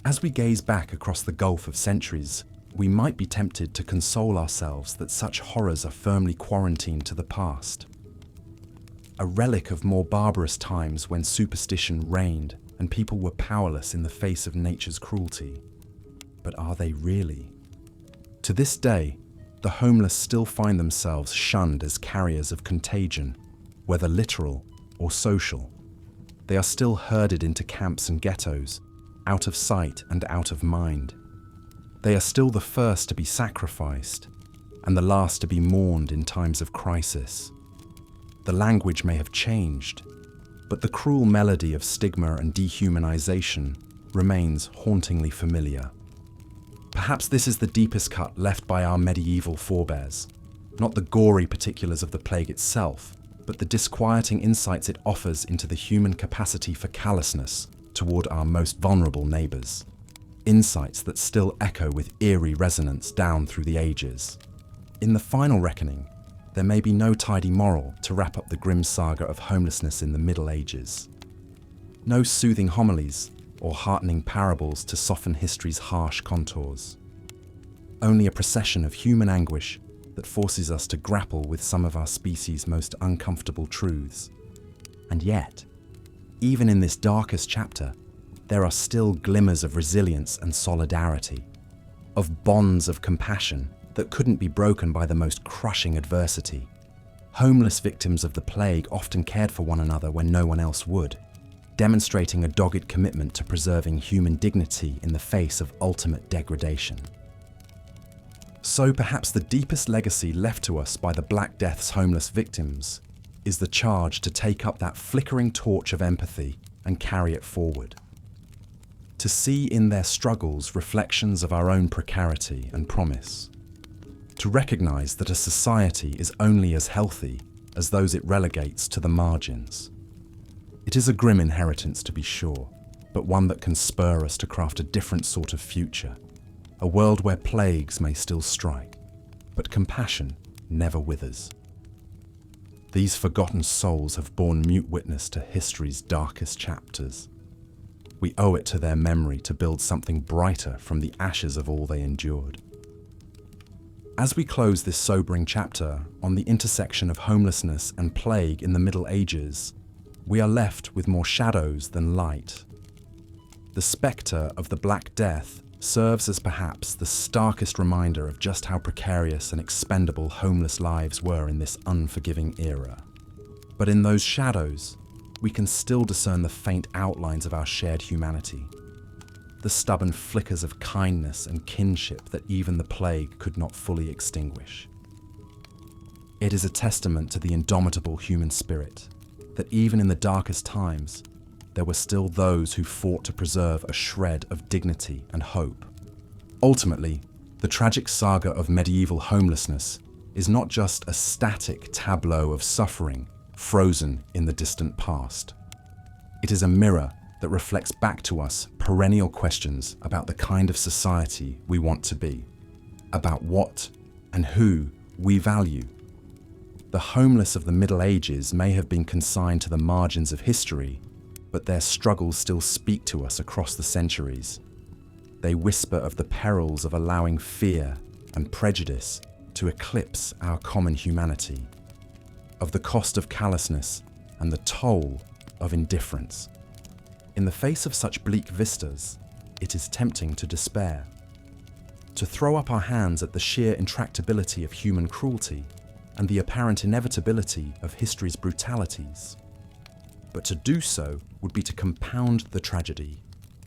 As we gaze back across the gulf of centuries, we might be tempted to console ourselves that such horrors are firmly quarantined to the past. A relic of more barbarous times when superstition reigned and people were powerless in the face of nature's cruelty. But are they really? To this day, the homeless still find themselves shunned as carriers of contagion, whether literal or social. They are still herded into camps and ghettos, out of sight and out of mind. They are still the first to be sacrificed and the last to be mourned in times of crisis. The language may have changed, but the cruel melody of stigma and dehumanization remains hauntingly familiar. Perhaps this is the deepest cut left by our medieval forebears, not the gory particulars of the plague itself, but the disquieting insights it offers into the human capacity for callousness toward our most vulnerable neighbors. Insights that still echo with eerie resonance down through the ages. In the final reckoning, there may be no tidy moral to wrap up the grim saga of homelessness in the Middle Ages. No soothing homilies or heartening parables to soften history's harsh contours. Only a procession of human anguish that forces us to grapple with some of our species' most uncomfortable truths. And yet, even in this darkest chapter, there are still glimmers of resilience and solidarity, of bonds of compassion that couldn't be broken by the most crushing adversity. Homeless victims of the plague often cared for one another when no one else would, demonstrating a dogged commitment to preserving human dignity in the face of ultimate degradation. So perhaps the deepest legacy left to us by the Black Death's homeless victims is the charge to take up that flickering torch of empathy and carry it forward. To see in their struggles reflections of our own precarity and promise. To recognize that a society is only as healthy as those it relegates to the margins. It is a grim inheritance, to be sure, but one that can spur us to craft a different sort of future, a world where plagues may still strike, but compassion never withers. These forgotten souls have borne mute witness to history's darkest chapters. We owe it to their memory to build something brighter from the ashes of all they endured. As we close this sobering chapter on the intersection of homelessness and plague in the Middle Ages, we are left with more shadows than light. The spectre of the Black Death serves as perhaps the starkest reminder of just how precarious and expendable homeless lives were in this unforgiving era. But in those shadows, we can still discern the faint outlines of our shared humanity, the stubborn flickers of kindness and kinship that even the plague could not fully extinguish. It is a testament to the indomitable human spirit that even in the darkest times, there were still those who fought to preserve a shred of dignity and hope. Ultimately, the tragic saga of medieval homelessness is not just a static tableau of suffering frozen in the distant past. It is a mirror that reflects back to us perennial questions about the kind of society we want to be, about what and who we value. The homeless of the Middle Ages may have been consigned to the margins of history, but their struggles still speak to us across the centuries. They whisper of the perils of allowing fear and prejudice to eclipse our common humanity, of the cost of callousness and the toll of indifference. In the face of such bleak vistas, it is tempting to despair, to throw up our hands at the sheer intractability of human cruelty and the apparent inevitability of history's brutalities. But to do so would be to compound the tragedy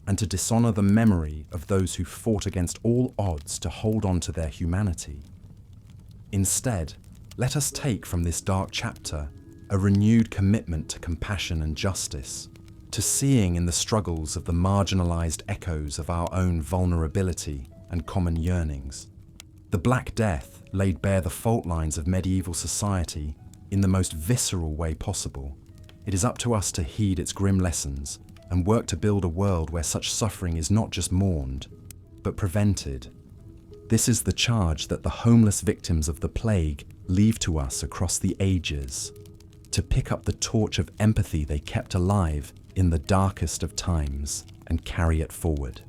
and to dishonor the memory of those who fought against all odds to hold on to their humanity. Instead, let us take from this dark chapter a renewed commitment to compassion and justice, to seeing in the struggles of the marginalized echoes of our own vulnerability and common yearnings. The Black Death laid bare the fault lines of medieval society in the most visceral way possible. It is up to us to heed its grim lessons and work to build a world where such suffering is not just mourned, but prevented. This is the charge that the homeless victims of the plague leave to us across the ages, to pick up the torch of empathy they kept alive in the darkest of times and carry it forward.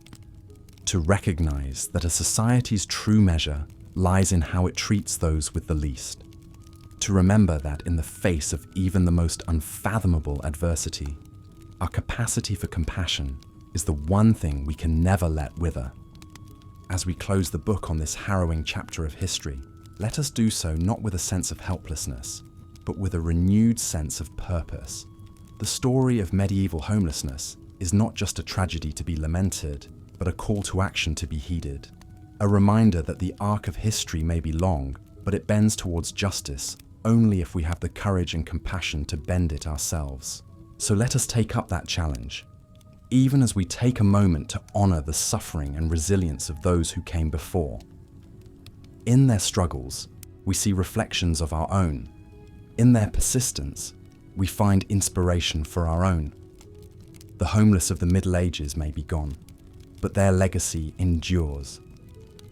To recognize that a society's true measure lies in how it treats those with the least. To remember that in the face of even the most unfathomable adversity, our capacity for compassion is the one thing we can never let wither. As we close the book on this harrowing chapter of history, let us do so not with a sense of helplessness, but with a renewed sense of purpose. The story of medieval homelessness is not just a tragedy to be lamented, but a call to action to be heeded. A reminder that the arc of history may be long, but it bends towards justice only if we have the courage and compassion to bend it ourselves. So let us take up that challenge, even as we take a moment to honor the suffering and resilience of those who came before. In their struggles, we see reflections of our own. In their persistence, we find inspiration for our own. The homeless of the Middle Ages may be gone, but their legacy endures,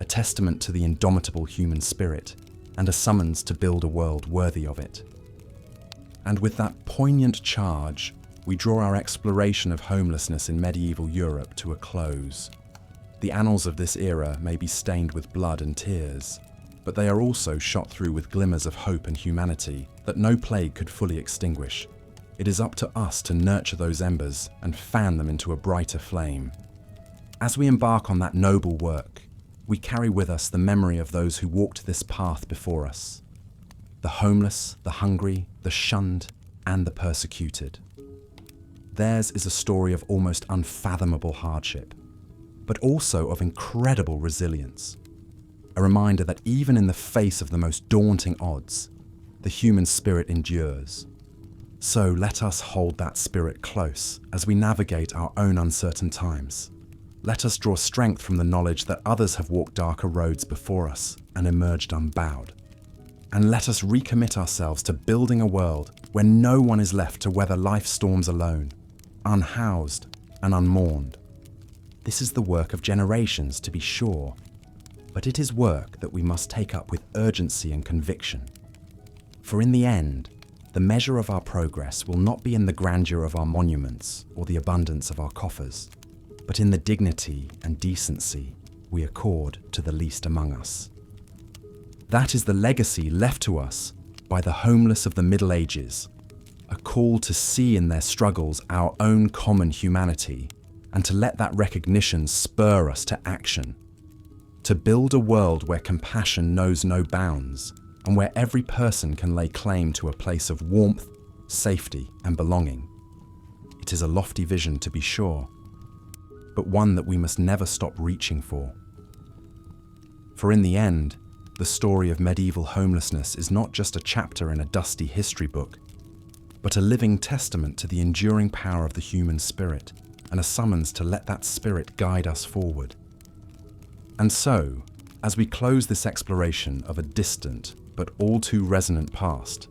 a testament to the indomitable human spirit and a summons to build a world worthy of it. And with that poignant charge, we draw our exploration of homelessness in medieval Europe to a close. The annals of this era may be stained with blood and tears, but they are also shot through with glimmers of hope and humanity that no plague could fully extinguish. It is up to us to nurture those embers and fan them into a brighter flame. As we embark on that noble work, we carry with us the memory of those who walked this path before us. The homeless, the hungry, the shunned, and the persecuted. Theirs is a story of almost unfathomable hardship, but also of incredible resilience. A reminder that even in the face of the most daunting odds, the human spirit endures. So let us hold that spirit close as we navigate our own uncertain times. Let us draw strength from the knowledge that others have walked darker roads before us and emerged unbowed. And let us recommit ourselves to building a world where no one is left to weather life's storms alone, unhoused and unmourned. This is the work of generations, to be sure, but it is work that we must take up with urgency and conviction. For in the end, the measure of our progress will not be in the grandeur of our monuments or the abundance of our coffers, but in the dignity and decency we accord to the least among us. That is the legacy left to us by the homeless of the Middle Ages, a call to see in their struggles our own common humanity and to let that recognition spur us to action, to build a world where compassion knows no bounds and where every person can lay claim to a place of warmth, safety, and belonging. It is a lofty vision, to be sure, but one that we must never stop reaching for. For in the end, the story of medieval homelessness is not just a chapter in a dusty history book, but a living testament to the enduring power of the human spirit and a summons to let that spirit guide us forward. And so, as we close this exploration of a distant but all too resonant past,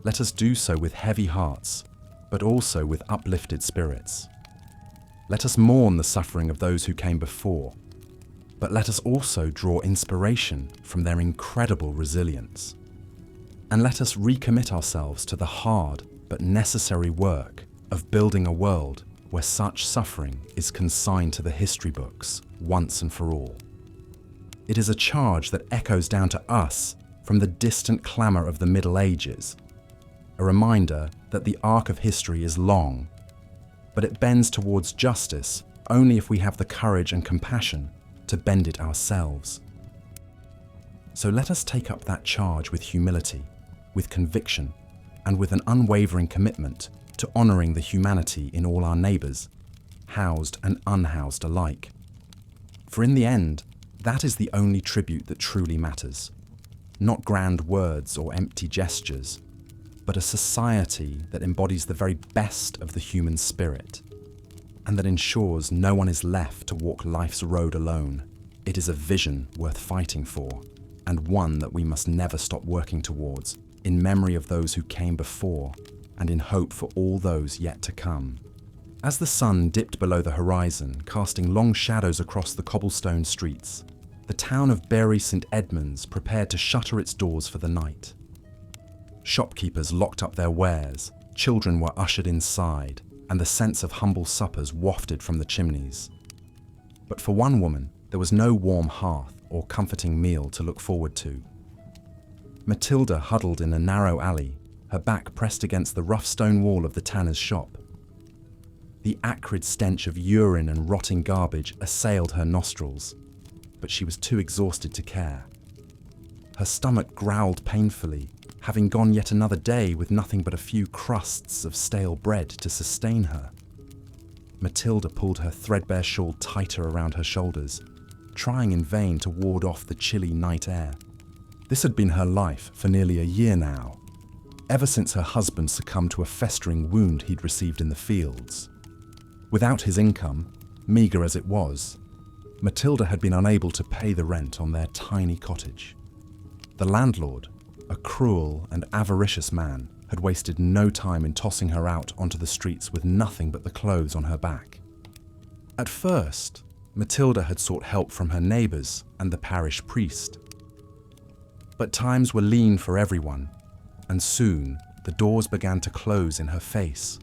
let us do so with heavy hearts, but also with uplifted spirits. Let us mourn the suffering of those who came before. but let us also draw inspiration from their incredible resilience. And let us recommit ourselves to the hard but necessary work of building a world where such suffering is consigned to the history books once and for all. It is a charge that echoes down to us from the distant clamour of the Middle Ages, a reminder that the arc of history is long, but it bends towards justice only if we have the courage and compassion to bend it ourselves. So let us take up that charge with humility, with conviction, and with an unwavering commitment to honouring the humanity in all our neighbours, housed and unhoused alike. For in the end, that is the only tribute that truly matters. Not grand words or empty gestures, but a society that embodies the very best of the human spirit, and that ensures no one is left to walk life's road alone. It is a vision worth fighting for, and one that we must never stop working towards, in memory of those who came before, and in hope for all those yet to come. As the sun dipped below the horizon, casting long shadows across the cobblestone streets, the town of Bury St Edmunds prepared to shutter its doors for the night. Shopkeepers locked up their wares, children were ushered inside, and the sense of humble suppers wafted from the chimneys. But for one woman, there was no warm hearth or comforting meal to look forward to. Matilda huddled in a narrow alley, her back pressed against the rough stone wall of the tanner's shop. The acrid stench of urine and rotting garbage assailed her nostrils, but she was too exhausted to care. Her stomach growled painfully, having gone yet another day with nothing but a few crusts of stale bread to sustain her. Matilda pulled her threadbare shawl tighter around her shoulders, trying in vain to ward off the chilly night air. This had been her life for nearly a year now, ever since her husband succumbed to a festering wound he'd received in the fields. Without his income, meagre as it was, Matilda had been unable to pay the rent on their tiny cottage. The landlord, a cruel and avaricious man, had wasted no time in tossing her out onto the streets with nothing but the clothes on her back. At first, Matilda had sought help from her neighbours and the parish priest. But times were lean for everyone, and soon the doors began to close in her face.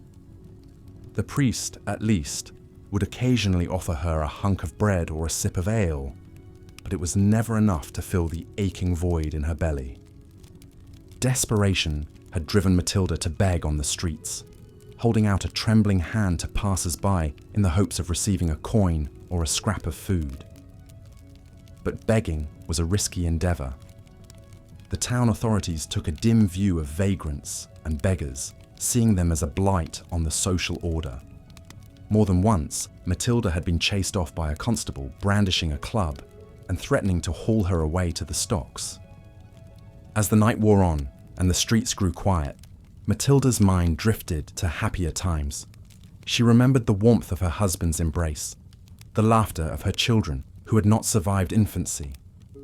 The priest, at least, would occasionally offer her a hunk of bread or a sip of ale, but it was never enough to fill the aching void in her belly. Desperation had driven Matilda to beg on the streets, holding out a trembling hand to passers-by in the hopes of receiving a coin or a scrap of food. But begging was a risky endeavour. The town authorities took a dim view of vagrants and beggars, seeing them as a blight on the social order. More than once, Matilda had been chased off by a constable brandishing a club and threatening to haul her away to the stocks. As the night wore on and the streets grew quiet, Matilda's mind drifted to happier times. She remembered the warmth of her husband's embrace, the laughter of her children who had not survived infancy,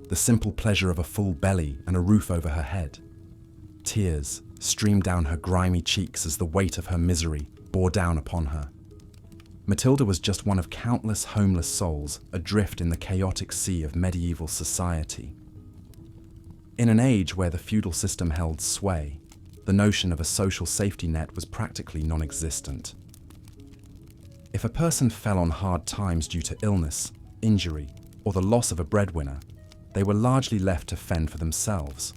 the simple pleasure of a full belly and a roof over her head. Tears streamed down her grimy cheeks as the weight of her misery bore down upon her. Matilda was just one of countless homeless souls adrift in the chaotic sea of medieval society. In an age where the feudal system held sway, the notion of a social safety net was practically non-existent. If a person fell on hard times due to illness, injury, or the loss of a breadwinner, they were largely left to fend for themselves.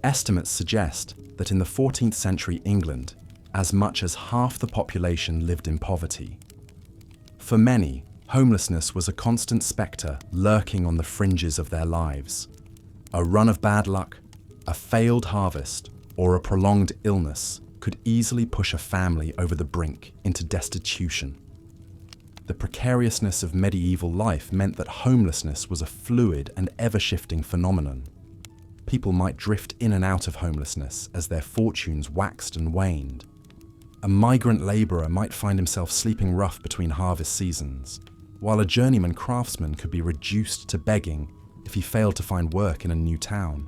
Estimates suggest that in the 14th century England, as much as half the population lived in poverty. For many, homelessness was a constant spectre lurking on the fringes of their lives. A run of bad luck, a failed harvest, or a prolonged illness could easily push a family over the brink into destitution. The precariousness of medieval life meant that homelessness was a fluid and ever-shifting phenomenon. People might drift in and out of homelessness as their fortunes waxed and waned. A migrant labourer might find himself sleeping rough between harvest seasons, while a journeyman craftsman could be reduced to begging if he failed to find work in a new town.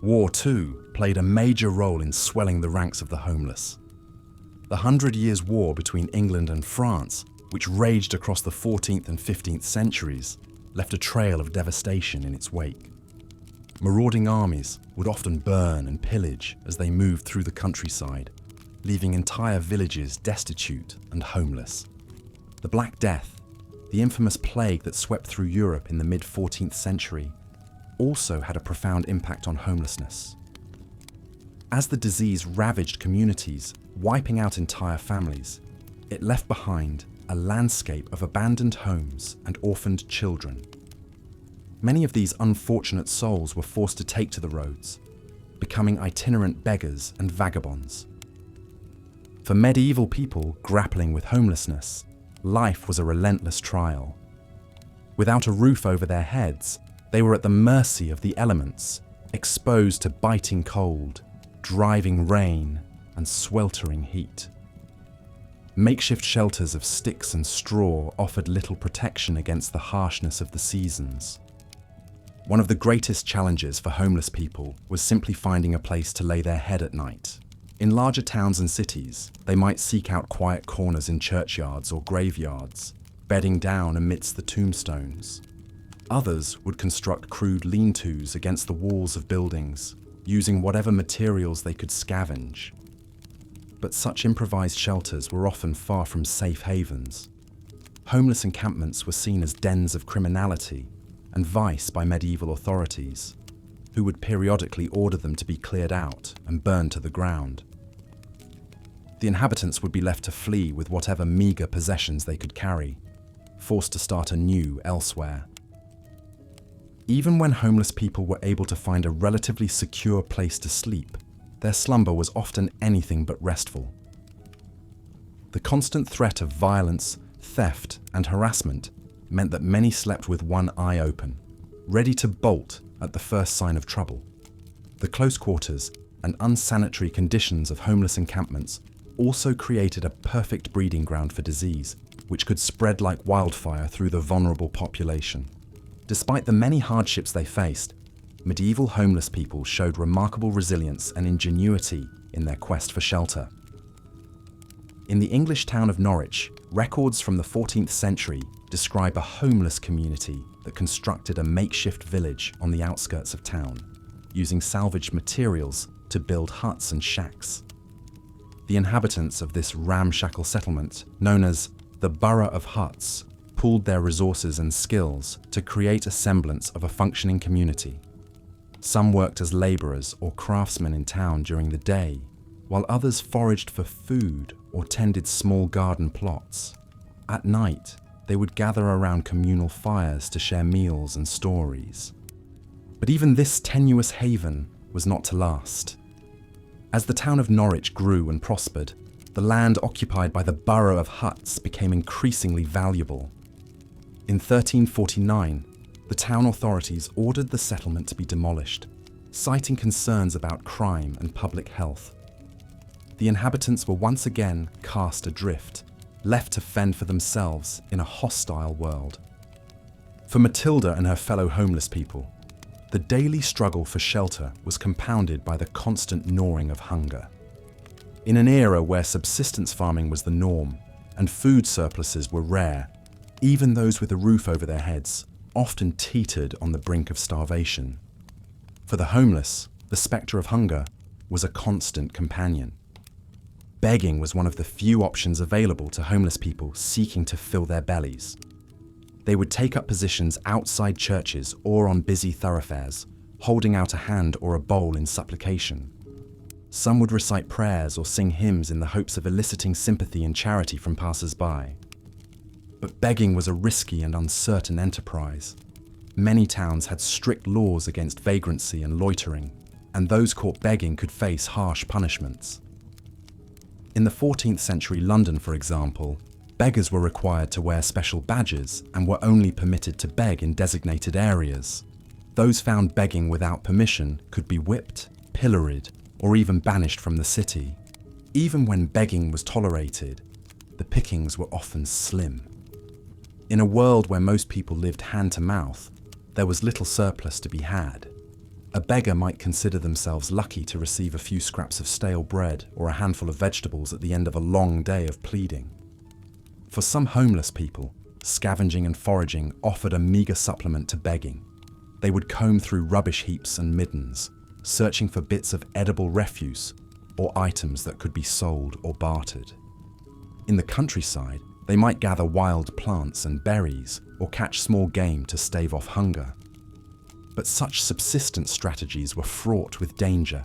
War, too, played a major role in swelling the ranks of the homeless. The 100 Years' War between England and France, which raged across the 14th and 15th centuries, left a trail of devastation in its wake. Marauding armies would often burn and pillage as they moved through the countryside, leaving entire villages destitute and homeless. The Black Death, the infamous plague that swept through Europe in the mid-14th century, also had a profound impact on homelessness. As the disease ravaged communities, wiping out entire families, it left behind a landscape of abandoned homes and orphaned children. Many of these unfortunate souls were forced to take to the roads, becoming itinerant beggars and vagabonds. For medieval people grappling with homelessness, life was a relentless trial. Without a roof over their heads, they were at the mercy of the elements, exposed to biting cold, driving rain, and sweltering heat. Makeshift shelters of sticks and straw offered little protection against the harshness of the seasons. One of the greatest challenges for homeless people was simply finding a place to lay their head at night. In larger towns and cities, they might seek out quiet corners in churchyards or graveyards, bedding down amidst the tombstones. Others would construct crude lean-tos against the walls of buildings, using whatever materials they could scavenge. But such improvised shelters were often far from safe havens. Homeless encampments were seen as dens of criminality and vice by medieval authorities, who would periodically order them to be cleared out and burned to the ground. The inhabitants would be left to flee with whatever meagre possessions they could carry, forced to start anew elsewhere. Even when homeless people were able to find a relatively secure place to sleep, their slumber was often anything but restful. The constant threat of violence, theft, and harassment meant that many slept with one eye open, ready to bolt at the first sign of trouble. The close quarters and unsanitary conditions of homeless encampments also created a perfect breeding ground for disease, which could spread like wildfire through the vulnerable population. Despite the many hardships they faced, medieval homeless people showed remarkable resilience and ingenuity in their quest for shelter. In the English town of Norwich, records from the 14th century describe a homeless community that constructed a makeshift village on the outskirts of town, using salvaged materials to build huts and shacks. The inhabitants of this ramshackle settlement, known as the Borough of Huts, pooled their resources and skills to create a semblance of a functioning community. Some worked as labourers or craftsmen in town during the day, while others foraged for food or tended small garden plots. At night, they would gather around communal fires to share meals and stories. But even this tenuous haven was not to last. As the town of Norwich grew and prospered, the land occupied by the Borough of Huts became increasingly valuable. In 1349, the town authorities ordered the settlement to be demolished, citing concerns about crime and public health. The inhabitants were once again cast adrift, left to fend for themselves in a hostile world. For Matilda and her fellow homeless people, the daily struggle for shelter was compounded by the constant gnawing of hunger. In an era where subsistence farming was the norm and food surpluses were rare, even those with a roof over their heads often teetered on the brink of starvation. For the homeless, the spectre of hunger was a constant companion. Begging was one of the few options available to homeless people seeking to fill their bellies. They would take up positions outside churches or on busy thoroughfares, holding out a hand or a bowl in supplication. Some would recite prayers or sing hymns in the hopes of eliciting sympathy and charity from passers-by. But begging was a risky and uncertain enterprise. Many towns had strict laws against vagrancy and loitering, and those caught begging could face harsh punishments. In the 14th century London, for example, beggars were required to wear special badges and were only permitted to beg in designated areas. Those found begging without permission could be whipped, pilloried, or even banished from the city. Even when begging was tolerated, the pickings were often slim. In a world where most people lived hand to mouth, there was little surplus to be had. A beggar might consider themselves lucky to receive a few scraps of stale bread or a handful of vegetables at the end of a long day of pleading. For some homeless people, scavenging and foraging offered a meagre supplement to begging. They would comb through rubbish heaps and middens, searching for bits of edible refuse or items that could be sold or bartered. In the countryside, they might gather wild plants and berries or catch small game to stave off hunger. But such subsistence strategies were fraught with danger.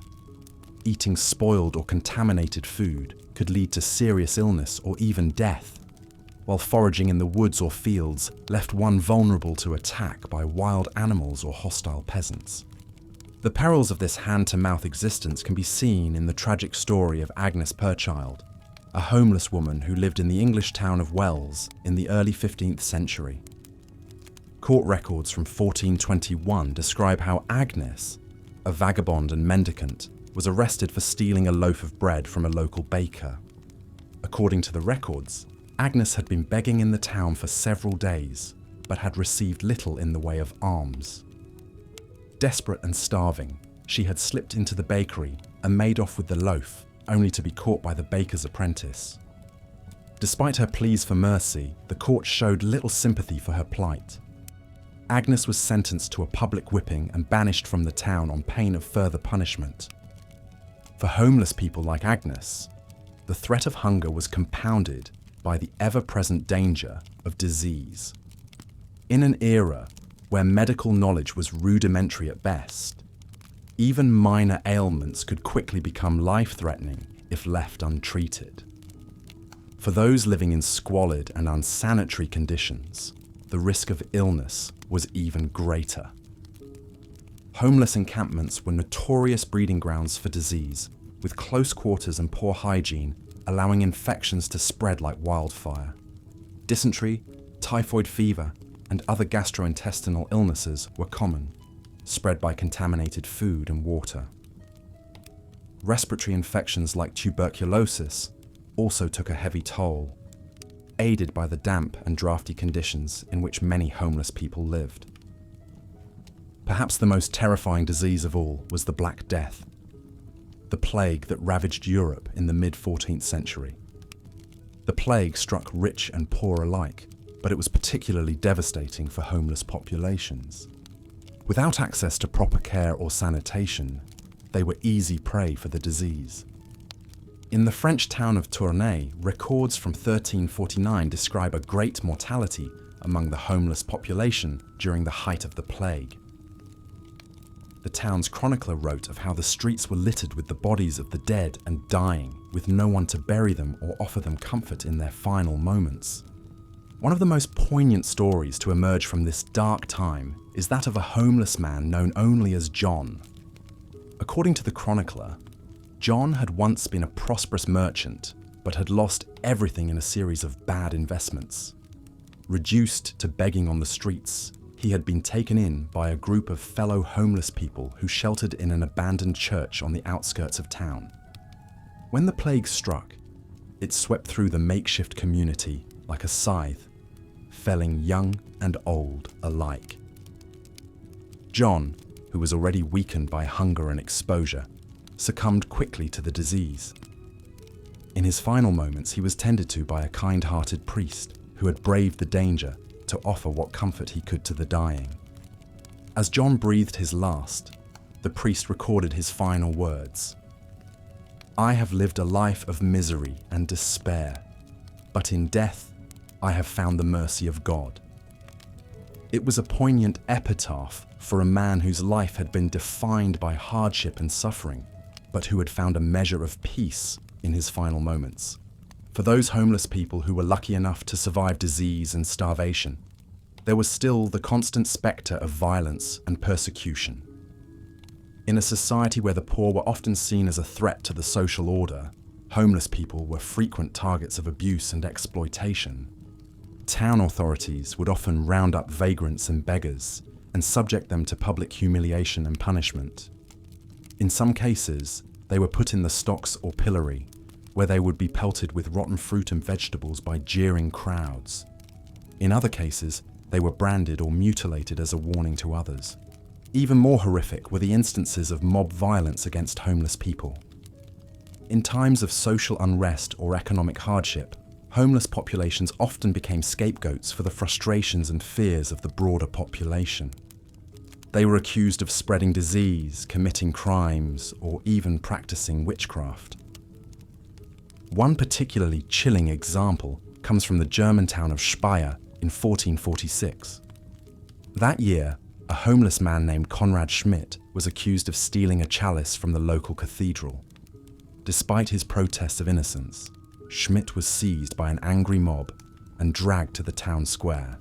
Eating spoiled or contaminated food could lead to serious illness or even death, while foraging in the woods or fields left one vulnerable to attack by wild animals or hostile peasants. The perils of this hand-to-mouth existence can be seen in the tragic story of Agnes Purchild, a homeless woman who lived in the English town of Wells in the early 15th century. Court records from 1421 describe how Agnes, a vagabond and mendicant, was arrested for stealing a loaf of bread from a local baker. According to the records, Agnes had been begging in the town for several days, but had received little in the way of alms. Desperate and starving, she had slipped into the bakery and made off with the loaf, only to be caught by the baker's apprentice. Despite her pleas for mercy, the court showed little sympathy for her plight. Agnes was sentenced to a public whipping and banished from the town on pain of further punishment. For homeless people like Agnes, the threat of hunger was compounded by the ever-present danger of disease. In an era where medical knowledge was rudimentary at best, even minor ailments could quickly become life-threatening if left untreated. For those living in squalid and unsanitary conditions, the risk of illness was even greater. Homeless encampments were notorious breeding grounds for disease, with close quarters and poor hygiene allowing infections to spread like wildfire. Dysentery, typhoid fever, and other gastrointestinal illnesses were common, spread by contaminated food and water. Respiratory infections like tuberculosis also took a heavy toll, aided by the damp and drafty conditions in which many homeless people lived. Perhaps the most terrifying disease of all was the Black Death, the plague that ravaged Europe in the mid-14th century. The plague struck rich and poor alike, but it was particularly devastating for homeless populations. Without access to proper care or sanitation, they were easy prey for the disease. In the French town of Tournai, records from 1349 describe a great mortality among the homeless population during the height of the plague. The town's chronicler wrote of how the streets were littered with the bodies of the dead and dying, with no one to bury them or offer them comfort in their final moments. One of the most poignant stories to emerge from this dark time is that of a homeless man known only as John. According to the chronicler, John had once been a prosperous merchant, but had lost everything in a series of bad investments. Reduced to begging on the streets, he had been taken in by a group of fellow homeless people who sheltered in an abandoned church on the outskirts of town. When the plague struck, it swept through the makeshift community like a scythe, felling young and old alike. John, who was already weakened by hunger and exposure, succumbed quickly to the disease. In his final moments, he was tended to by a kind-hearted priest who had braved the danger to offer what comfort he could to the dying. As John breathed his last, the priest recorded his final words: "I have lived a life of misery and despair, but in death I have found the mercy of God." It was a poignant epitaph for a man whose life had been defined by hardship and suffering, but who had found a measure of peace in his final moments. For those homeless people who were lucky enough to survive disease and starvation, there was still the constant spectre of violence and persecution. In a society where the poor were often seen as a threat to the social order, homeless people were frequent targets of abuse and exploitation. Town authorities would often round up vagrants and beggars and subject them to public humiliation and punishment. In some cases, they were put in the stocks or pillory, where they would be pelted with rotten fruit and vegetables by jeering crowds. In other cases, they were branded or mutilated as a warning to others. Even more horrific were the instances of mob violence against homeless people. In times of social unrest or economic hardship, homeless populations often became scapegoats for the frustrations and fears of the broader population. They were accused of spreading disease, committing crimes, or even practicing witchcraft. One particularly chilling example comes from the German town of Speyer in 1446. That year, a homeless man named Konrad Schmidt was accused of stealing a chalice from the local cathedral. Despite his protests of innocence, Schmidt was seized by an angry mob and dragged to the town square.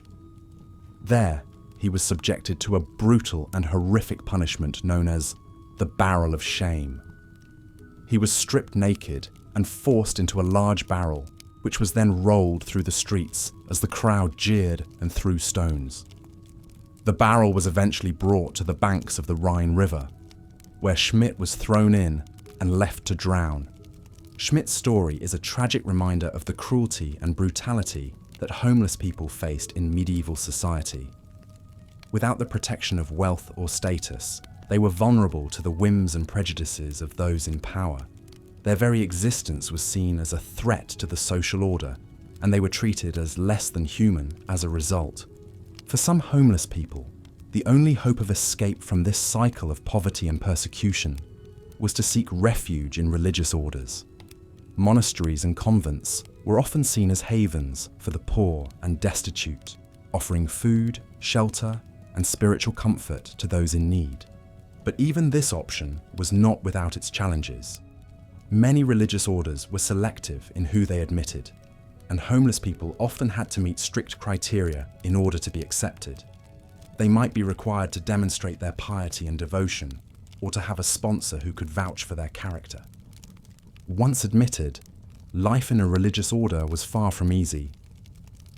There, he was subjected to a brutal and horrific punishment known as the barrel of shame. He was stripped naked and forced into a large barrel, which was then rolled through the streets as the crowd jeered and threw stones. The barrel was eventually brought to the banks of the Rhine River, where Schmidt was thrown in and left to drown. Schmidt's story is a tragic reminder of the cruelty and brutality that homeless people faced in medieval society. Without the protection of wealth or status, they were vulnerable to the whims and prejudices of those in power. Their very existence was seen as a threat to the social order, and they were treated as less than human as a result. For some homeless people, the only hope of escape from this cycle of poverty and persecution was to seek refuge in religious orders. Monasteries and convents were often seen as havens for the poor and destitute, offering food, shelter, and spiritual comfort to those in need. But even this option was not without its challenges. Many religious orders were selective in who they admitted, and homeless people often had to meet strict criteria in order to be accepted. They might be required to demonstrate their piety and devotion, or to have a sponsor who could vouch for their character. Once admitted, life in a religious order was far from easy.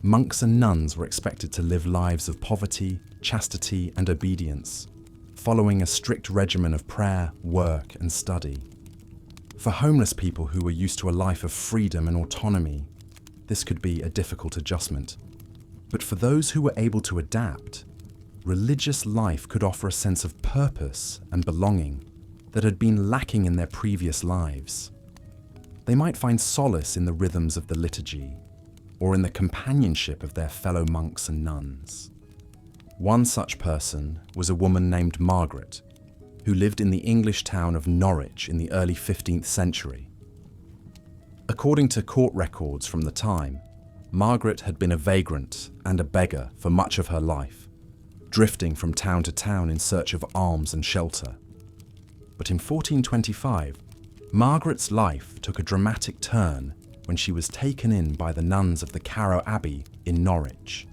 Monks and nuns were expected to live lives of poverty, chastity, and obedience, following a strict regimen of prayer, work, and study. For homeless people who were used to a life of freedom and autonomy, this could be a difficult adjustment. But for those who were able to adapt, religious life could offer a sense of purpose and belonging that had been lacking in their previous lives. They might find solace in the rhythms of the liturgy, or in the companionship of their fellow monks and nuns. One such person was a woman named Margaret, who lived in the English town of Norwich in the early 15th century. According to court records from the time, Margaret had been a vagrant and a beggar for much of her life, drifting from town to town in search of alms and shelter. But in 1425, Margaret's life took a dramatic turn when she was taken in by the nuns of the Carrow Abbey in Norwich.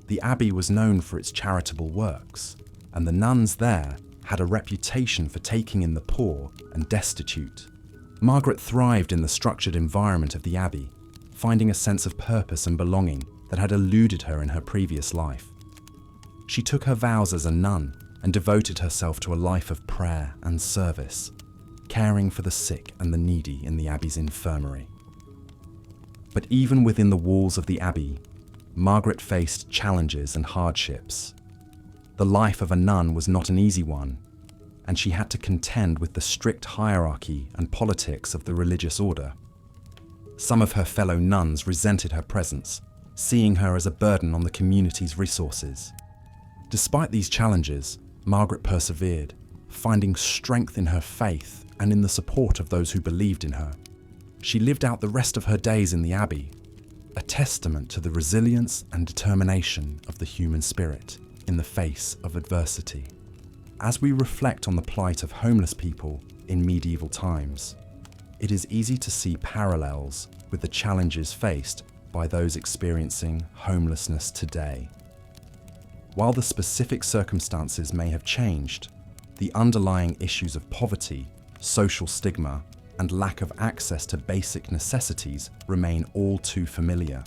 The abbey was known for its charitable works, and the nuns there had a reputation for taking in the poor and destitute. Margaret thrived in the structured environment of the abbey, finding a sense of purpose and belonging that had eluded her in her previous life. She took her vows as a nun and devoted herself to a life of prayer and service, caring for the sick and the needy in the abbey's infirmary. But even within the walls of the abbey, Margaret faced challenges and hardships. The life of a nun was not an easy one, and she had to contend with the strict hierarchy and politics of the religious order. Some of her fellow nuns resented her presence, seeing her as a burden on the community's resources. Despite these challenges, Margaret persevered, finding strength in her faith and in the support of those who believed in her. She lived out the rest of her days in the abbey, a testament to the resilience and determination of the human spirit in the face of adversity. As we reflect on the plight of homeless people in medieval times, it is easy to see parallels with the challenges faced by those experiencing homelessness today. While the specific circumstances may have changed, the underlying issues of poverty, social stigma, and lack of access to basic necessities remain all too familiar.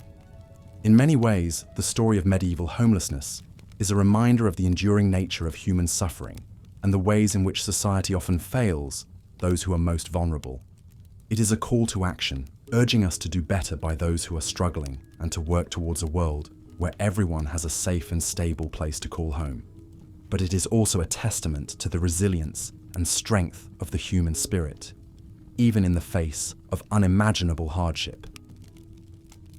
In many ways, the story of medieval homelessness is a reminder of the enduring nature of human suffering and the ways in which society often fails those who are most vulnerable. It is a call to action, urging us to do better by those who are struggling and to work towards a world where everyone has a safe and stable place to call home. But it is also a testament to the resilience and strength of the human spirit, even in the face of unimaginable hardship.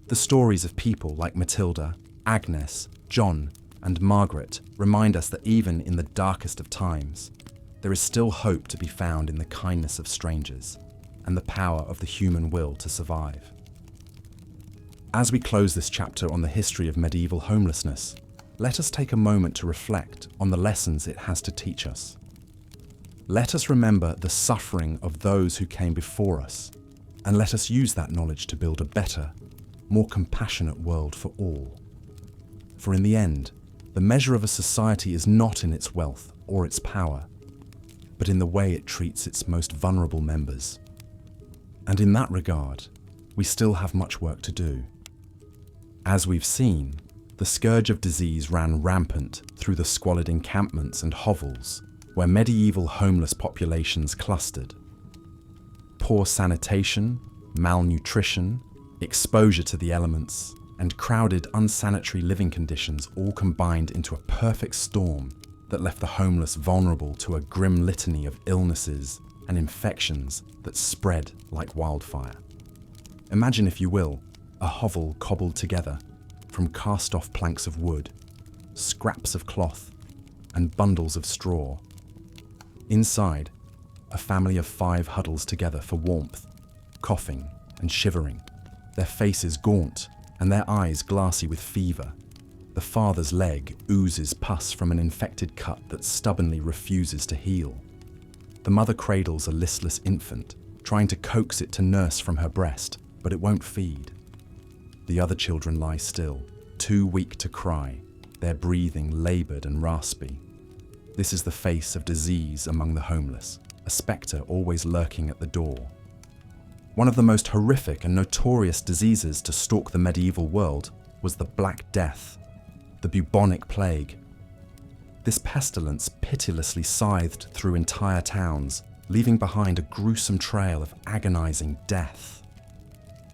The stories of people like Matilda, Agnes, John, and Margaret remind us that even in the darkest of times, there is still hope to be found in the kindness of strangers and the power of the human will to survive. As we close this chapter on the history of medieval homelessness, let us take a moment to reflect on the lessons it has to teach us. Let us remember the suffering of those who came before us, and let us use that knowledge to build a better, more compassionate world for all. For in the end, the measure of a society is not in its wealth or its power, but in the way it treats its most vulnerable members. And in that regard, we still have much work to do. As we've seen, the scourge of disease ran rampant through the squalid encampments and hovels where medieval homeless populations clustered. Poor sanitation, malnutrition, exposure to the elements, and crowded, unsanitary living conditions all combined into a perfect storm that left the homeless vulnerable to a grim litany of illnesses and infections that spread like wildfire. Imagine, if you will, a hovel cobbled together from cast-off planks of wood, scraps of cloth, and bundles of straw. Inside, a family of 5 huddles together for warmth, coughing and shivering, their faces gaunt and their eyes glassy with fever. The father's leg oozes pus from an infected cut that stubbornly refuses to heal. The mother cradles a listless infant, trying to coax it to nurse from her breast, but it won't feed. The other children lie still, too weak to cry, their breathing laboured and raspy. This is the face of disease among the homeless, a spectre always lurking at the door. One of the most horrific and notorious diseases to stalk the medieval world was the Black Death, the bubonic plague. This pestilence pitilessly scythed through entire towns, leaving behind a gruesome trail of agonizing death.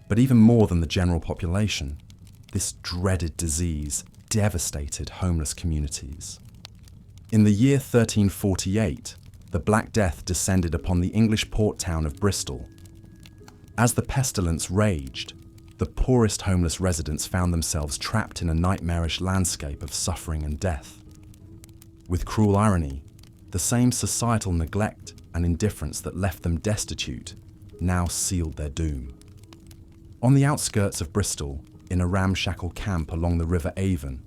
But even more than the general population, this dreaded disease devastated homeless communities. In the year 1348, the Black Death descended upon the English port town of Bristol. As the pestilence raged, the poorest homeless residents found themselves trapped in a nightmarish landscape of suffering and death. With cruel irony, the same societal neglect and indifference that left them destitute now sealed their doom. On the outskirts of Bristol, in a ramshackle camp along the River Avon,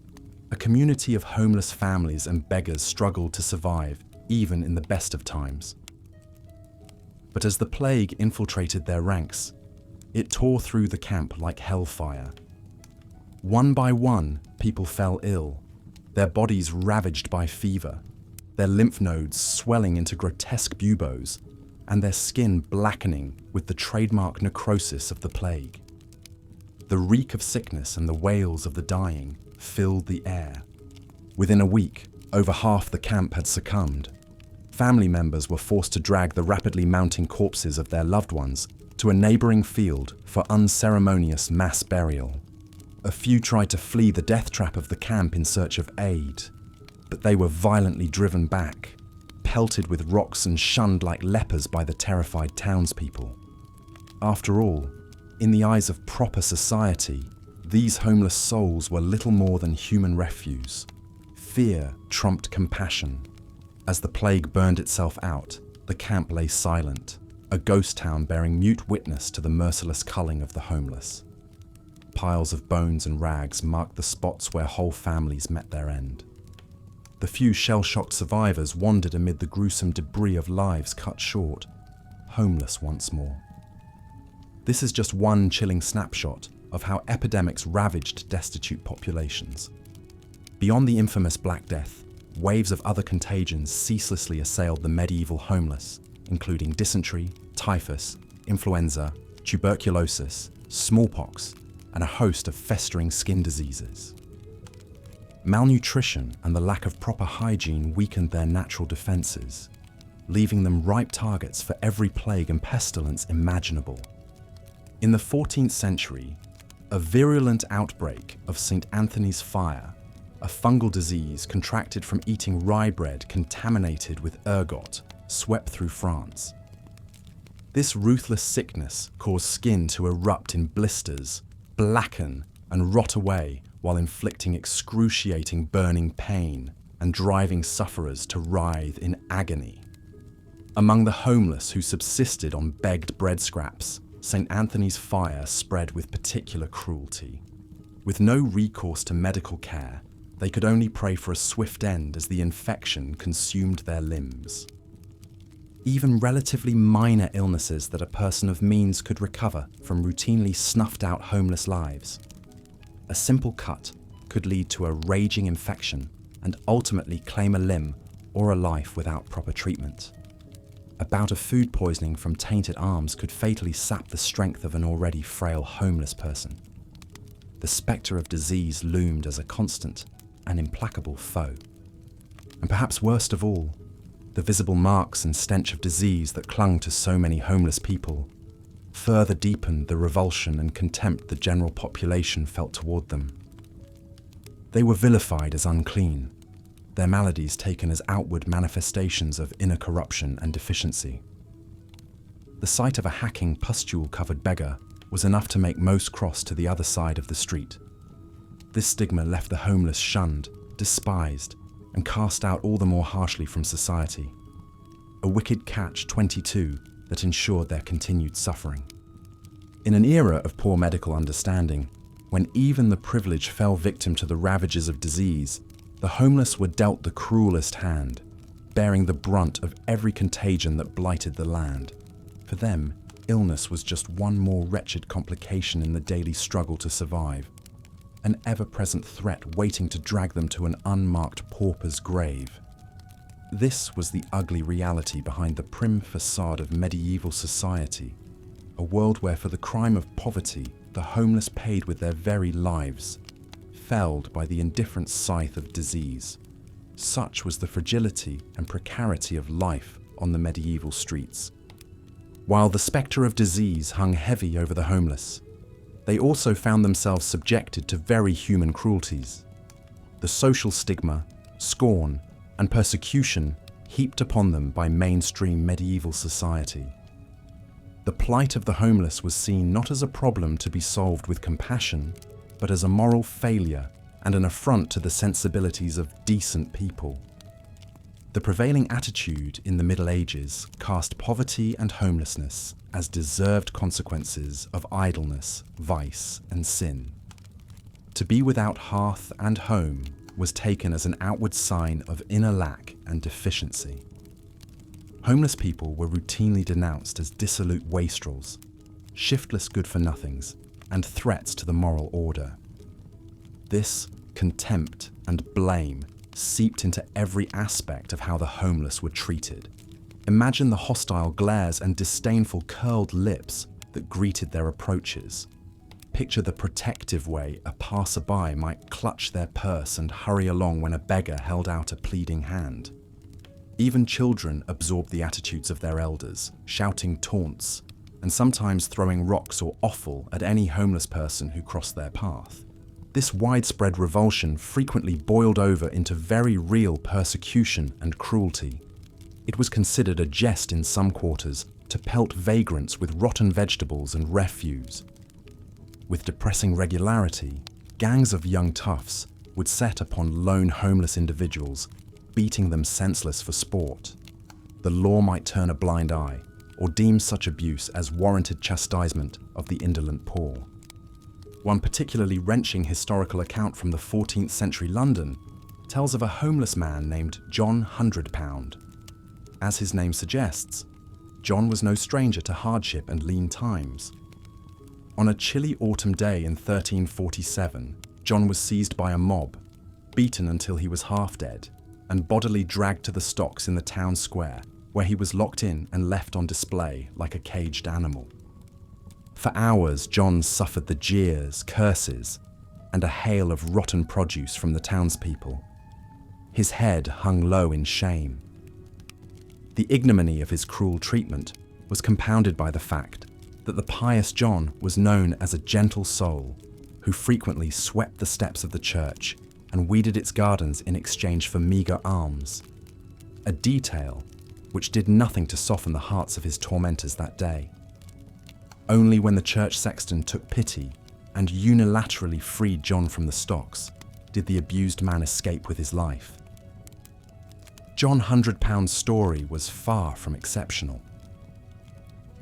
a community of homeless families and beggars struggled to survive even in the best of times. But as the plague infiltrated their ranks, it tore through the camp like hellfire. One by one, people fell ill, their bodies ravaged by fever, their lymph nodes swelling into grotesque buboes, and their skin blackening with the trademark necrosis of the plague. The reek of sickness and the wails of the dying filled the air. Within a week, over half the camp had succumbed. Family members were forced to drag the rapidly mounting corpses of their loved ones to a neighbouring field for unceremonious mass burial. A few tried to flee the death trap of the camp in search of aid, but they were violently driven back, pelted with rocks and shunned like lepers by the terrified townspeople. After all, in the eyes of proper society, these homeless souls were little more than human refuse. Fear trumped compassion. As the plague burned itself out, the camp lay silent, a ghost town bearing mute witness to the merciless culling of the homeless. Piles of bones and rags marked the spots where whole families met their end. The few shell-shocked survivors wandered amid the gruesome debris of lives cut short, homeless once more. This is just one chilling snapshot of how epidemics ravaged destitute populations. Beyond the infamous Black Death, waves of other contagions ceaselessly assailed the medieval homeless, including dysentery, typhus, influenza, tuberculosis, smallpox, and a host of festering skin diseases. Malnutrition and the lack of proper hygiene weakened their natural defenses, leaving them ripe targets for every plague and pestilence imaginable. In the 14th century, a virulent outbreak of St. Anthony's fire, a fungal disease contracted from eating rye bread contaminated with ergot, swept through France. This ruthless sickness caused skin to erupt in blisters, blacken and rot away while inflicting excruciating burning pain and driving sufferers to writhe in agony. Among the homeless who subsisted on begged bread scraps, St. Anthony's fire spread with particular cruelty. With no recourse to medical care, they could only pray for a swift end as the infection consumed their limbs. Even relatively minor illnesses that a person of means could recover from routinely snuffed out homeless lives. A simple cut could lead to a raging infection and ultimately claim a limb or a life without proper treatment. A bout of food poisoning from tainted arms could fatally sap the strength of an already frail homeless person. The spectre of disease loomed as a constant and implacable foe. And perhaps worst of all, the visible marks and stench of disease that clung to so many homeless people further deepened the revulsion and contempt the general population felt toward them. They were vilified as unclean, their maladies taken as outward manifestations of inner corruption and deficiency. The sight of a hacking, pustule-covered beggar was enough to make most cross to the other side of the street. This stigma left the homeless shunned, despised, and cast out all the more harshly from society. A wicked catch-22 that ensured their continued suffering. In an era of poor medical understanding, when even the privileged fell victim to the ravages of disease, the homeless were dealt the cruelest hand, bearing the brunt of every contagion that blighted the land. For them, illness was just one more wretched complication in the daily struggle to survive, an ever-present threat waiting to drag them to an unmarked pauper's grave. This was the ugly reality behind the prim facade of medieval society, a world where for the crime of poverty, the homeless paid with their very lives, felled by the indifferent scythe of disease. Such was the fragility and precarity of life on the medieval streets. While the spectre of disease hung heavy over the homeless, they also found themselves subjected to very human cruelties. The social stigma, scorn, and persecution heaped upon them by mainstream medieval society. The plight of the homeless was seen not as a problem to be solved with compassion, but as a moral failure and an affront to the sensibilities of decent people. The prevailing attitude in the Middle Ages cast poverty and homelessness as deserved consequences of idleness, vice, and sin. To be without hearth and home was taken as an outward sign of inner lack and deficiency. Homeless people were routinely denounced as dissolute wastrels, shiftless good-for-nothings, and threats to the moral order. This contempt and blame seeped into every aspect of how the homeless were treated. Imagine the hostile glares and disdainful curled lips that greeted their approaches. Picture the protective way a passerby might clutch their purse and hurry along when a beggar held out a pleading hand. Even children absorbed the attitudes of their elders, shouting taunts, and sometimes throwing rocks or offal at any homeless person who crossed their path. This widespread revulsion frequently boiled over into very real persecution and cruelty. It was considered a jest in some quarters to pelt vagrants with rotten vegetables and refuse. With depressing regularity, gangs of young toughs would set upon lone homeless individuals, beating them senseless for sport. The law might turn a blind eye or deem such abuse as warranted chastisement of the indolent poor. One particularly wrenching historical account from the 14th century London tells of a homeless man named John Hundredpound. As his name suggests, John was no stranger to hardship and lean times. On a chilly autumn day in 1347, John was seized by a mob, beaten until he was half dead, and bodily dragged to the stocks in the town square, where he was locked in and left on display like a caged animal. For hours, John suffered the jeers, curses, and a hail of rotten produce from the townspeople. His head hung low in shame. The ignominy of his cruel treatment was compounded by the fact that the pious John was known as a gentle soul who frequently swept the steps of the church and weeded its gardens in exchange for meagre alms, a detail which did nothing to soften the hearts of his tormentors that day. Only when the church sexton took pity and unilaterally freed John from the stocks, did the abused man escape with his life. John £100's story was far from exceptional.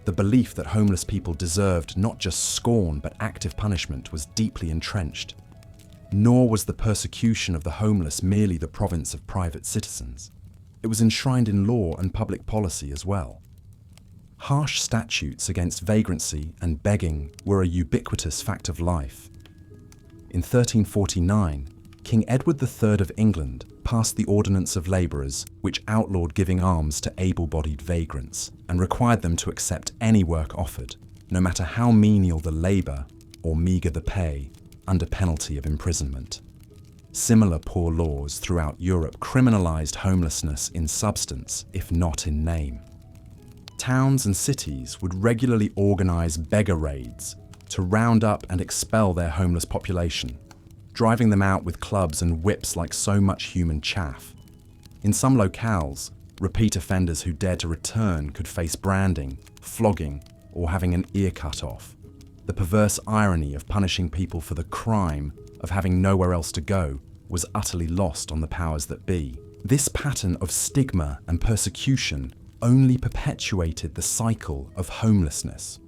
The belief that homeless people deserved not just scorn but active punishment was deeply entrenched. Nor was the persecution of the homeless merely the province of private citizens. It was enshrined in law and public policy as well. Harsh statutes against vagrancy and begging were a ubiquitous fact of life. In 1349, King Edward III of England passed the Ordinance of Labourers, which outlawed giving alms to able-bodied vagrants and required them to accept any work offered, no matter how menial the labour or meagre the pay, under penalty of imprisonment. Similar poor laws throughout Europe criminalised homelessness in substance, if not in name. Towns and cities would regularly organise beggar raids to round up and expel their homeless population, driving them out with clubs and whips like so much human chaff. In some locales, repeat offenders who dared to return could face branding, flogging, or having an ear cut off. The perverse irony of punishing people for the crime of having nowhere else to go was utterly lost on the powers that be. This pattern of stigma and persecution only perpetuated the cycle of homelessness.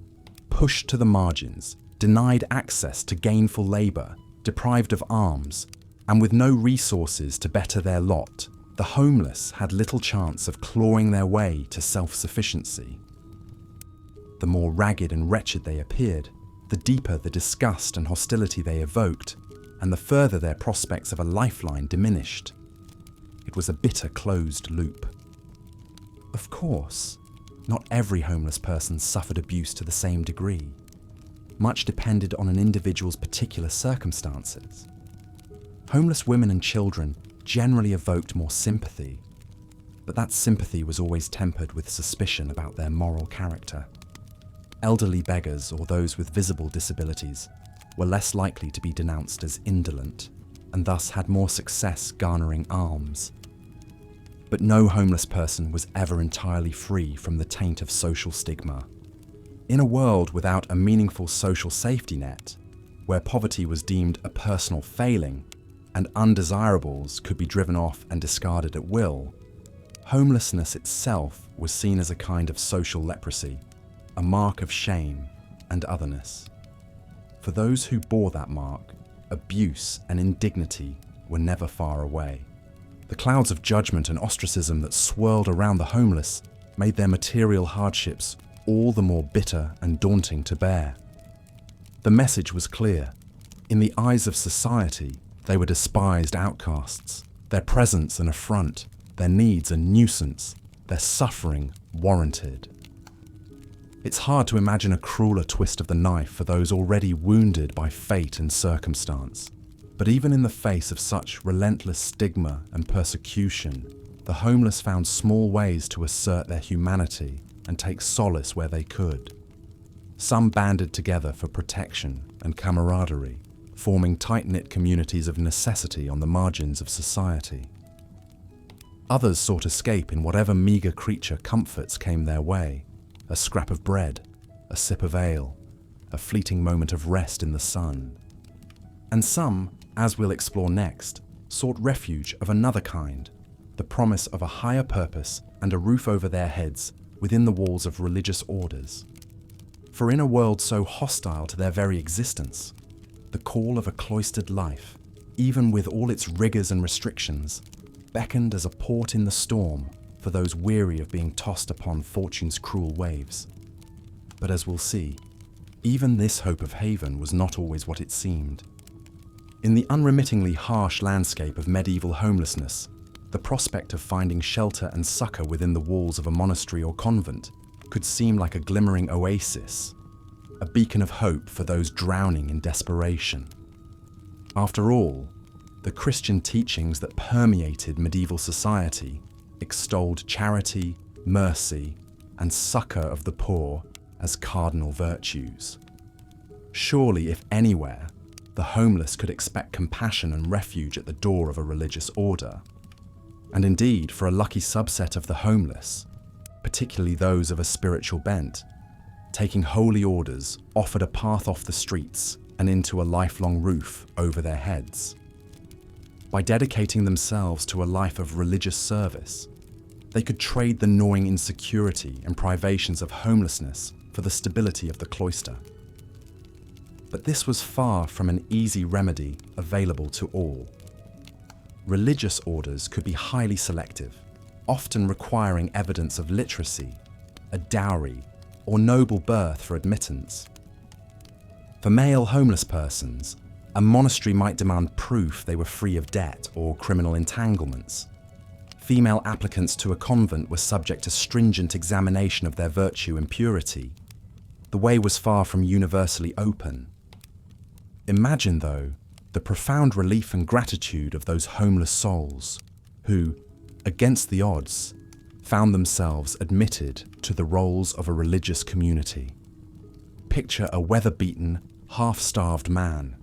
Pushed to the margins, denied access to gainful labour, deprived of alms, and with no resources to better their lot, the homeless had little chance of clawing their way to self-sufficiency. The more ragged and wretched they appeared, the deeper the disgust and hostility they evoked, and the further their prospects of a lifeline diminished. It was a bitter closed loop. Of course, not every homeless person suffered abuse to the same degree. Much depended on an individual's particular circumstances. Homeless women and children generally evoked more sympathy, but that sympathy was always tempered with suspicion about their moral character. Elderly beggars or those with visible disabilities were less likely to be denounced as indolent, and thus had more success garnering alms. But no homeless person was ever entirely free from the taint of social stigma. In a world without a meaningful social safety net, where poverty was deemed a personal failing and undesirables could be driven off and discarded at will, homelessness itself was seen as a kind of social leprosy, a mark of shame and otherness. For those who bore that mark, abuse and indignity were never far away. The clouds of judgment and ostracism that swirled around the homeless made their material hardships all the more bitter and daunting to bear. The message was clear. In the eyes of society, they were despised outcasts, their presence an affront, their needs a nuisance, their suffering warranted. It's hard to imagine a crueler twist of the knife for those already wounded by fate and circumstance. But even in the face of such relentless stigma and persecution, the homeless found small ways to assert their humanity and take solace where they could. Some banded together for protection and camaraderie, forming tight-knit communities of necessity on the margins of society. Others sought escape in whatever meagre creature comforts came their way. A scrap of bread, a sip of ale, a fleeting moment of rest in the sun. And some, as we'll explore next, sought refuge of another kind, the promise of a higher purpose and a roof over their heads within the walls of religious orders. For in a world so hostile to their very existence, the call of a cloistered life, even with all its rigours and restrictions, beckoned as a port in the storm for those weary of being tossed upon fortune's cruel waves. But as we'll see, even this hope of haven was not always what it seemed. In the unremittingly harsh landscape of medieval homelessness, the prospect of finding shelter and succour within the walls of a monastery or convent could seem like a glimmering oasis, a beacon of hope for those drowning in desperation. After all, the Christian teachings that permeated medieval society extolled charity, mercy, and succour of the poor as cardinal virtues. Surely, if anywhere, the homeless could expect compassion and refuge at the door of a religious order. And indeed, for a lucky subset of the homeless, particularly those of a spiritual bent, taking holy orders offered a path off the streets and into a lifelong roof over their heads. By dedicating themselves to a life of religious service, they could trade the gnawing insecurity and privations of homelessness for the stability of the cloister. But this was far from an easy remedy available to all. Religious orders could be highly selective, often requiring evidence of literacy, a dowry, or noble birth for admittance. For male homeless persons, a monastery might demand proof they were free of debt or criminal entanglements. Female applicants to a convent were subject to stringent examination of their virtue and purity. The way was far from universally open. Imagine, though, the profound relief and gratitude of those homeless souls who, against the odds, found themselves admitted to the roles of a religious community. Picture a weather-beaten, half-starved man,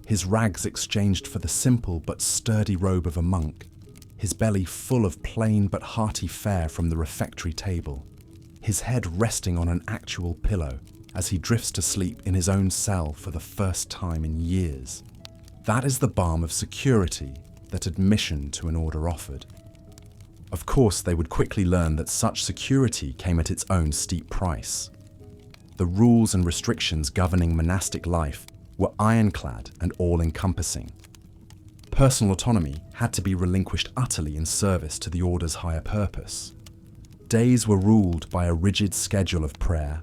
his rags exchanged for the simple but sturdy robe of a monk, his belly full of plain but hearty fare from the refectory table, his head resting on an actual pillow as he drifts to sleep in his own cell for the first time in years. That is the balm of security that admission to an order offered. Of course, they would quickly learn that such security came at its own steep price. The rules and restrictions governing monastic life were ironclad and all-encompassing. Personal autonomy had to be relinquished utterly in service to the order's higher purpose. Days were ruled by a rigid schedule of prayer,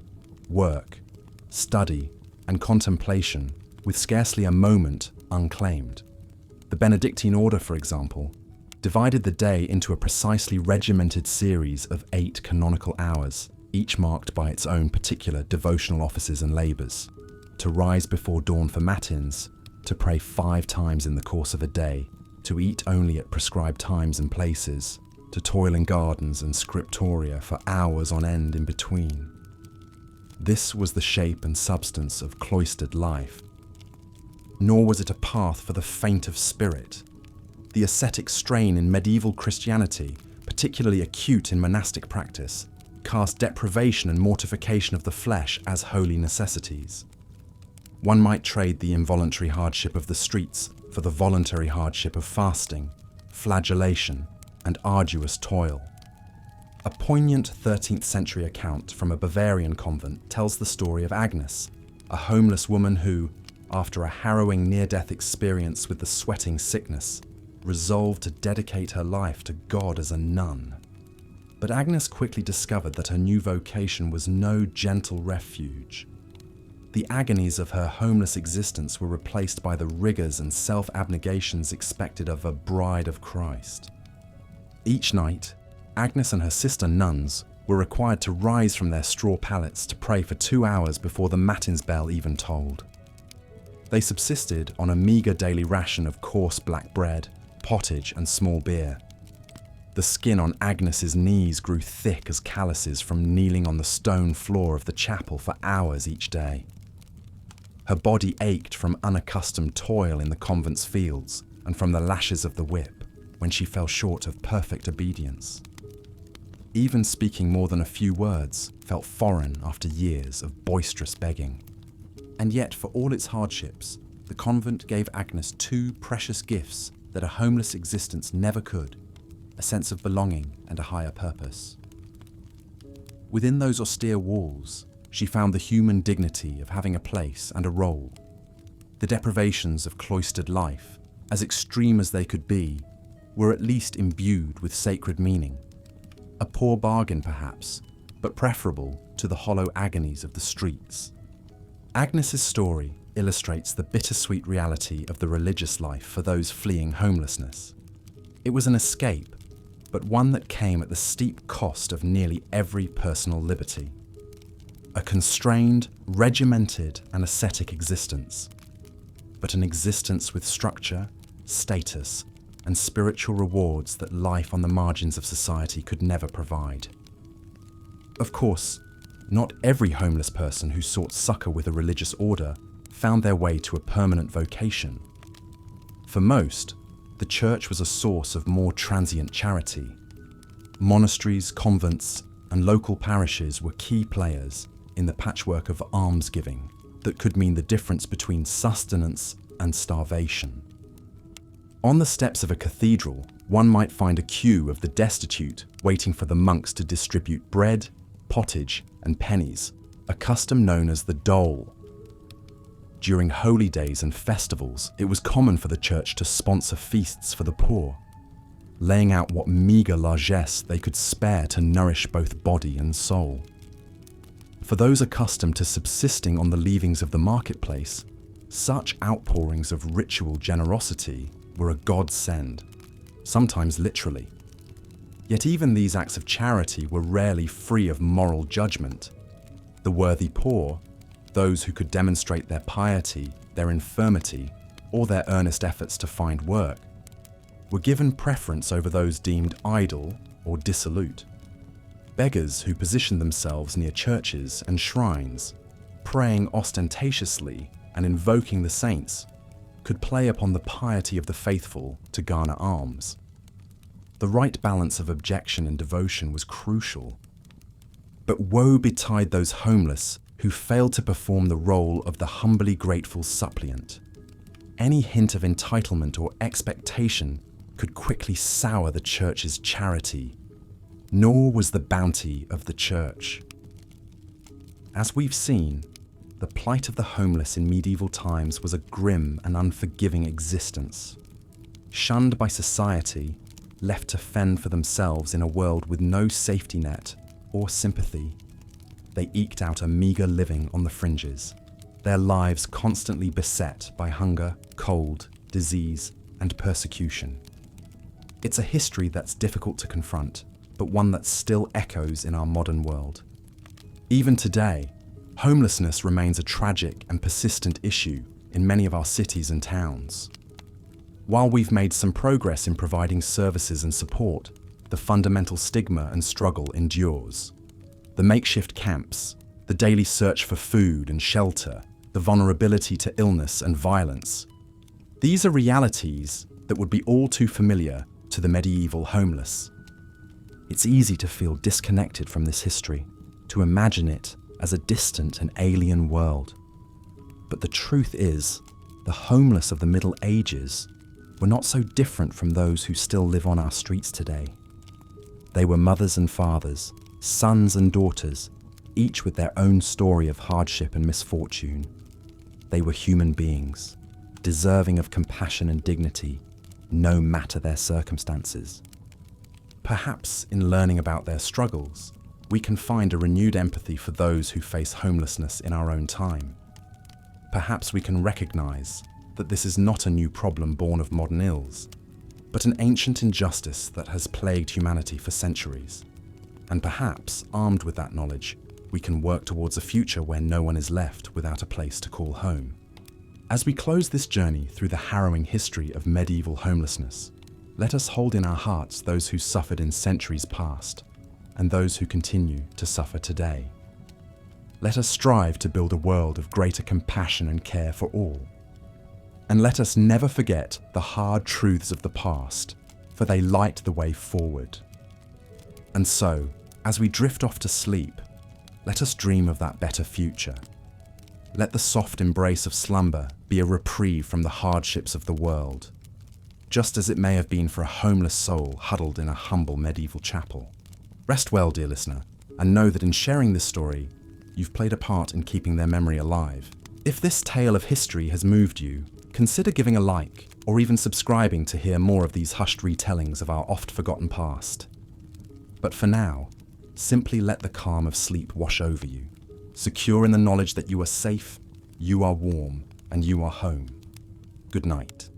work, study, and contemplation, with scarcely a moment unclaimed. The Benedictine order, for example, divided the day into a precisely regimented series of 8 canonical hours, each marked by its own particular devotional offices and labours. To rise before dawn for matins, to pray 5 times in the course of a day, to eat only at prescribed times and places, to toil in gardens and scriptoria for hours on end in between. This was the shape and substance of cloistered life. Nor was it a path for the faint of spirit. The ascetic strain in medieval Christianity, particularly acute in monastic practice, cast deprivation and mortification of the flesh as holy necessities. One might trade the involuntary hardship of the streets for the voluntary hardship of fasting, flagellation, and arduous toil. A poignant 13th century account from a Bavarian convent tells the story of Agnes, a homeless woman who, after a harrowing near-death experience with the sweating sickness, resolved to dedicate her life to God as a nun. But Agnes quickly discovered that her new vocation was no gentle refuge. The agonies of her homeless existence were replaced by the rigours and self-abnegations expected of a bride of Christ. Each night, Agnes and her sister nuns were required to rise from their straw pallets to pray for 2 hours before the matins bell even tolled. They subsisted on a meagre daily ration of coarse black bread, pottage and small beer. The skin on Agnes's knees grew thick as calluses from kneeling on the stone floor of the chapel for hours each day. Her body ached from unaccustomed toil in the convent's fields and from the lashes of the whip when she fell short of perfect obedience. Even speaking more than a few words felt foreign after years of boisterous begging. And yet, for all its hardships, the convent gave Agnes 2 precious gifts that a homeless existence never could: a sense of belonging and a higher purpose. Within those austere walls, she found the human dignity of having a place and a role. The deprivations of cloistered life, as extreme as they could be, were at least imbued with sacred meaning. A poor bargain, perhaps, but preferable to the hollow agonies of the streets. Agnes's story illustrates the bittersweet reality of the religious life for those fleeing homelessness. It was an escape, but one that came at the steep cost of nearly every personal liberty. A constrained, regimented, and ascetic existence, but an existence with structure, status, and spiritual rewards that life on the margins of society could never provide. Of course, not every homeless person who sought succor with a religious order found their way to a permanent vocation. For most, the church was a source of more transient charity. Monasteries, convents, and local parishes were key players in the patchwork of almsgiving that could mean the difference between sustenance and starvation. On the steps of a cathedral, one might find a queue of the destitute waiting for the monks to distribute bread, pottage, and pennies, a custom known as the dole. During holy days and festivals, it was common for the church to sponsor feasts for the poor, laying out what meagre largesse they could spare to nourish both body and soul. For those accustomed to subsisting on the leavings of the marketplace, such outpourings of ritual generosity were a godsend, sometimes literally. Yet even these acts of charity were rarely free of moral judgment. The worthy poor, those who could demonstrate their piety, their infirmity, or their earnest efforts to find work, were given preference over those deemed idle or dissolute. Beggars who positioned themselves near churches and shrines, praying ostentatiously and invoking the saints, could play upon the piety of the faithful to garner alms. The right balance of objection and devotion was crucial. But woe betide those homeless who failed to perform the role of the humbly grateful suppliant. Any hint of entitlement or expectation could quickly sour the church's charity, nor was the bounty of the church. As we've seen, the plight of the homeless in medieval times was a grim and unforgiving existence. Shunned by society, left to fend for themselves in a world with no safety net or sympathy, they eked out a meagre living on the fringes, their lives constantly beset by hunger, cold, disease, and persecution. It's a history that's difficult to confront, but one that still echoes in our modern world. Even today, homelessness remains a tragic and persistent issue in many of our cities and towns. While we've made some progress in providing services and support, the fundamental stigma and struggle endures. The makeshift camps, the daily search for food and shelter, the vulnerability to illness and violence. These are realities that would be all too familiar to the medieval homeless. It's easy to feel disconnected from this history, to imagine it as a distant and alien world. But the truth is, the homeless of the Middle Ages were not so different from those who still live on our streets today. They were mothers and fathers, sons and daughters, each with their own story of hardship and misfortune. They were human beings, deserving of compassion and dignity, no matter their circumstances. Perhaps in learning about their struggles, we can find a renewed empathy for those who face homelessness in our own time. Perhaps we can recognize that this is not a new problem born of modern ills, but an ancient injustice that has plagued humanity for centuries. And perhaps, armed with that knowledge, we can work towards a future where no one is left without a place to call home. As we close this journey through the harrowing history of medieval homelessness, let us hold in our hearts those who suffered in centuries past, and those who continue to suffer today. Let us strive to build a world of greater compassion and care for all. And let us never forget the hard truths of the past, for they light the way forward. And so, as we drift off to sleep, let us dream of that better future. Let the soft embrace of slumber be a reprieve from the hardships of the world, just as it may have been for a homeless soul huddled in a humble medieval chapel. Rest well, dear listener, and know that in sharing this story, you've played a part in keeping their memory alive. If this tale of history has moved you, consider giving a like or even subscribing to hear more of these hushed retellings of our oft-forgotten past. But for now, simply let the calm of sleep wash over you, secure in the knowledge that you are safe, you are warm, and you are home. Good night.